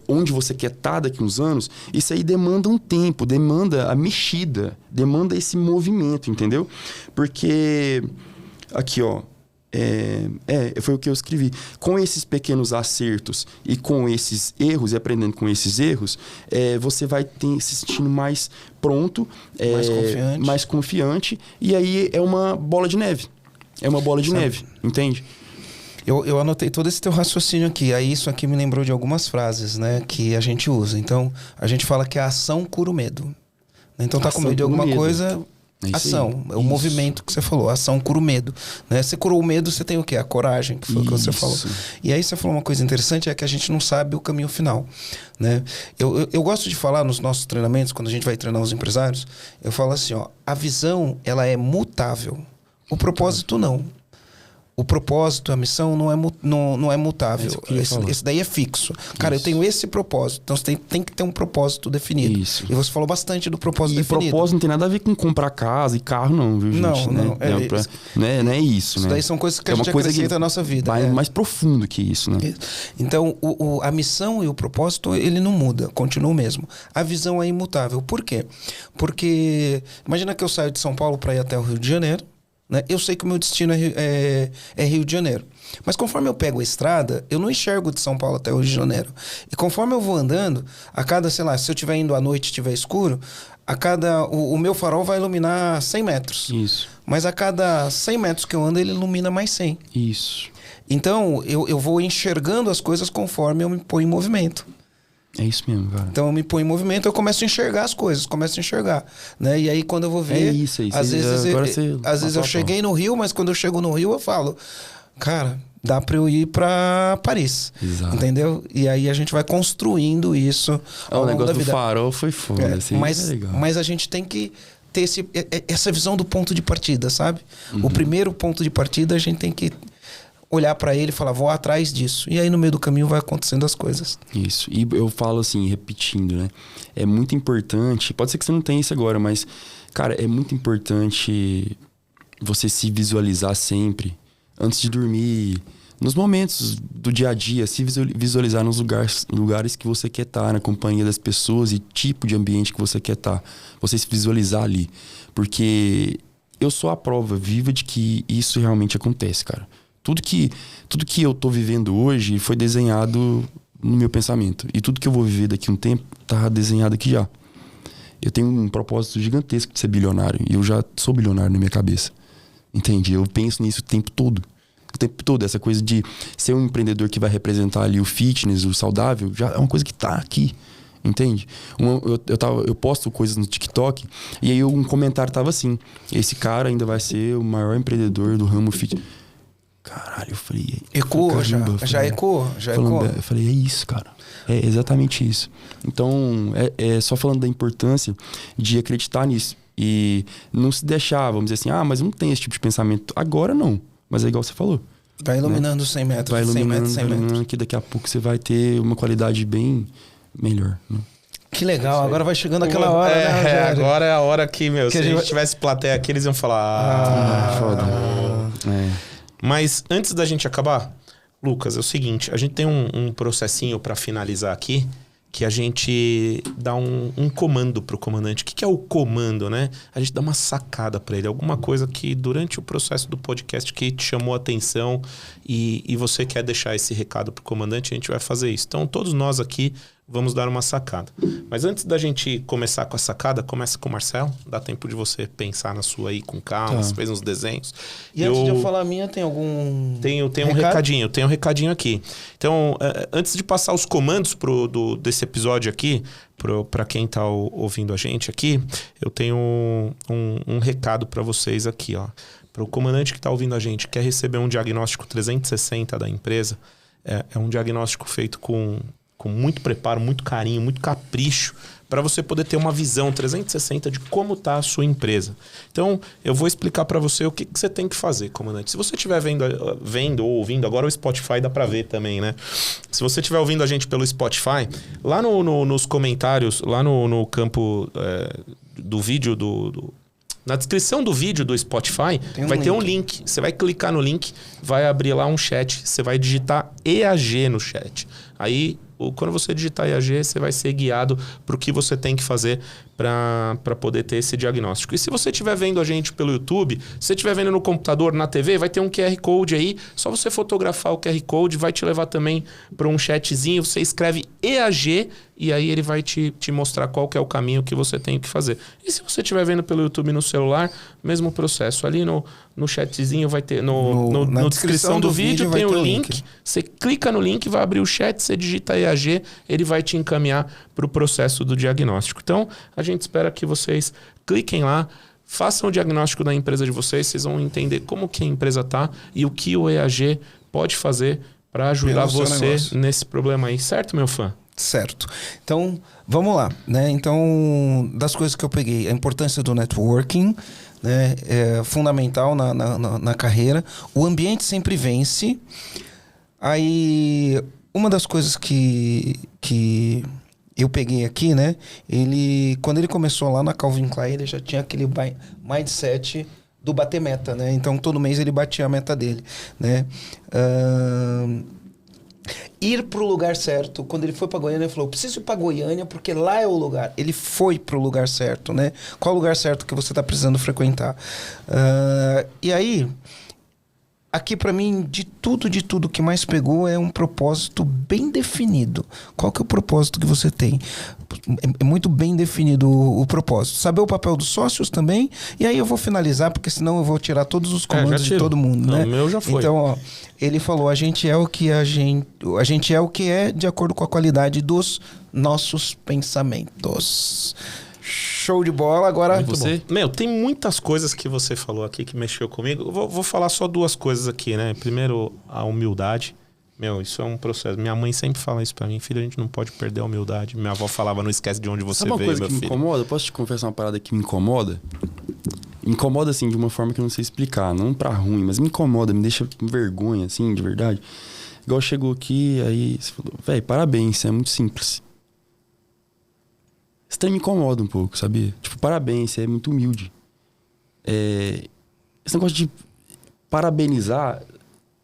onde você quer estar daqui a uns anos, isso aí demanda um tempo, demanda a mexida, demanda esse movimento, entendeu? Porque, aqui, ó, foi o que eu escrevi. Com esses pequenos acertos e com esses erros, e aprendendo com esses erros, você vai se sentindo mais pronto, mais confiante, e aí é uma bola de neve. É uma bola de neve, entende? Eu anotei todo esse teu raciocínio aqui. Aí isso aqui me lembrou de algumas frases, né? Que a gente usa. Então, a gente fala que a ação cura o medo. Então, tá com medo de alguma coisa... Ação. É o movimento que você falou. A ação cura o medo. Né? Você curou o medo, você tem o quê? A coragem, que foi o que você falou. E aí você falou uma coisa interessante, é que a gente não sabe o caminho final. Né? Eu gosto de falar nos nossos treinamentos, quando a gente vai treinar os empresários, eu falo assim, ó, a visão, ela é mutável. O propósito não. O propósito, a missão não é mutável. Esse daí é fixo. Cara, eu tenho esse propósito. Então você tem que ter um propósito definido. Isso. E você falou bastante do propósito definido. E propósito não tem nada a ver com comprar casa e carro, não, viu, gente? Não. Não é isso, isso né? daí são coisas que a gente acrescenta na nossa vida. Mais profundo que isso, né? Então, a missão e o propósito, ele não muda. Continua o mesmo. A visão é imutável. Por quê? Porque imagina que eu saio de São Paulo para ir até o Rio de Janeiro. Né? Eu sei que o meu destino é Rio de Janeiro. Mas conforme eu pego a estrada, eu não enxergo de São Paulo até o Rio de Janeiro. E conforme eu vou andando, a cada, sei lá, se eu estiver indo à noite e estiver escuro, o meu farol vai iluminar 100 metros. Isso. Mas a cada 100 metros que eu ando, ele ilumina mais 100. Isso. Então, eu vou enxergando as coisas conforme eu me ponho em movimento. É isso mesmo, cara. Então eu me ponho em movimento, eu começo a enxergar as coisas, né? E aí quando eu vou ver, às vezes eu cheguei no Rio, mas quando eu chego no Rio eu falo, cara, dá pra eu ir pra Paris. Exato. Entendeu? E aí a gente vai construindo isso ao longo da vida. O negócio do farol foi foda, assim, mas a gente tem que ter essa visão do ponto de partida, sabe? O primeiro ponto de partida a gente tem que olhar pra ele e falar, vou atrás disso. E aí no meio do caminho vai acontecendo as coisas. Isso. E eu falo assim, repetindo, né? É muito importante, pode ser que você não tenha isso agora, mas, cara, é muito importante você se visualizar sempre, antes de dormir, nos momentos do dia a dia, se visualizar nos lugares que você quer estar, na companhia das pessoas e tipo de ambiente que você quer estar. Você se visualizar ali. Porque eu sou a prova viva de que isso realmente acontece, cara. Tudo que eu tô vivendo hoje foi desenhado no meu pensamento. E tudo que eu vou viver daqui a um tempo tá desenhado aqui já. Eu tenho um propósito gigantesco de ser bilionário. E eu já sou bilionário na minha cabeça. Entende? Eu penso nisso o tempo todo. O tempo todo. Essa coisa de ser um empreendedor que vai representar ali o fitness, o saudável, já é uma coisa que tá aqui. Entende? Eu posto coisas no TikTok e aí um comentário tava assim: esse cara ainda vai ser o maior empreendedor do ramo fitness. caralho, eu falei... Ecoou, já ecoou? Eu falei, é isso, cara. É exatamente isso. Então, só falando da importância de acreditar nisso. E não se deixar, vamos dizer assim, mas não tem esse tipo de pensamento. Agora não, mas é igual você falou. Vai iluminando 100 metros, vai iluminando, 100 metros. Que daqui a pouco você vai ter uma qualidade bem melhor, né? Que legal, agora vai chegando aquela hora, né? Agora é a hora que, se a gente tivesse plateia aqui, eles iam falar... foda. Mas antes da gente acabar, Lucas, é o seguinte, a gente tem um processinho para finalizar aqui, que a gente dá um comando pro comandante. O que é o comando, né? A gente dá uma sacada para ele, alguma coisa que durante o processo do podcast que te chamou a atenção e você quer deixar esse recado pro comandante, a gente vai fazer isso. Então, todos nós aqui vamos dar uma sacada. Mas antes da gente começar com a sacada, começa com o Marcelo. Dá tempo de você pensar na sua aí com calma, você fez uns desenhos. E antes de eu falar a minha, tem algum... Tem um recadinho, tem um recadinho aqui. Então, antes de passar os comandos desse episódio aqui, para quem tá ouvindo a gente aqui, eu tenho um recado para vocês aqui, ó. Para o comandante que está ouvindo a gente, quer receber um diagnóstico 360 da empresa, é um diagnóstico feito com muito preparo, muito carinho, muito capricho, para você poder ter uma visão 360 de como está a sua empresa. Então, eu vou explicar para você o que você tem que fazer, comandante. Se você estiver vendo ou ouvindo, agora o Spotify dá para ver também, né? Se você estiver ouvindo a gente pelo Spotify, lá nos comentários, lá no campo do vídeo na descrição do vídeo do Spotify, vai ter um link. Você vai clicar no link, vai abrir lá um chat. Você vai digitar EAG no chat. Aí, quando você digitar EAG, você vai ser guiado para o que você tem que fazer para poder ter esse diagnóstico. E se você estiver vendo a gente pelo YouTube, se você estiver vendo no computador, na TV, vai ter um QR Code aí. Só você fotografar o QR Code, vai te levar também para um chatzinho. Você escreve EAG e aí ele vai te mostrar qual que é o caminho que você tem que fazer. E se você estiver vendo pelo YouTube no celular, mesmo processo. Ali no chatzinho vai ter... Na descrição do vídeo tem o link. Você clica no link, vai abrir o chat, você digita EAG, ele vai te encaminhar para o processo do diagnóstico. Então, a gente espera que vocês cliquem lá, façam o diagnóstico da empresa de vocês vão entender como que a empresa está e o que o EAG pode fazer para ajudar você nesse problema aí. Certo, meu fã? Certo. Então, vamos lá, né? Então, das coisas que eu peguei, a importância do networking, né? É fundamental na carreira. O ambiente sempre vence. Aí, uma das coisas que eu peguei aqui, né? Quando ele começou lá na Calvin Klein, ele já tinha aquele mindset do bater meta, né? Então, todo mês ele batia a meta dele, né? Ir pro lugar certo. Quando ele foi para Goiânia, ele falou: preciso ir para Goiânia porque lá é o lugar. Ele foi pro lugar certo, né? Qual o lugar certo que você tá precisando frequentar? E aí, aqui para mim, de tudo que mais pegou é um propósito bem definido. Qual que é o propósito que você tem? É muito bem definido o propósito. Saber o papel dos sócios também. E aí eu vou finalizar, porque senão eu vou tirar todos os comandos de todo mundo, né? O meu já foi. Então, ó, ele falou: a gente é o que a gente é o que é de acordo com a qualidade dos nossos pensamentos. Show de bola. Agora, você? Meu, tem muitas coisas que você falou aqui que mexeu comigo. Eu vou falar só duas coisas aqui, né? Primeiro, a humildade. Meu, isso é um processo. Minha mãe sempre fala isso pra mim: filho, a gente não pode perder a humildade. Minha avó falava: não esquece de onde você veio, meu filho. Sabe uma coisa que me incomoda? Posso te confessar uma parada que me incomoda? Me incomoda, assim, de uma forma que eu não sei explicar. Não pra ruim, mas me incomoda, me deixa com vergonha, assim, de verdade. Igual chegou aqui, aí você falou: velho, parabéns, é muito simples. Isso também me incomoda um pouco, sabia? Tipo, parabéns, você é muito humilde. Esse negócio de parabenizar,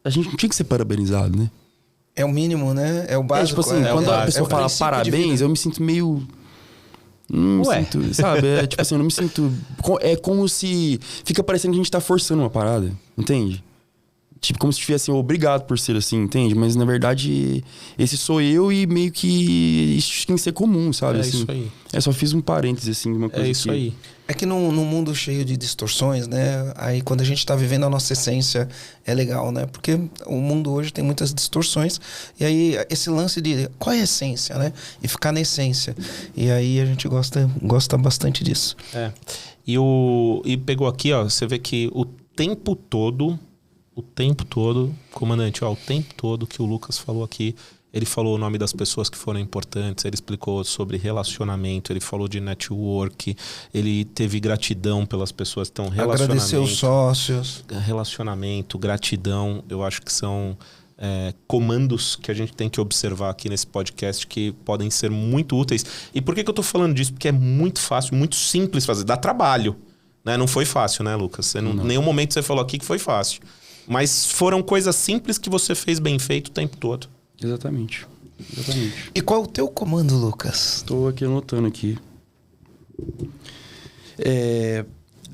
a gente não tinha que ser parabenizado, né? É o mínimo, né? É o básico. Tipo assim, quando a pessoa fala parabéns, eu me sinto meio... sinto, sabe? Tipo assim, eu não me sinto... É como se... Fica parecendo que a gente tá forçando uma parada, entende? Tipo, como se tivesse obrigado por ser assim, entende? Mas, na verdade, esse sou eu e meio que isso tem que ser comum, sabe? É assim, isso aí. Só fiz um parêntese, assim, de uma coisa. É isso aí. É que num mundo cheio de distorções, né? Aí quando a gente tá vivendo a nossa essência, é legal, né? Porque o mundo hoje tem muitas distorções. E aí, esse lance de qual é a essência, né? E ficar na essência. E aí a gente gosta bastante disso. E pegou aqui, ó, você vê que o tempo todo o tempo todo, comandante, o tempo todo que o Lucas falou aqui, ele falou o nome das pessoas que foram importantes, ele explicou sobre relacionamento, ele falou de network, ele teve gratidão pelas pessoas que estão relacionamento. Agradecer os sócios. Relacionamento, gratidão, eu acho que são comandos que a gente tem que observar aqui nesse podcast que podem ser muito úteis. E por que eu tô falando disso? Porque é muito fácil, muito simples fazer, dá trabalho. Né? Não foi fácil, né, Lucas? Em nenhum momento você falou aqui que foi fácil. Mas foram coisas simples que você fez bem feito o tempo todo. Exatamente. E qual é o teu comando, Lucas? Estou aqui anotando aqui.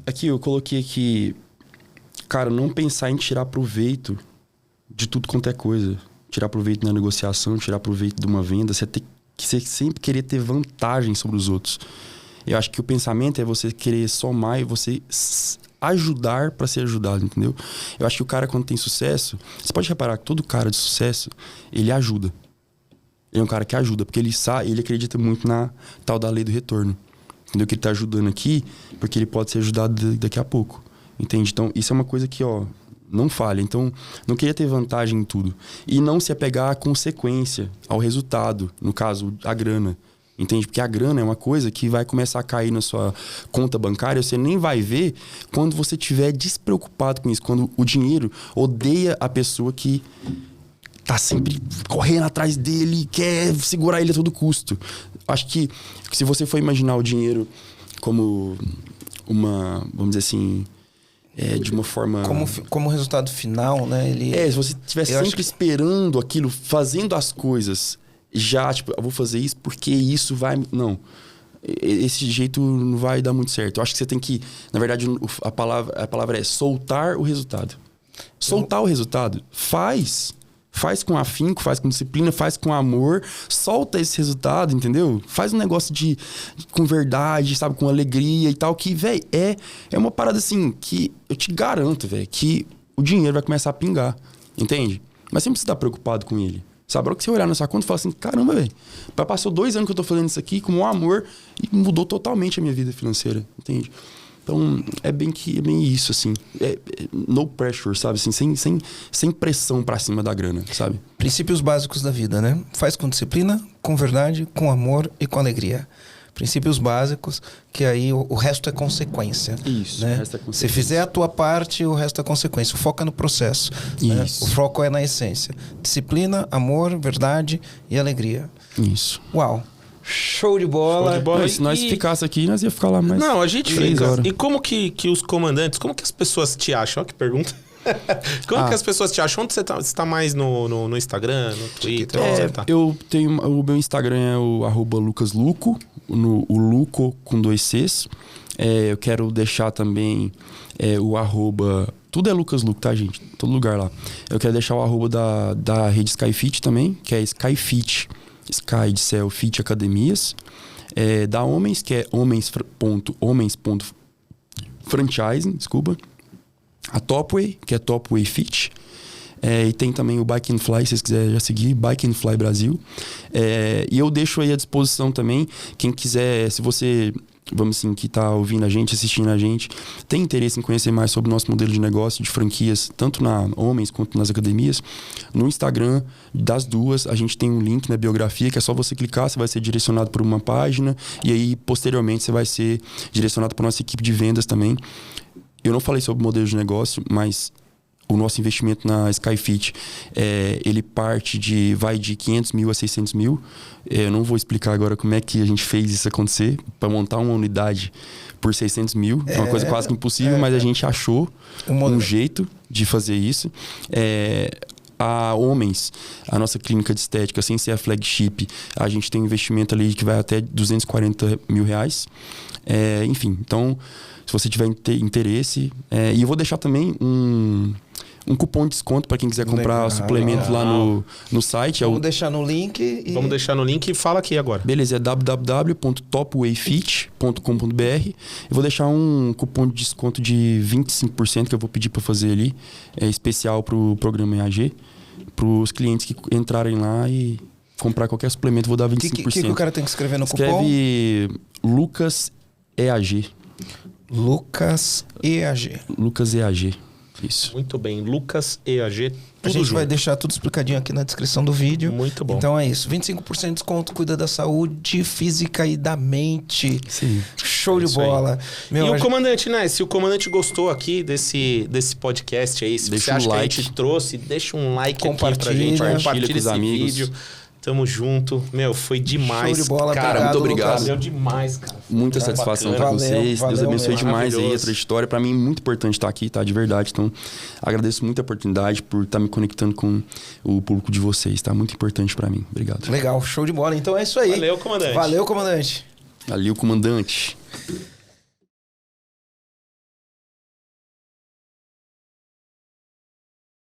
Aqui eu coloquei aqui, cara, não pensar em tirar proveito de tudo quanto é coisa. Tirar proveito na negociação, tirar proveito de uma venda. Você sempre querer ter vantagem sobre os outros. Eu acho que o pensamento é você querer somar e você ajudar para ser ajudado, entendeu? Eu acho que o cara, quando tem sucesso... Você pode reparar que todo cara de sucesso, ele ajuda. Ele é um cara que ajuda, porque ele acredita muito na tal da lei do retorno. Entendeu? Que ele tá ajudando aqui, porque ele pode ser ajudado daqui a pouco. Entende? Então, isso é uma coisa que, não falha. Então, não queria ter vantagem em tudo. E não se apegar à consequência, ao resultado. No caso, a grana. Entende? Porque a grana é uma coisa que vai começar a cair na sua conta bancária. Você nem vai ver quando você estiver despreocupado com isso. Quando o dinheiro odeia a pessoa que tá sempre correndo atrás dele, quer segurar ele a todo custo. Acho que se você for imaginar o dinheiro como uma, vamos dizer assim, de uma forma... Como resultado final, né? Se você estiver sempre esperando aquilo, fazendo as coisas... Já, tipo, eu vou fazer isso porque isso vai... Não. Esse jeito não vai dar muito certo. Eu acho que você tem que... Na verdade, a palavra é soltar o resultado. Soltar o resultado. Faz com afinco, faz com disciplina, faz com amor. Solta esse resultado, entendeu? Faz um negócio com verdade, sabe? Com alegria e tal. Que, velho, é uma parada assim que eu te garanto, velho, que o dinheiro vai começar a pingar. Entende? Mas sempre você tá preocupado com ele. Sabe, a hora que você olhar na sua conta e falar assim, caramba, velho, passou 2 anos que eu tô fazendo isso aqui com um amor e mudou totalmente a minha vida financeira, entende? Então, é bem isso, assim. No pressure, sabe? Assim, sem pressão pra cima da grana, sabe? Princípios básicos da vida, né? Faz com disciplina, com verdade, com amor e com alegria. Princípios básicos, que aí o resto é consequência. Isso, né? O resto é consequência. Se fizer a tua parte, o resto é consequência. Foca no processo. Né? O foco é na essência. Disciplina, amor, verdade e alegria. Isso. Uau. Show de bola. Se nós ficasse aqui, nós ia ficar lá mais... Não, a gente 3 fica. horas. E como que os comandantes, como que as pessoas te acham? Olha que pergunta. Como que as pessoas te acham? Onde você tá mais no Instagram, no Twitter? Eu tenho... O meu Instagram é o @lucasluco, o Luco com 2 Cs. Eu quero deixar também o arroba... Tudo é Lucas Luco, tá, gente? Todo lugar lá. Eu quero deixar o arroba da rede Skyfit também, que é Skyfit. Sky de céu, Fit Academias. Da Homens, que é homens.franchising, desculpa. A Topway, que é Topway Fit. E tem também o Bike and Fly, se vocês quiserem já seguir, Bike and Fly Brasil. E eu deixo aí à disposição também, quem quiser, se você, vamos assim, que tá ouvindo a gente, assistindo a gente, tem interesse em conhecer mais sobre o nosso modelo de negócio, de franquias, tanto na Homens quanto nas academias, no Instagram das duas, a gente tem um link na biografia, que é só você clicar, você vai ser direcionado por uma página, e aí, posteriormente, você vai ser direcionado para nossa equipe de vendas também. Eu não falei sobre o modelo de negócio, mas o nosso investimento na Skyfit, ele vai de 500 mil a 600 mil. Eu não vou explicar agora como é que a gente fez isso acontecer, para montar uma unidade por 600 mil. É uma coisa quase que impossível, mas a gente achou um jeito de fazer isso. A Homens, a nossa clínica de estética, sem ser a flagship, a gente tem um investimento ali que vai até 240 mil reais. Enfim, então... Se você tiver interesse. E eu vou deixar também um cupom de desconto para quem quiser comprar suplemento lá no site. Vamos deixar no link. Vamos deixar no link e fala aqui agora. Beleza, é www.topwayfit.com.br. Eu vou deixar um cupom de desconto de 25% que eu vou pedir para fazer ali. Especial para o programa EAG. Para os clientes que entrarem lá e comprar qualquer suplemento, vou dar 25%. O que o cara tem que escrever no cupom? Escreve Lucas EAG. Lucas EAG. Lucas EAG. Isso. Muito bem. Lucas EAG, tudo A gente junto. vai deixar tudo explicadinho aqui na descrição do vídeo. Muito bom. Então é isso. 25% de desconto, cuida da saúde física e da mente. Sim. Show de bola. E o comandante, né? Se o comandante gostou aqui desse podcast aí, se deixa você acha like. que a gente trouxe, deixa um like Compartilha. aqui pra gente. Compartilha com os esse amigos. vídeo. Tamo junto. Meu, foi demais. Show de bola, cara. Muito obrigado. Valeu demais, cara. Muita satisfação pra vocês. Deus abençoe demais aí a trajetória. Pra mim é muito importante estar aqui, tá? De verdade. Então, agradeço muito a oportunidade por estar me conectando com o público de vocês, tá? Muito importante pra mim. Obrigado. Legal, show de bola. Então é isso aí. Valeu, comandante. Valeu, comandante. Valeu, comandante.